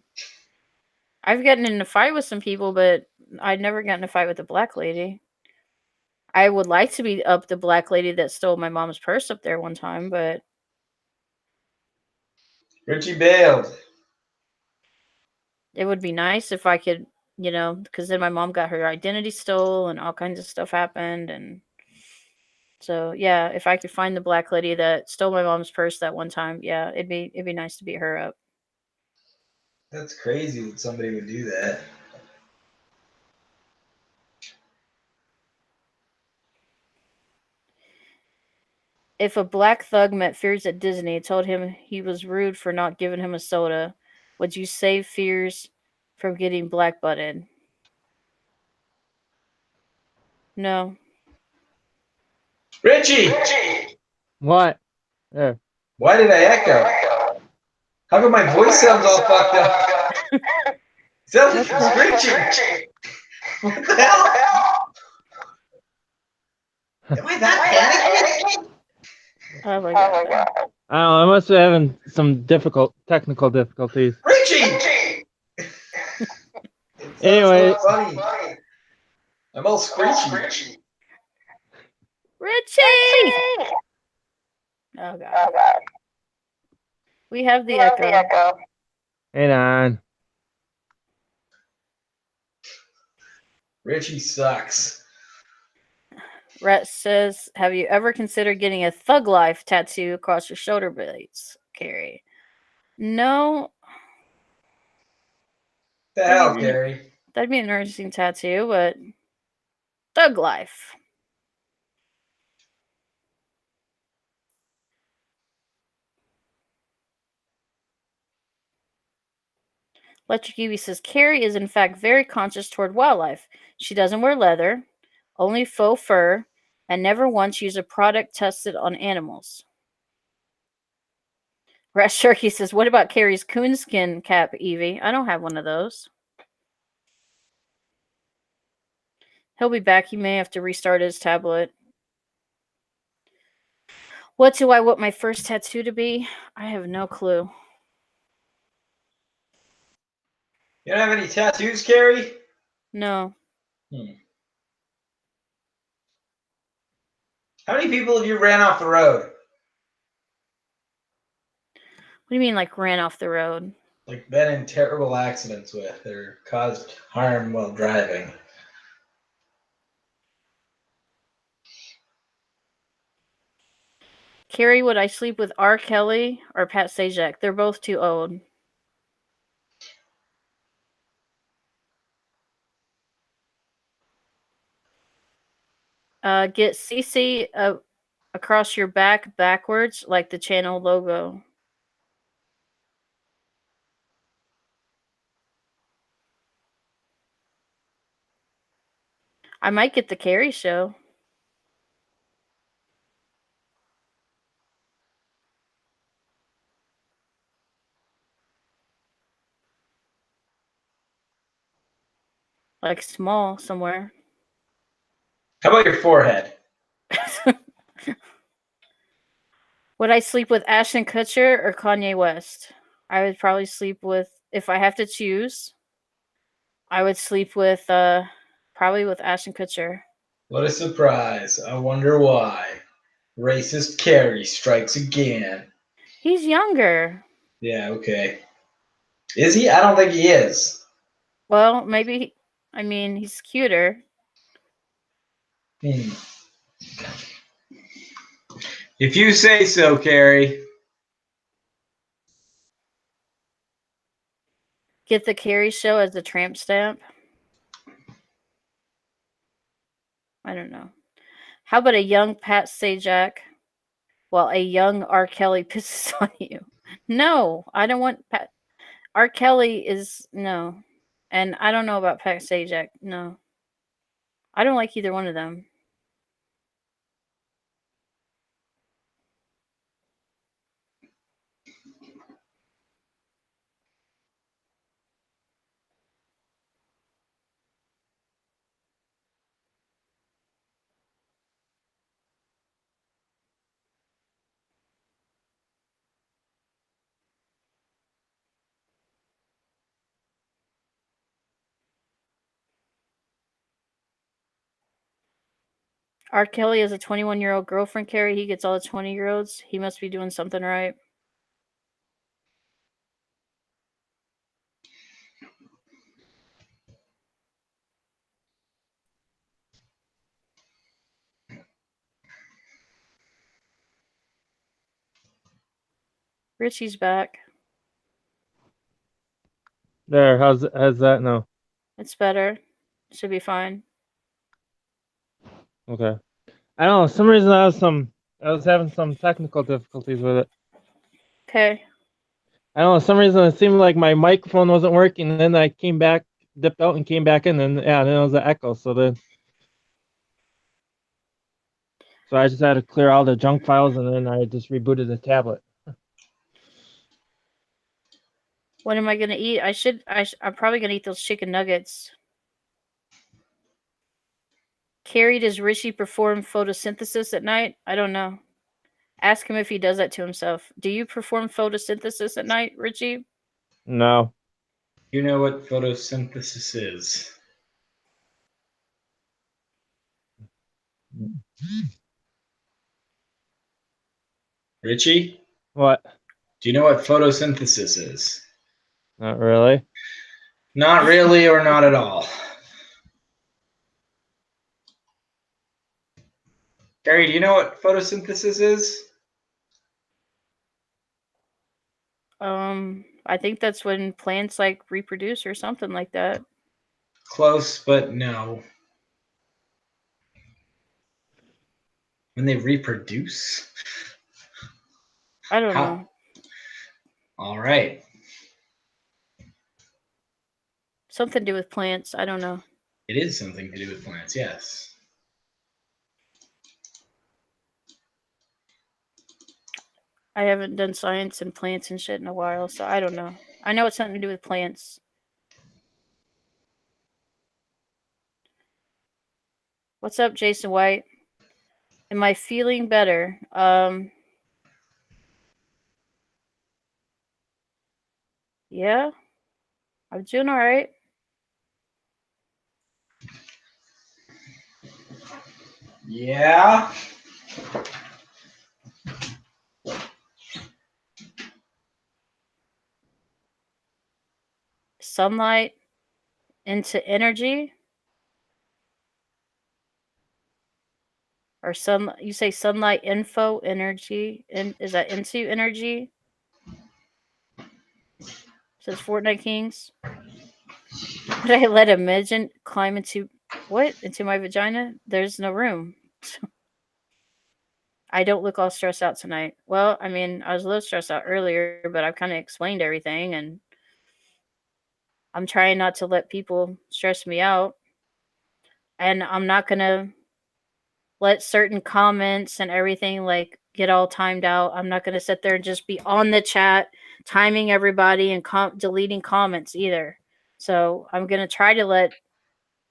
I've gotten in a fight with some people, but I'd never gotten in a fight with a black lady. I would like to beat up the black lady that stole my mom's purse up there one time, but
Richie bailed.
it would be nice if I could, because then my mom got her identity stole and all kinds of stuff happened. And so, yeah, if I could find the black lady that stole my mom's purse that one time, yeah, it'd be nice to beat her up.
That's crazy that somebody would do that.
If a black thug met Fears at Disney and told him he was rude for not giving him a soda, would you save Fears from getting black butted? No.
Richie!
What? There.
Why did I echo? How come my voice sounds all fucked up? Sounds like it's screeching. What the hell? Am I that panicking?
Oh my god.
I don't know. I must be having some technical difficulties.
Richie!
Anyway.
So funny. I'm all screechy.
Richie! Oh god. We have the echo.
Hang on.
Richie sucks.
Rhett says, have you ever considered getting a Thug Life tattoo across your shoulder blades, Carrie? No.
The hell, Carrie?
That'd be an interesting tattoo, but Thug Life. Electric Evie says, Carrie is in fact very conscious toward wildlife. She doesn't wear leather, only faux fur, and never once use a product tested on animals. Rat Sharky says, what about Carrie's coonskin cap, Evie? I don't have one of those. He'll be back. He may have to restart his tablet. What do I want my first tattoo to be? I have no clue.
You don't have any tattoos, Carrie?
No.
How many people have you ran off the road?
do you mean, like ran off the road?
Like been in terrible accidents with or caused harm while driving.
Carrie, would I sleep with R. Kelly or Pat Sajak? They're both too old. Get CC across your back backwards like the channel logo. I might get the Carrie show. Like small somewhere.
How about your forehead?
Would I sleep with Ashton Kutcher or Kanye West? I would probably sleep with, if I have to choose, I would sleep with probably with Ashton Kutcher.
What a surprise. I wonder why. Racist Carrie strikes again.
He's younger.
Yeah, okay. Is he? I don't think he is.
Well, maybe, I mean, he's cuter.
If you say so, Carrie.
Get the Carrie show as a tramp stamp. I don't know. How about a young Pat Sajak while a young R. Kelly pisses on you? No, I don't want Pat. R. Kelly is, no. And I don't know about Pat Sajak. No. I don't like either one of them. R. Kelly has a 21-year-old girlfriend, Carrie. He gets all the 20-year-olds. He must be doing something right. Richie's back.
There, how's that now?
It's better. Should be fine.
Okay. I don't know. For some reason I was having some technical difficulties with it.
Okay.
I don't know. For some reason it seemed like my microphone wasn't working, and then I came back, dipped out, and came back in, and yeah, then it was an echo. So I just had to clear all the junk files, and then I just rebooted the tablet.
What am I gonna eat? I'm probably gonna eat those chicken nuggets. Carrie, does Richie perform photosynthesis at night? I don't know. Ask him if he does that to himself. Do you perform photosynthesis at night, Richie?
No.
You know what photosynthesis is. Richie?
What?
Do you know what photosynthesis is?
Not really.
Not really or not at all. Carrie, do you know what photosynthesis is?
I think that's when plants like reproduce or something like that.
Close, but no. When they reproduce?
I don't
How?
know.
All right.
Something to do with plants. I don't know.
It is something to do with plants, yes.
I haven't done science and plants and shit in a while, so I don't know. I know it's something to do with plants. What's up, Jason White? Am I feeling better? Yeah. I'm doing all right.
Yeah.
sunlight into energy? Or you say sunlight info energy, and is that into energy? Says Fortnite Kings. Would I let a midget climb into my vagina? There's no room. I don't look all stressed out tonight. Well, I mean, I was a little stressed out earlier, but I've kind of explained everything, and I'm trying not to let people stress me out. And I'm not gonna let certain comments and everything like get all timed out. I'm not gonna sit there and just be on the chat timing everybody and deleting comments either. So I'm gonna try to let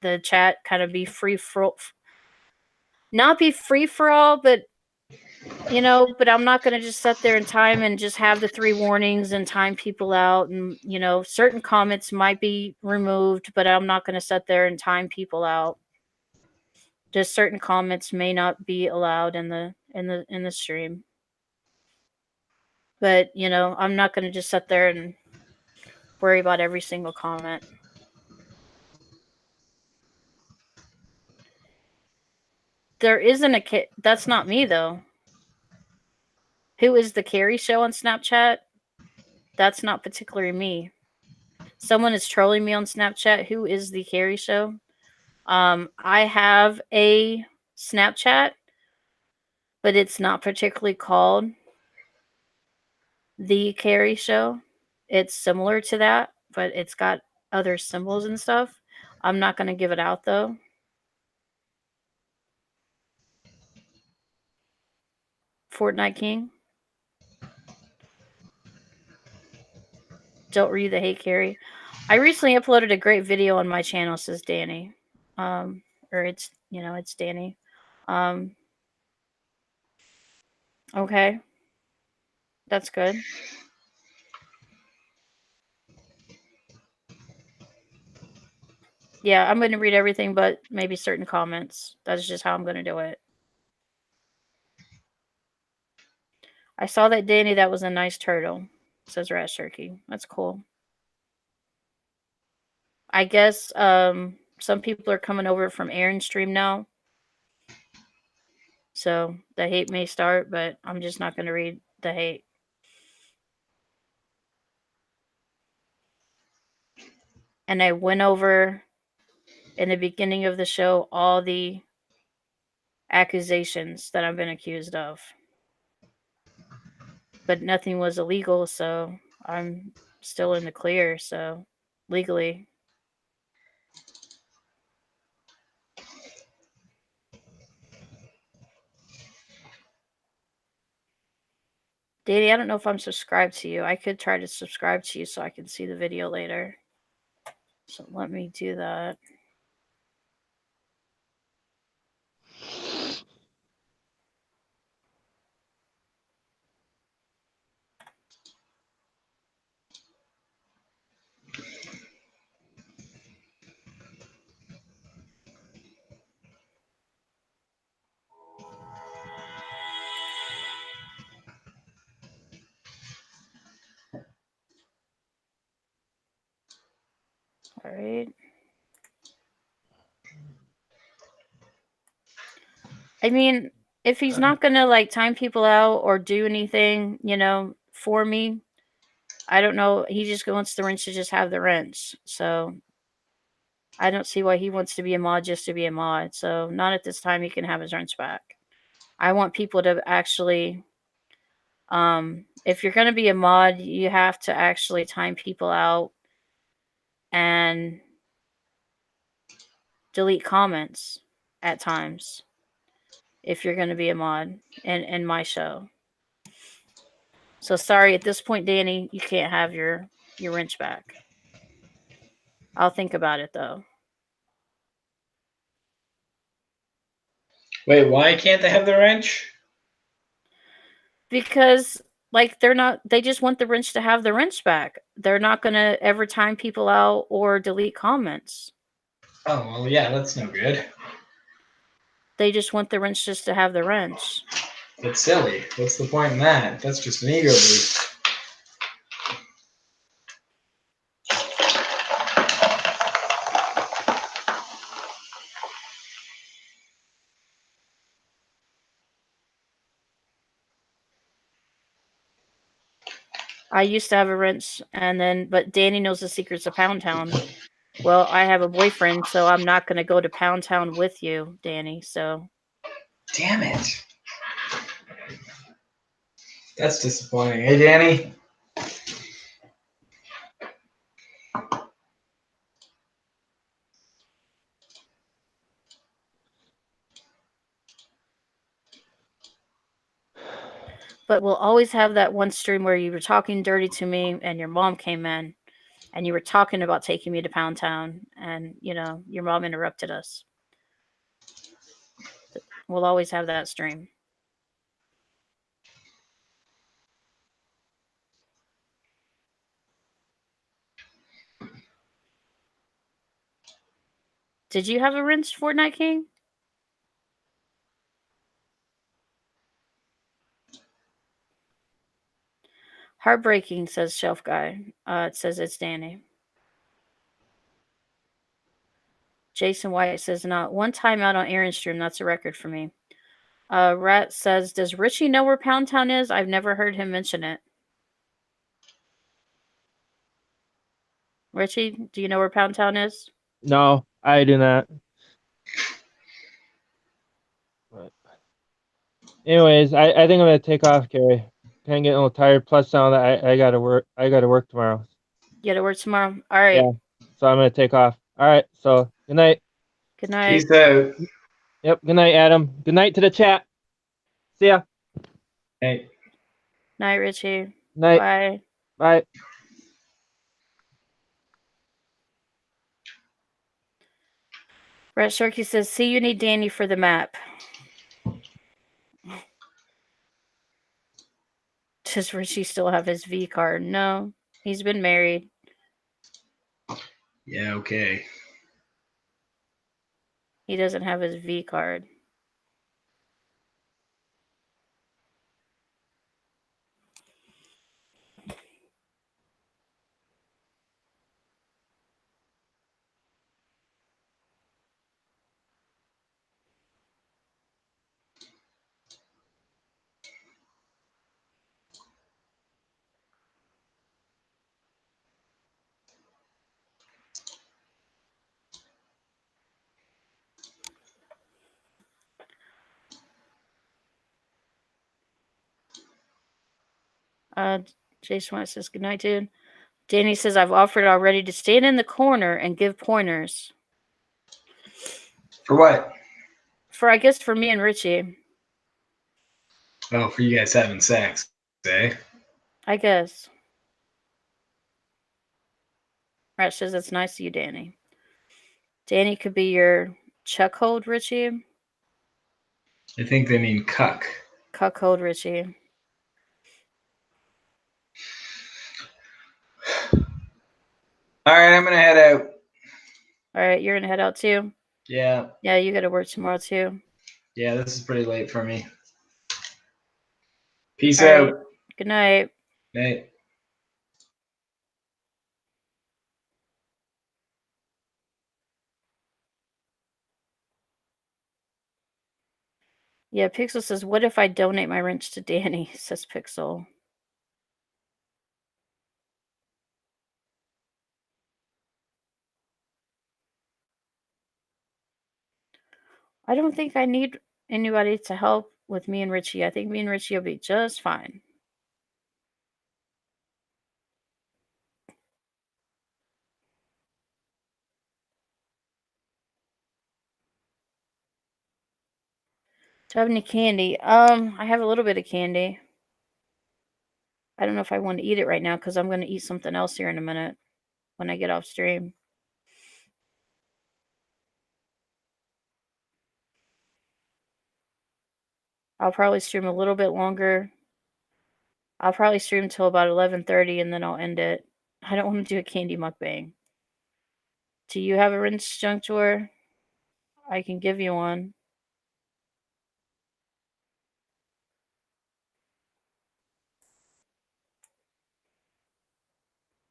the chat kind of be not be free for all, but but I'm not going to just sit there and time and just have the 3 warnings and time people out. And, certain comments might be removed, but I'm not going to sit there and time people out. Just certain comments may not be allowed in the stream. But, I'm not going to just sit there and worry about every single comment. There isn't that's not me though. Who is the Carrie Show on Snapchat? That's not particularly me. Someone is trolling me on Snapchat. Who is the Carrie Show? I have a Snapchat, but it's not particularly called the Carrie Show. It's similar to that, but it's got other symbols and stuff. I'm not going to give it out though. Fortnite King. Don't read the hate, Carrie. I recently uploaded a great video on my channel, says Danny. Or it's Danny. Okay. That's good. Yeah, I'm going to read everything but maybe certain comments. That's just how I'm going to do it. I saw that, Danny. That was a nice turtle, says Rat Turkey. That's cool. I guess some people are coming over from Aaron's stream now. So the hate may start, but I'm just not going to read the hate. And I went over in the beginning of the show all the accusations that I've been accused of. But nothing was illegal, so I'm still in the clear, so legally. Danny, I don't know if I'm subscribed to you. I could try to subscribe to you so I can see the video later. So let me do that. All right. I mean, if he's not going to like time people out or do anything, for me, I don't know. He just wants the wrench to just have the wrench. So I don't see why he wants to be a mod just to be a mod. So not at this time. He can have his wrench back. I want people to actually, if you're going to be a mod, you have to actually time people out and delete comments at times if you're going to be a mod in my show. So sorry, at this point, Danny, you can't have your wrench back. I'll think about it though.
Wait, why can't they have the wrench?
Because they just want the wrench to have the wrench back. They're not going to ever time people out or delete comments.
Oh, well, yeah, that's no good.
They just want the wrench just to have the wrench.
That's silly. What's the point in that? That's just an ego boost.
I used to have a wrench, but Danny knows the secrets of Pound Town. Well, I have a boyfriend, so I'm not going to go to Pound Town with you, Danny. So.
Damn it. That's disappointing. Hey, Danny.
But we'll always have that one stream where you were talking dirty to me and your mom came in and you were talking about taking me to Pound Town and, your mom interrupted us. We'll always have that stream. Did you have a wrench, Fortnite King? Heartbreaking, says Shelf Guy. It says it's Danny. Jason White says, not one time out on Aaron's stream. That's a record for me. Rat says, does Richie know where Pound Town is? I've never heard him mention it. Richie, do you know where Pound Town is?
No, I do not. But anyways, I think I'm gonna take off, Carrie. Kind of getting a little tired. Plus, now that I gotta work. I gotta work tomorrow.
You gotta work tomorrow. All right.
Yeah. So I'm gonna take off. All right. So good night.
Good night.
Peace out.
Yep. Good night, Adam. Good night to the chat. See ya.
Hey.
Night, Richie.
Night.
Bye.
Bye.
Rat Sharky says, see, you need Danny for the map. Does Richie still have his V card? No. He's been married.
Yeah, okay.
He doesn't have his V card. Jason White says, good night, dude. Danny says, I've offered already to stand in the corner and give pointers.
For what?
I guess for me and Richie.
Oh, for you guys having sex, eh?
I guess. Rat says, that's nice of you, Danny. Danny could be your chuckhold, Richie.
I think they mean cuck.
Cuckold, Richie.
All right, I'm gonna head out.
All right, you're gonna head out too?
Yeah.
Yeah, you gotta work tomorrow too.
Yeah, this is pretty late for me. Peace
All right.
out.
Good night.
Night.
Yeah, Pixel says, what if I donate my wrench to Danny? Says Pixel. I don't think I need anybody to help with me and Richie. I think me and Richie will be just fine. Do I have any candy? I have a little bit of candy. I don't know if I want to eat it right now because I'm going to eat something else here in a minute when I get off stream. I'll probably stream a little bit longer. I'll probably stream until about 11:30 and then I'll end it. I don't want to do a candy mukbang. Do you have a rinse junk drawer? I can give you one.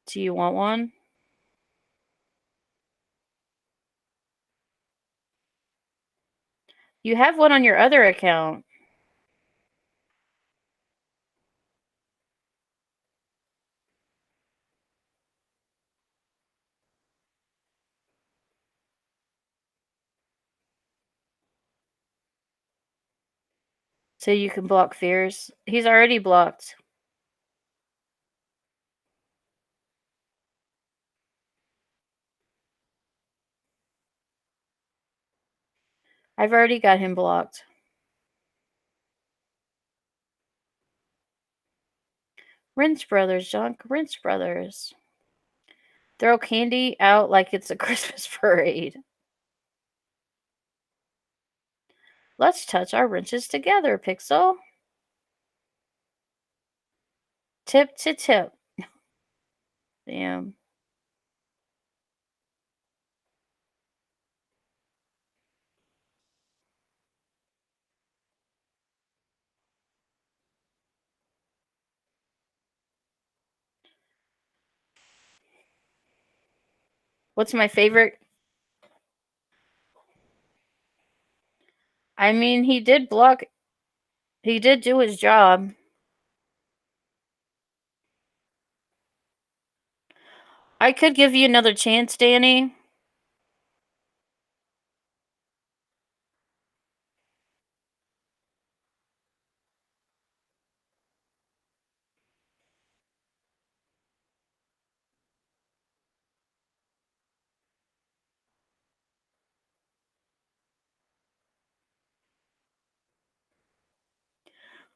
Do you want one? You have one on your other account. So you can block fears. He's already blocked. I've already got him blocked. Rinse Brothers, Junk. Rinse Brothers. Throw candy out like it's a Christmas parade. Let's touch our wrenches together, Pixel. Tip to tip. Damn. What's my favorite? I mean, he did block. He did do his job. I could give you another chance, Danny.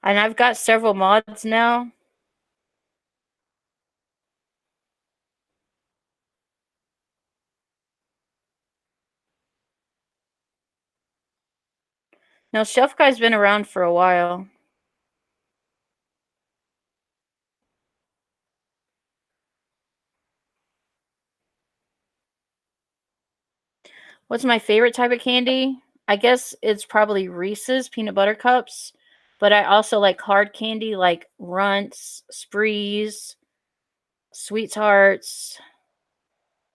And I've got several mods now. Now, Chef Guy's been around for a while. What's my favorite type of candy? I guess it's probably Reese's peanut butter cups, but I also like hard candy like Runts, Sprees, Sweethearts,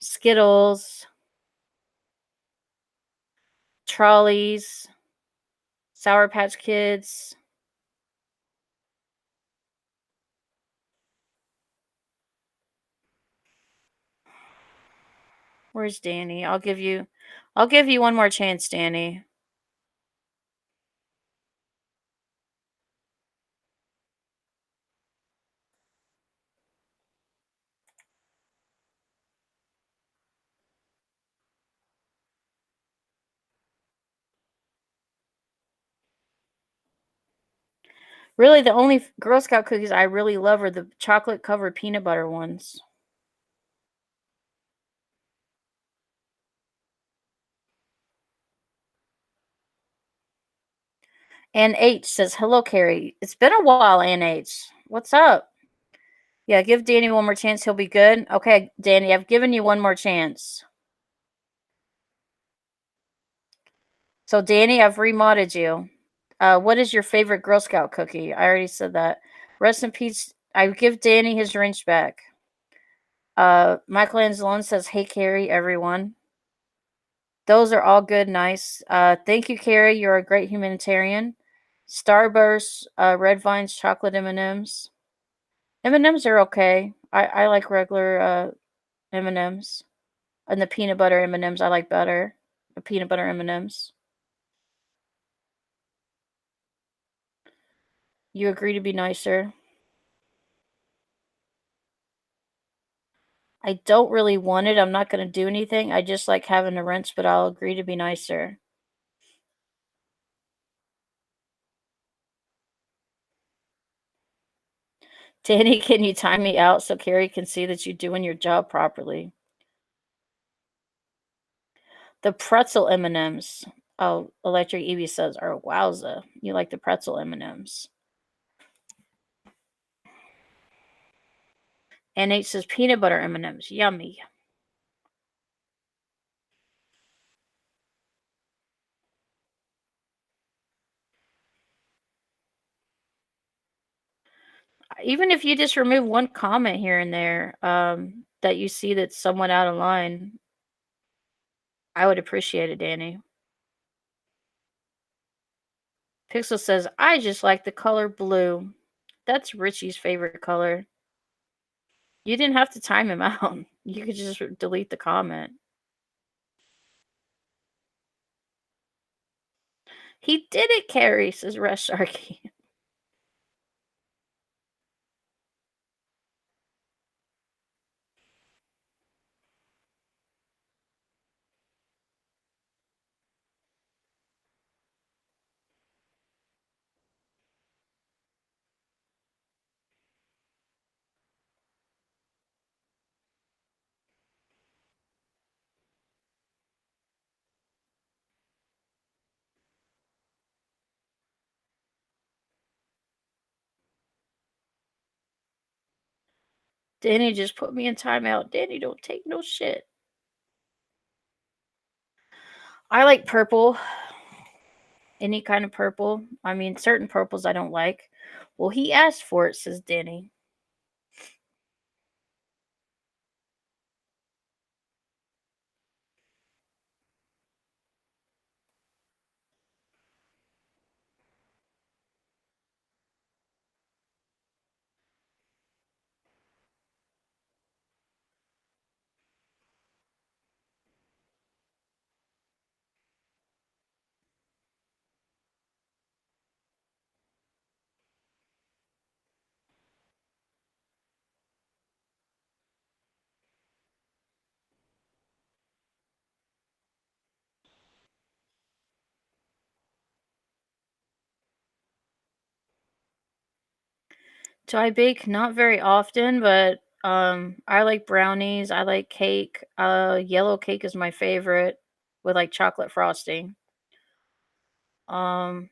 Skittles, Trolleys, Sour Patch Kids. Where's Danny? I'll give you one more chance, Danny. Really, the only Girl Scout cookies I really love are the chocolate covered peanut butter ones. NH says, hello, Carrie. It's been a while, NH. What's up? Yeah, give Danny one more chance. He'll be good. Okay, Danny, I've given you one more chance. So, Danny, I've remodded you. What is your favorite Girl Scout cookie? I already said that. Rest in peace. I give Danny his wrench back. Michael Angelone says, hey, Carrie, everyone. Those are all good, nice. Thank you, Carrie. You're a great humanitarian. Starburst, Red Vines, chocolate M&Ms. M&Ms are okay. I like regular M&Ms. And the peanut butter M&Ms I like better. The peanut butter M&Ms. You agree to be nicer. I don't really want it. I'm not going to do anything. I just like having a rinse, but I'll agree to be nicer. Danny, can you time me out so Carrie can see that you're doing your job properly? The pretzel M&Ms. Oh, Electric Evie says, "Oh, wowza. You like the pretzel M&Ms." NH says, peanut butter M&Ms. Yummy. Even if you just remove one comment here and there that you see that's somewhat out of line, I would appreciate it, Danny. Pixel says, I just like the color blue. That's Richie's favorite color. You didn't have to time him out. You could just delete the comment. He did it, Carrie, says Rush Sharky. Danny just put me in timeout. Danny don't take no shit. I like purple. Any kind of purple. I mean, certain purples I don't like. Well, he asked for it, says Danny. So I bake not very often, but I like brownies. I like cake. Yellow cake is my favorite with like chocolate frosting. Um,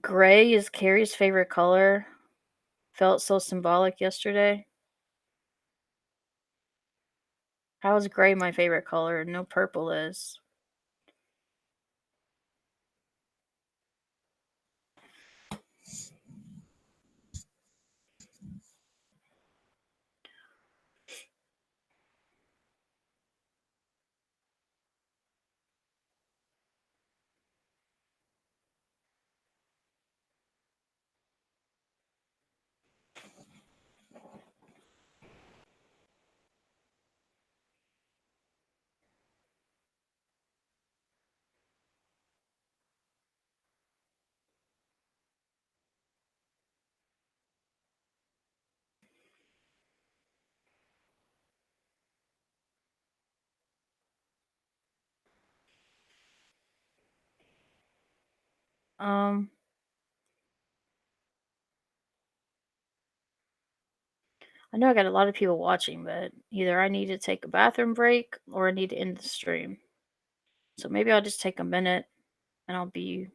Gray is Carrie's favorite color. Felt so symbolic yesterday. How is gray my favorite color? No, purple is. Um, I know I got a lot of people watching, but either I need to take a bathroom break or I need to end the stream. So maybe I'll just take a minute and I'll be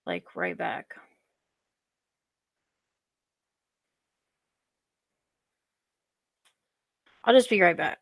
like right back. I'll just be right back.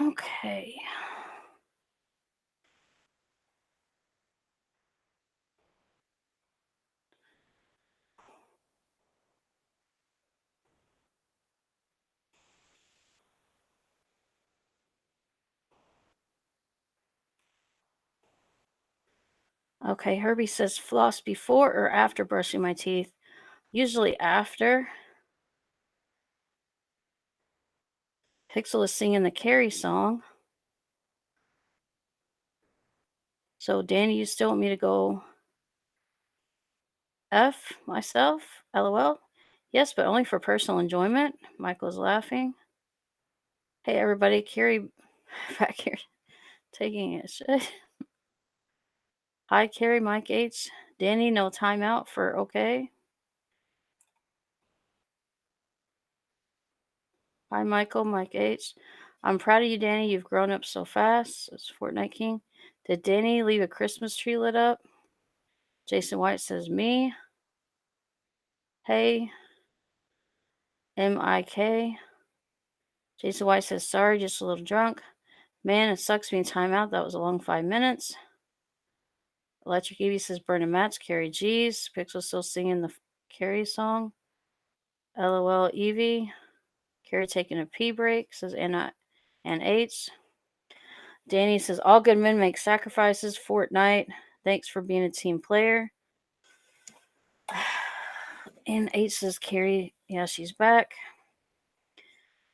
Okay. Okay, Herbie says floss before or after brushing my teeth. Usually after. Pixel is singing the Carrie song. So, Danny, you still want me to go F myself? LOL. Yes, but only for personal enjoyment. Michael's laughing. Hey, everybody, Carrie back here taking a shit. Hi, Carrie, Mike H. Danny, no timeout for okay. Hi, Michael, Mike H. I'm proud of you, Danny. You've grown up so fast. It's Fortnite King. Did Danny leave a Christmas tree lit up? Jason White says, me. Hey. M-I-K. Jason White says, sorry, just a little drunk. Man, it sucks being timeout. That was a long 5 minutes. Electric Evie says, burning mats. Carrie G's. Pixel still singing the Carrie song. LOL Evie. Carrie taking a pee break, says Anna and H. Danny says, all good men make sacrifices. Fortnite. Thanks for being a team player. And H says, Carrie, yeah, she's back.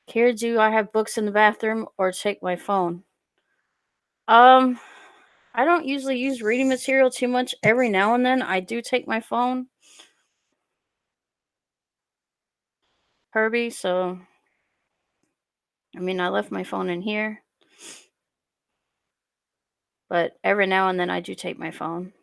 Carrie, do I have books in the bathroom or take my phone? I don't usually use reading material too much. Every now and then I do take my phone. Herbie, so I mean I left my phone in here. But every now and then I do take my phone.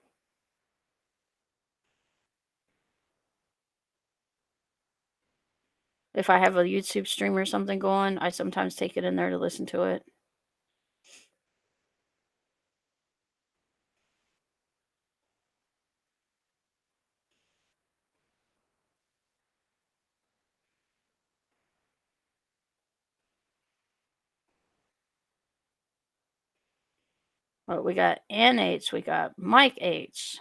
If I have a YouTube stream or something going, I sometimes take it in there to listen to it. Well, we got NH, we got Mike H.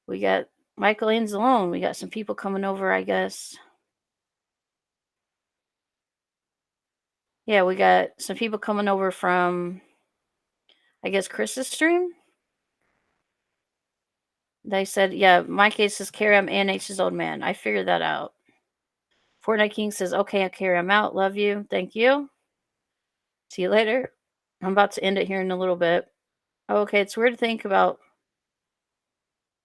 We got Michael Anzalone. We got some people coming over, I guess. Yeah, we got some people coming over from, I guess, Chris's stream. They said, yeah, Mike H says, Carrie, I'm ANH's old man. I figured that out. Fortnite King says, okay, Carrie, I'm out. Love you. Thank you. See you later. I'm about to end it here in a little bit. Okay, it's weird to think about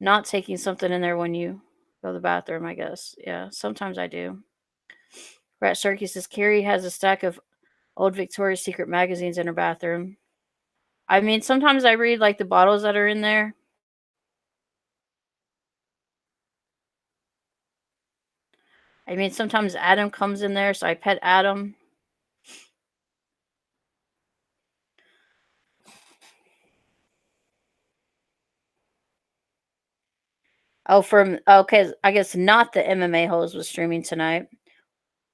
not taking something in there when you go to the bathroom, I guess. Yeah, sometimes I do. Rat Sharky says, Carrie has a stack of old Victoria's Secret magazines in her bathroom. I mean, sometimes I read like the bottles that are in there. I mean, sometimes Adam comes in there, so I pet Adam. Oh, okay, I guess not the MMA hoes was streaming tonight.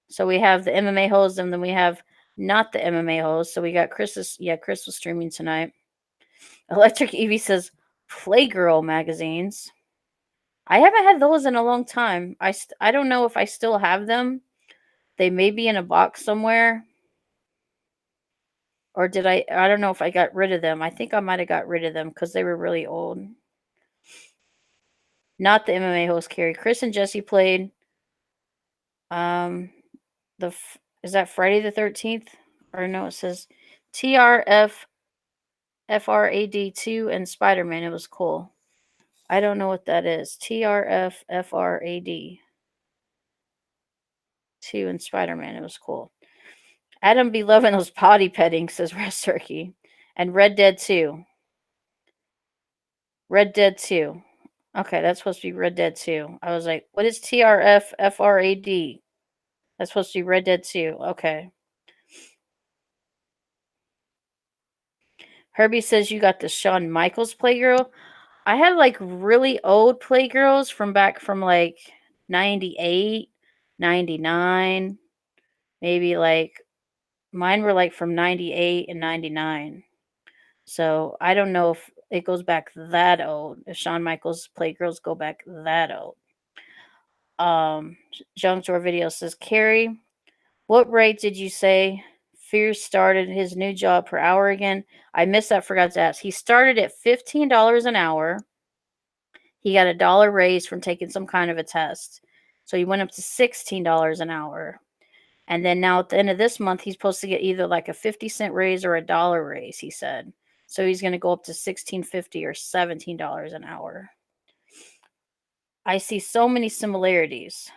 So we have the MMA hoes, and then we have not the MMA hoes. So we got Chris was streaming tonight. Electric Evie says Playgirl magazines. I haven't had those in a long time. I don't know if I still have them. They may be in a box somewhere. Or did I don't know if I got rid of them. I think I might have got rid of them because they were really old. Not the MMA host Carrie. Chris and Jesse played. Is that Friday the 13th? Or no, it says TRF FRAD 2 and Spider-Man. It was cool. I don't know what that is. TRF FRAD 2 and Spider-Man. It was cool. Adam be loving those potty petting, says Rest Turkey. And Red Dead 2. Red Dead 2. Okay, that's supposed to be Red Dead 2. I was like, what is TRF FRAD? That's supposed to be Red Dead 2. Okay. Herbie says you got the Shawn Michaels Playgirl. I had like really old Playgirls from back from like 98. 99, maybe like mine were like from 98 and 99. So I don't know if it goes back that old. If Shawn Michaels Playgirls go back that old. Junk Drawer Video says, Carrie, what rate did you say Fierce started his new job per hour again? I missed that, forgot to ask. He started at $15 an hour. He got a dollar raise from taking some kind of a test. So he went up to $16 an hour. And then now at the end of this month, he's supposed to get either like a 50-cent raise or a dollar raise, he said. So he's going to go up to $16.50 or $17 an hour. I see so many similarities.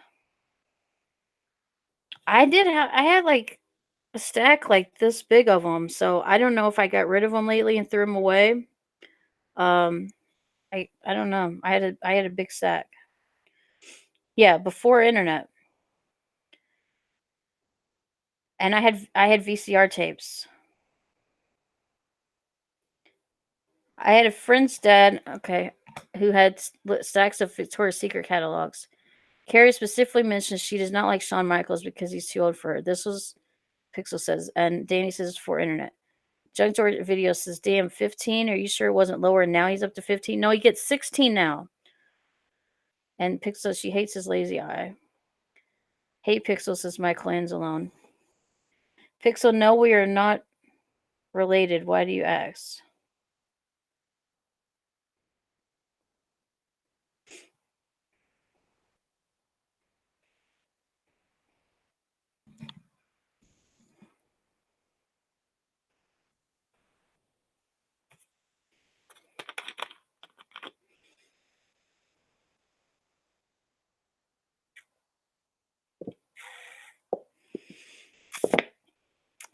I had like a stack like this big of them, so I don't know if I got rid of them lately and threw them away. Um, I don't know. I had a big stack. Yeah, before internet, and I had VCR tapes. I had a friend's dad, okay, who had stacks of Victoria's Secret catalogs. Carrie specifically mentions she does not like Shawn Michaels because he's too old for her. This was Pixel says, and Danny says for internet. Junk Drawer Video says, damn, 15? Are you sure it wasn't lower and now he's up to 15? No, he gets 16 now. And Pixel says she hates his lazy eye. Hate Pixel says Michael alone. Pixel, no, we are not related. Why do you ask?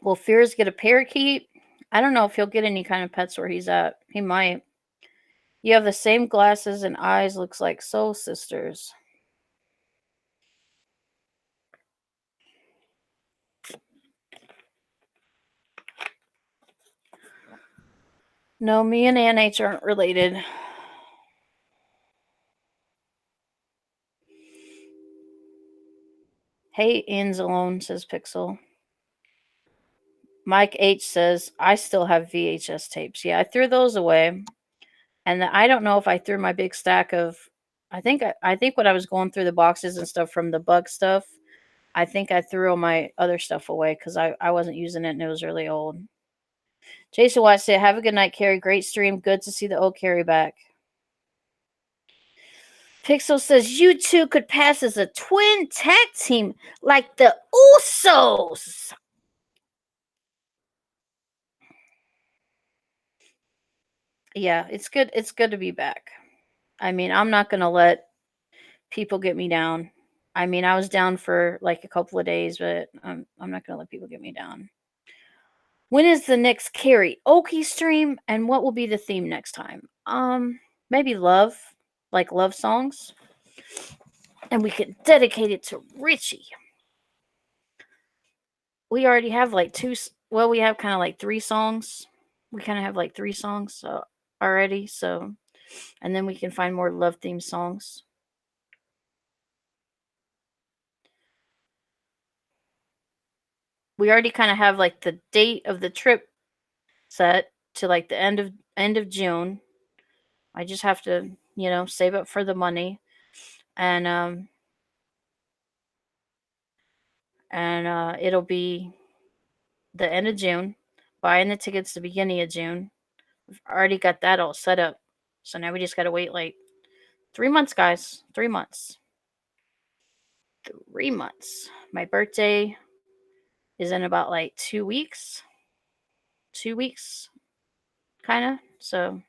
Will Fears get a parakeet? I don't know if he'll get any kind of pets where he's at. He might. You have the same glasses and eyes, looks like soul sisters. No, me and Ann H aren't related. Hey, Ian's alone, says Pixel. Mike H says, I still have VHS tapes. Yeah, I threw those away. And I don't know if I threw my big stack of I think when I was going through the boxes and stuff from the bug stuff, I think I threw all my other stuff away because I wasn't using it and it was really old. Jason White said, have a good night, Carrie. Great stream. Good to see the old Carrie back. Pixel says, you two could pass as a twin tag team like the Usos. Yeah, it's good. It's good to be back. I mean, I'm not going to let people get me down. I mean, I was down for like a couple of days, but I'm not going to let people get me down. When is the next karaoke stream and what will be the theme next time? Maybe love, like love songs. And we could dedicate it to Richie. We already have like we have kind of like 3 songs. We kind of have like 3 songs already, so and then we can find more love themed songs. We already kind of have like the date of the trip set to like the end of June. I just have to, save up for the money and it'll be the end of June. Buying the tickets the beginning of June. We've already got that all set up. So now we just got to wait like 3 months, guys. 3 months. 3 months. My birthday is in about like 2 weeks. 2 weeks, kind of. So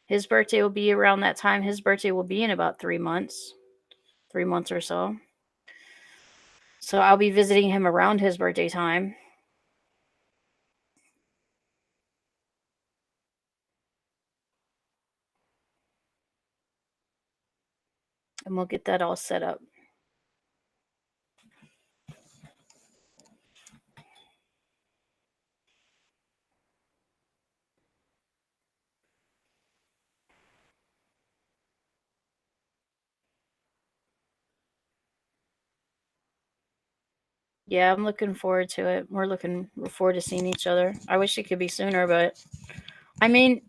his birthday will be around that time. His birthday will be in about 3 months. 3 months or so. So I'll be visiting him around his birthday time. And we'll get that all set up. Yeah, I'm looking forward to it. We're looking forward to seeing each other. I wish it could be sooner, but I mean,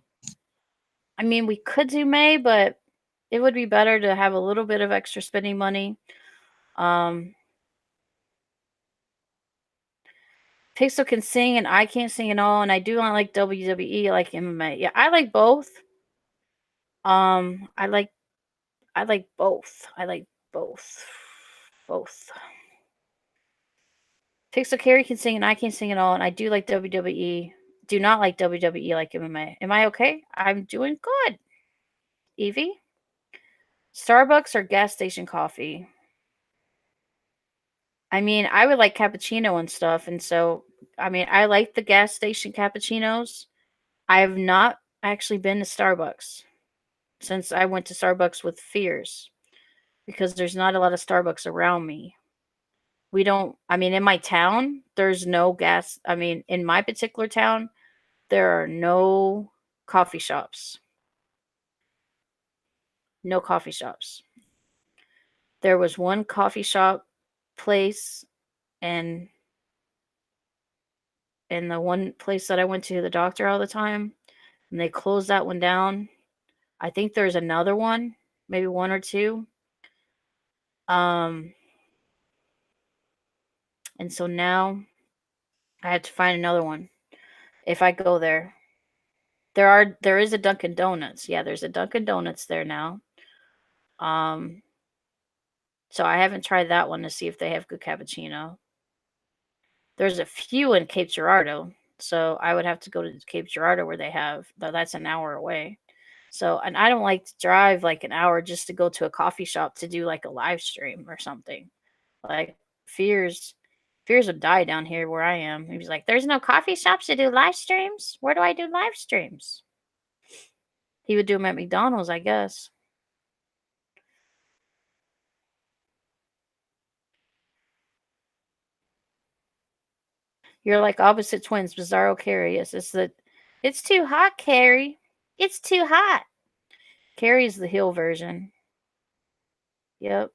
we could do May, but it would be better to have a little bit of extra spending money. Um, Pixel can sing and I can't sing at all, and I do not like WWE, I like MMA. Yeah, I like both. I like both. I like both. Both. Pixel Carrie can sing and I can't sing at all, and I do like WWE. Do not like WWE like MMA. Am I okay? I'm doing good. Evie? Starbucks or gas station coffee? I mean, I would like cappuccino and stuff, and so I like the gas station cappuccinos. I have not actually been to Starbucks since I went to Starbucks with Fears because there's not a lot of Starbucks around me. We don't, in my town, there's no gas. In my particular town, there are no coffee shops. No coffee shops. There was one coffee shop place and the one place that I went to the doctor all the time, and they closed that one down. I think there's another one, maybe one or two. Um, and so now I have to find another one if I go there. There is a Dunkin' Donuts. Yeah, there's a Dunkin' Donuts there now. Um, so I haven't tried that one to see if they have good cappuccino. There's a few in Cape Girardeau, so I would have to go to Cape Girardeau where they have. That's an hour away. So, and I don't like to drive like an hour just to go to a coffee shop to do like a live stream or something. Like fears, fears would die down here where I am. He was like, "There's no coffee shops to do live streams. Where do I do live streams?" He would do them at McDonald's, I guess. You're like opposite twins, Bizarro Carrie. It's too hot, Carrie. It's too hot. Carrie's the hill version. Yep.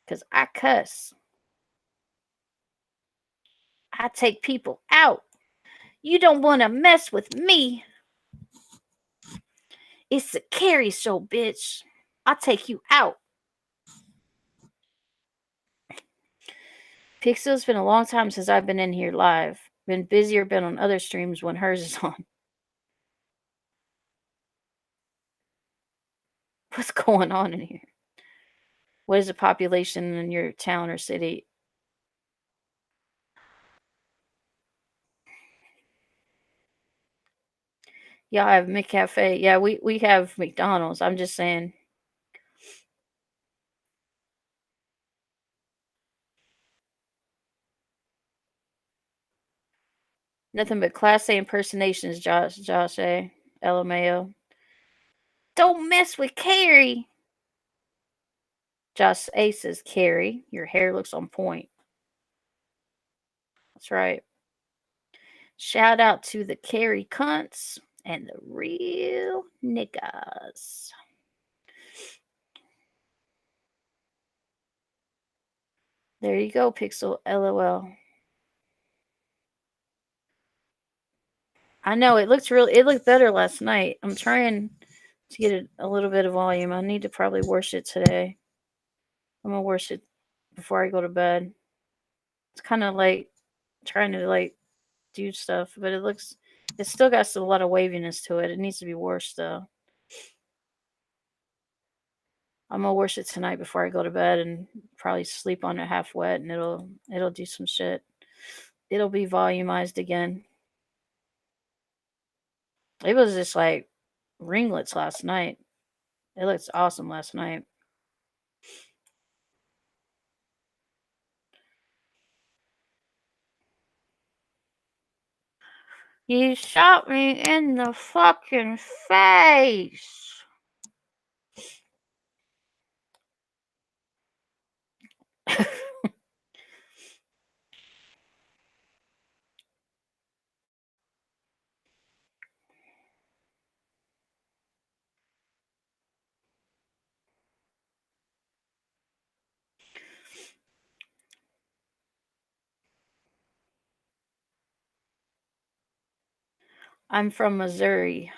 Because I cuss. I take people out. You don't want to mess with me. It's the Carrie show, bitch. I'll take you out. Pixel, it's been a long time since I've been in here live. Been busy or been on other streams when hers is on. What's going on in here? What is the population in your town or city? Y'all have McCafe. Yeah, we have McDonald's. I'm just saying. Nothing but Class A impersonations, Josh A. LMAO. Don't mess with Carrie. Josh A says, Carrie, your hair looks on point. That's right. Shout out to the Carrie cunts and the real niggas. There you go, Pixel. LOL. I know it looked better last night. I'm trying to get a little bit of volume. I need to probably wash it today. I'm gonna wash it before I go to bed. It's kind of like trying to like do stuff, but it's still got a lot of waviness to it. It needs to be washed though. I'm gonna wash it tonight before I go to bed and probably sleep on it half wet, and it'll do some shit. It'll be volumized again. It was just like ringlets last night. It looks awesome last night. You shot me in the fucking face. I'm from Missouri.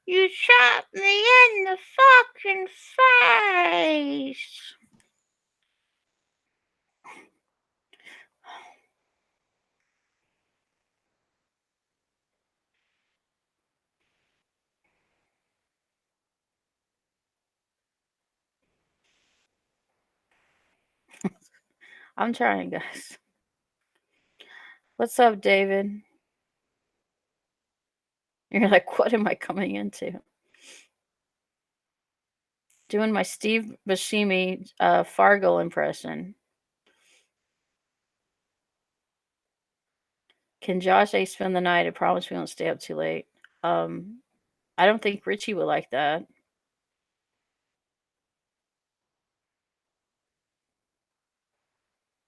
You shot me in the fucking face. I'm trying, guys. What's up, David? You're like, what am I coming into? Doing my Steve Buscemi Fargo impression. Can Josh A spend the night? I promise we won't stay up too late. I don't think Richie would like that.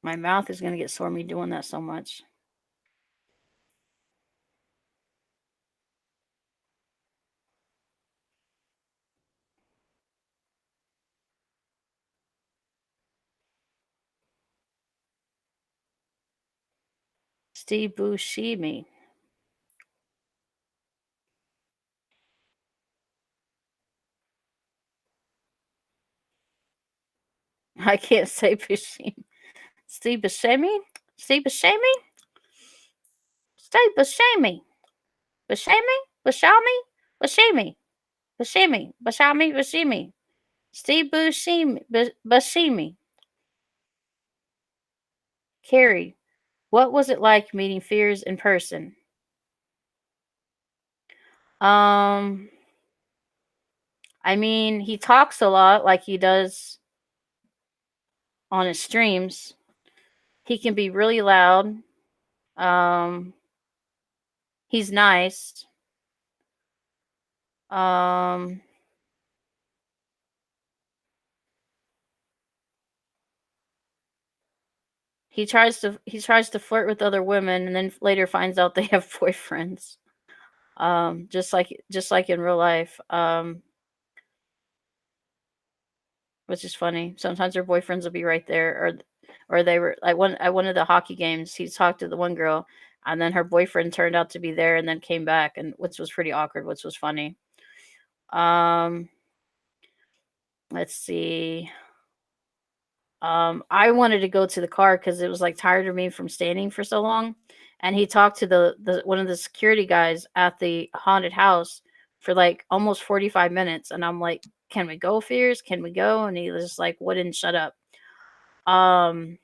My mouth is gonna get sore me doing that so much. Steve Buscemi. I can't say Buscemi. Steve Buscemi? Steve Buscemi? Steve Buscemi. Buscemi? Buscemi? Buscemi. Buscemi. Buscemi. Buscemi. Steve Buscemi. Buscemi. Carrie, what was it like meeting Fears in person? Um, I mean, he talks a lot like he does on his streams. He can be really loud. He's nice. Um, he tries to flirt with other women and then later finds out they have boyfriends. Just like in real life. Which is funny. Sometimes their boyfriends will be right there, or they were like one at one of the hockey games. He talked to the one girl, and then her boyfriend turned out to be there, and then came back, and which was pretty awkward, which was funny. Um, let's see. I wanted to go to the car because it was like tired of me from standing for so long, and he talked to the one of the security guys at the haunted house for like almost 45 minutes, and I'm like, "Can we go, Fears? Can we go?" And he was just like, "Wouldn't shut up." Um,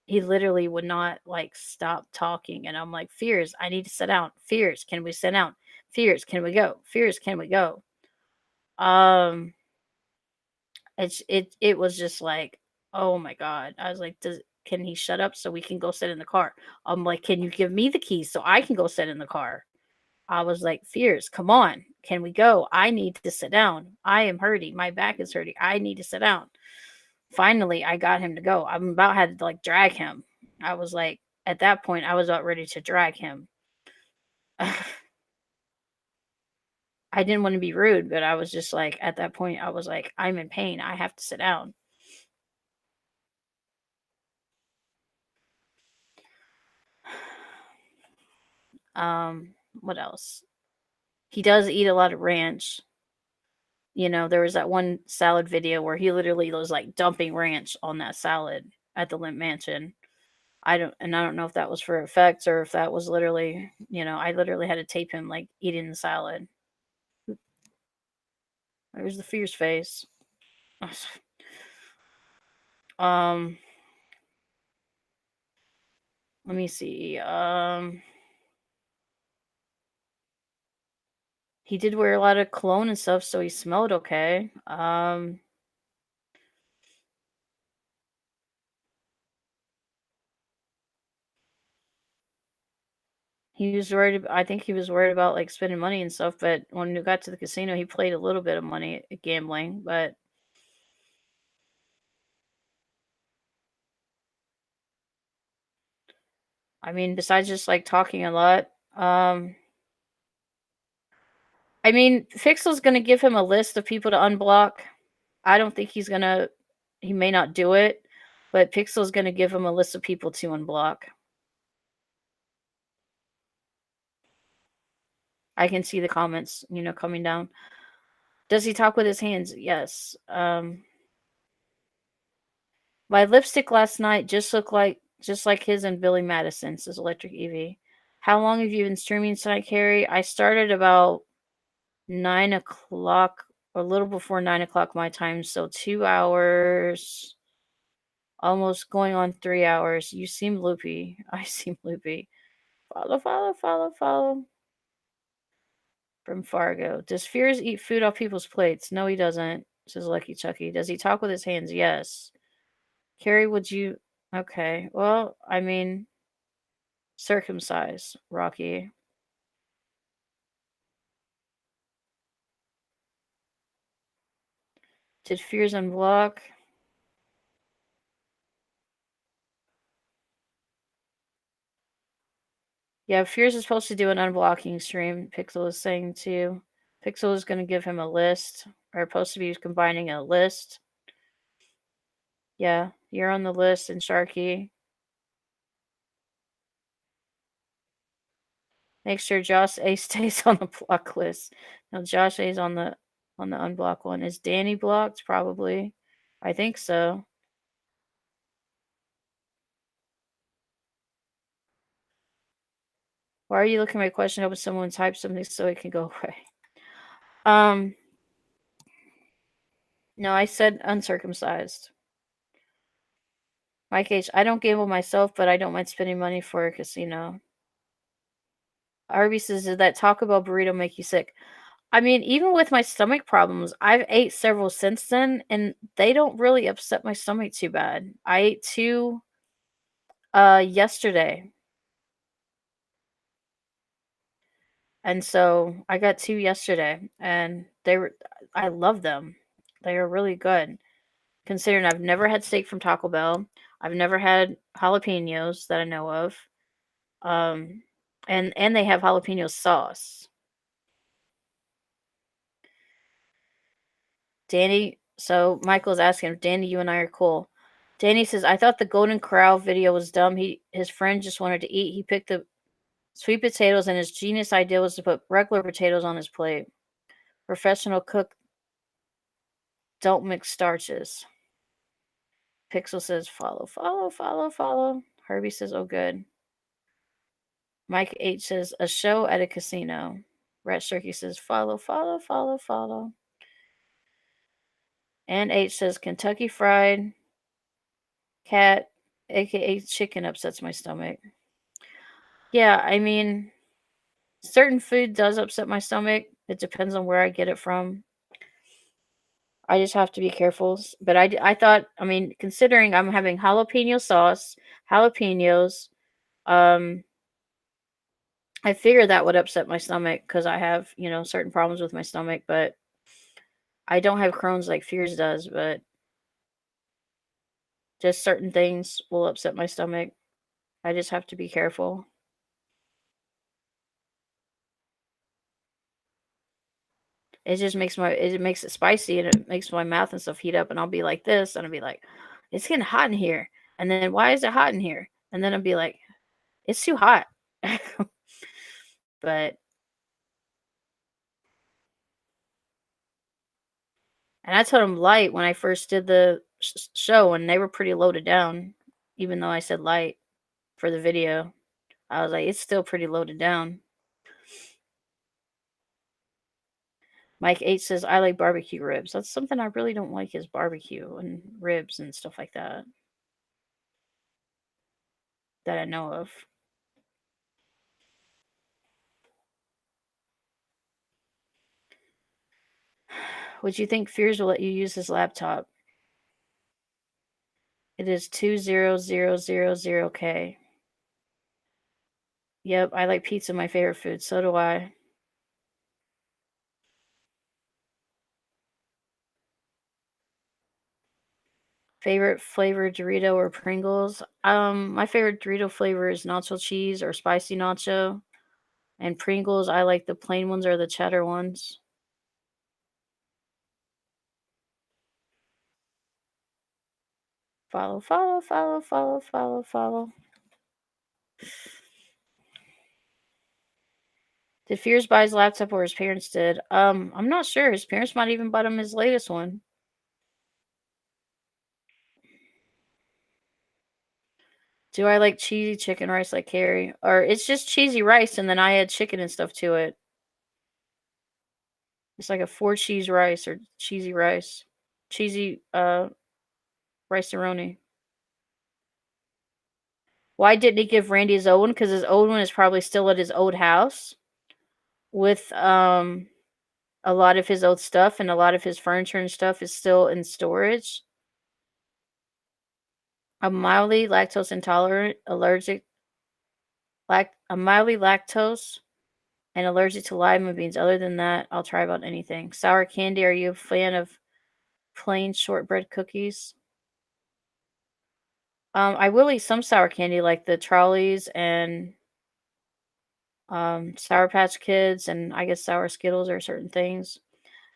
he literally would not like stop talking, and I'm like, "Fears, I need to sit down. Fears, can we sit down? Fears, can we go? Fears, can we go?" Um, it was just like, oh my god. I was like, "Does can he shut up so we can go sit in the car?" I'm like, "Can you give me the keys so I can go sit in the car?" I was like, "Fears, come on. Can we go? I need to sit down. I am hurting. My back is hurting. I need to sit down." Finally, I got him to go. I'm about had to like drag him. I was like, at that point, I was about ready to drag him. I didn't want to be rude, but I was just like, at that point, I was like, I'm in pain. I have to sit down. What else? He does eat a lot of ranch. You know, there was that one salad video where he literally was like dumping ranch on that salad at the Limp Mansion. I don't know if that was for effects or if that was literally, I literally had to tape him like eating the salad. There's the Fierce face. um, let me see. He did wear a lot of cologne and stuff, so he smelled okay. He was worried. I think he was worried about like spending money and stuff. But when we got to the casino, he played a little bit of money at gambling. But I mean, besides just like talking a lot. I mean, Fixel's gonna give him a list of people to unblock. I don't think he's gonna. He may not do it, but Pixel's gonna give him a list of people to unblock. I can see the comments, coming down. Does he talk with his hands? Yes. My lipstick last night just like his and Billy Madison, says Electric Evie. How long have you been streaming tonight, Carrie? I started about 9 o'clock, or a little before 9 o'clock my time, so 2 hours, almost going on 3 hours. You seem loopy. I seem loopy. Follow, follow, follow, follow. From Fargo. Does Fears eat food off people's plates? No, he doesn't, says Lucky Chucky. Does he talk with his hands? Yes. Carrie, would you? Okay. Well, I mean, circumcise, Rocky. Did Fears unblock? Yeah, Fears is supposed to do an unblocking stream. Pixel is saying too. Pixel is going to give him a list, or supposed to be combining a list. Yeah, you're on the list, and Sharky. Make sure Josh A stays on the block list. No, Josh A is on the unblock one. Is Danny blocked? Probably. I think so. Why are you looking at my question? I hope someone type something so it can go away. No, I said uncircumcised. Mike H. I don't gamble myself, but I don't mind spending money for a casino. Arby says, did that Taco Bell burrito make you sick? I mean, even with my stomach problems, I've ate several since then, and they don't really upset my stomach too bad. I ate 2 yesterday. And so I got 2 yesterday, and I love them. They are really good. Considering I've never had steak from Taco Bell. I've never had jalapenos that I know of. And they have jalapeno sauce. Danny, so Michael's asking if Danny, you and I are cool. Danny says, I thought the Golden Corral video was dumb. His friend just wanted to eat. He picked the sweet potatoes, and his genius idea was to put regular potatoes on his plate. Professional cook, don't mix starches. Pixel says, follow, follow, follow, follow. Herbie says, oh, good. Mike H says, a show at a casino. Rat Turkey says, follow, follow, follow, follow. And H says, Kentucky Fried Cat, aka chicken, upsets my stomach. Yeah, I mean, certain food does upset my stomach. It depends on where I get it from. I just have to be careful. But I thought, I mean, considering I'm having jalapeno sauce, jalapenos, I figured that would upset my stomach because I have, certain problems with my stomach. But I don't have Crohn's like Fears does. But just certain things will upset my stomach. I just have to be careful. It just makes it spicy, and it makes my mouth and stuff heat up, and I'll be like this, and I'll be like, it's getting hot in here. And then why is it hot in here? And then I'll be like, it's too hot. But and I told them light when I first did the show, and they were pretty loaded down, even though I said light for the video. I was like, it's still pretty loaded down. Mike H says, I like barbecue ribs. That's something I really don't like, is barbecue and ribs and stuff like that I know of. Would you think Fears will let you use his laptop? It is 20000K. Yep, I like pizza, my favorite food. So do I. Favorite flavor, Dorito or Pringles? My favorite Dorito flavor is nacho cheese or spicy nacho. And Pringles, I like the plain ones or the cheddar ones. Follow, follow, follow, follow, follow, follow. Did Fears buy his laptop or his parents did? I'm not sure. His parents might even bought him his latest one. Do I like cheesy chicken rice like Carrie? Or it's just cheesy rice and then I add chicken and stuff to it. It's like a 4 cheese rice or cheesy rice. Cheesy rice-a-roni. Why didn't he give Randy his old one? Because his old one is probably still at his old house with a lot of his old stuff and a lot of his furniture and stuff is still in storage. I'm mildly lactose intolerant, I'm mildly lactose and allergic to lima beans. Other than that, I'll try about anything. Sour candy, are you a fan of plain shortbread cookies? I will eat some sour candy like the Trolleys and Sour Patch Kids and I guess sour Skittles or certain things.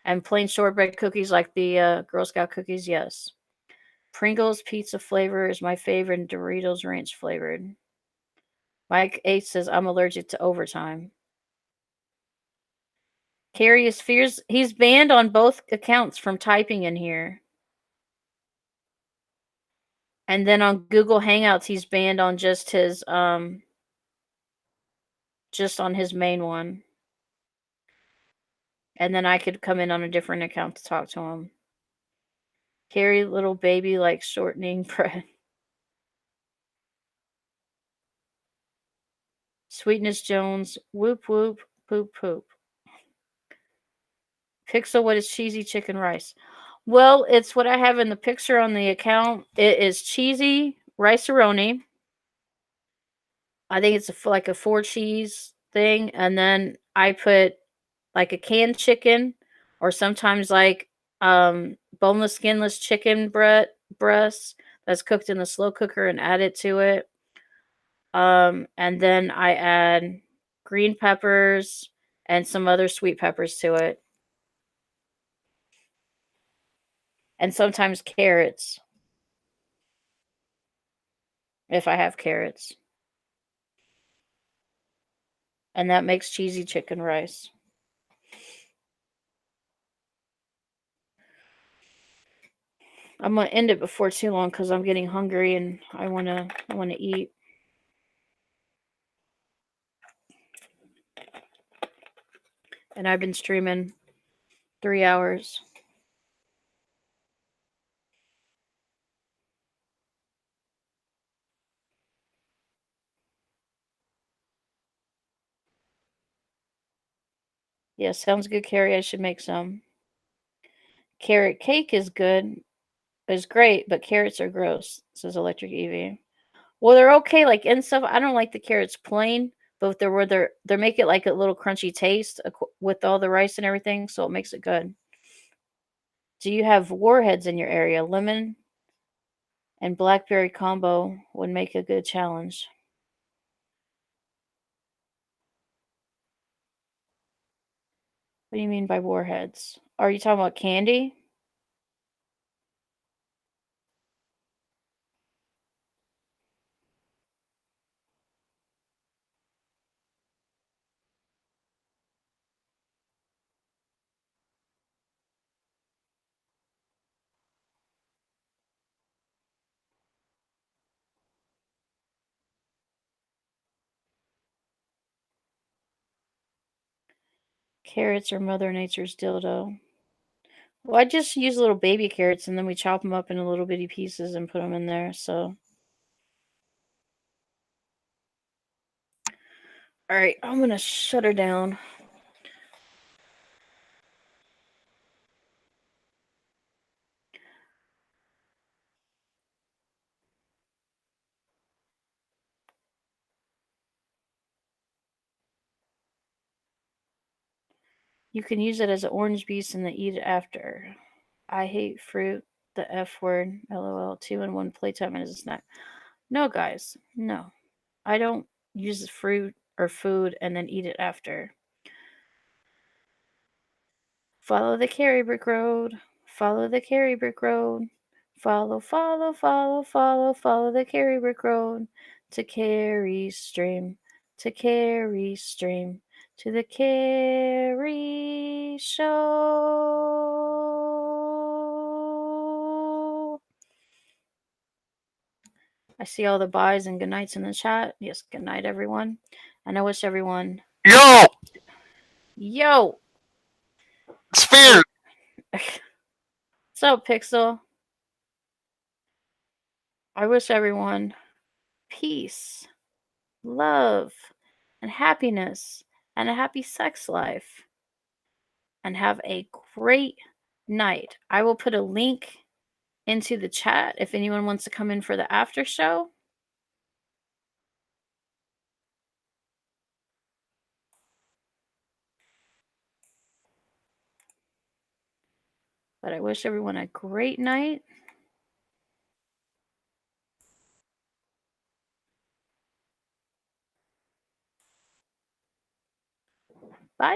And plain shortbread cookies like the Girl Scout cookies, yes. Pringles pizza flavor is my favorite and Doritos ranch flavored. Mike H says I'm allergic to overtime. Carius fears he's banned on both accounts from typing in here. And then on Google Hangouts he's banned on just on his main one. And then I could come in on a different account to talk to him. Carrie little baby like shortening bread. Sweetness Jones, whoop whoop, poop poop. Pixel, what is cheesy chicken rice? Well, it's what I have in the picture on the account. It is cheesy rice-a-roni. I think it's like a 4 cheese thing. And then I put like a canned chicken or sometimes like boneless, skinless chicken breast that's cooked in the slow cooker and add it to it. And then I add green peppers and some other sweet peppers to it. And sometimes carrots if I have carrots. And that makes cheesy chicken rice. I'm gonna end it before too long because I'm getting hungry and I wanna eat. And I've been streaming 3 hours. Yeah, sounds good, Carrie. I should make some. Carrot cake is good. Is great, but carrots are gross, says Electric Evie. Well, they're okay, like and stuff. I don't like the carrots plain, but they make it like a little crunchy taste with all the rice and everything, so it makes it good. Do you have warheads in your area? Lemon and blackberry combo would make a good challenge. What do you mean by warheads? Are you talking about candy? Carrots are Mother Nature's dildo. Well, I just use little baby carrots and then we chop them up into little bitty pieces and put them in there. So, all right, I'm gonna shut her down. You can use it as an orange juice and then eat it after. I hate fruit. the F word. LOL. 2-in-1 playtime and a snack. No, guys. No. I don't use fruit or food and then eat it after. Follow the Carry Brick Road. Follow the Carry Brick Road. Follow, follow, follow, follow, follow the Carry Brick Road to Carry Stream, to Carry Stream, to the Carry Show. I see all the byes and good nights in the chat. Yes, good night, everyone. And I wish everyone.
Yo!
Yo!
Sphere!
What's up, Pixel? I wish everyone peace, love, and happiness, and a happy sex life. And have a great night. I will put a link into the chat if anyone wants to come in for the after show. But I wish everyone a great night. Bye.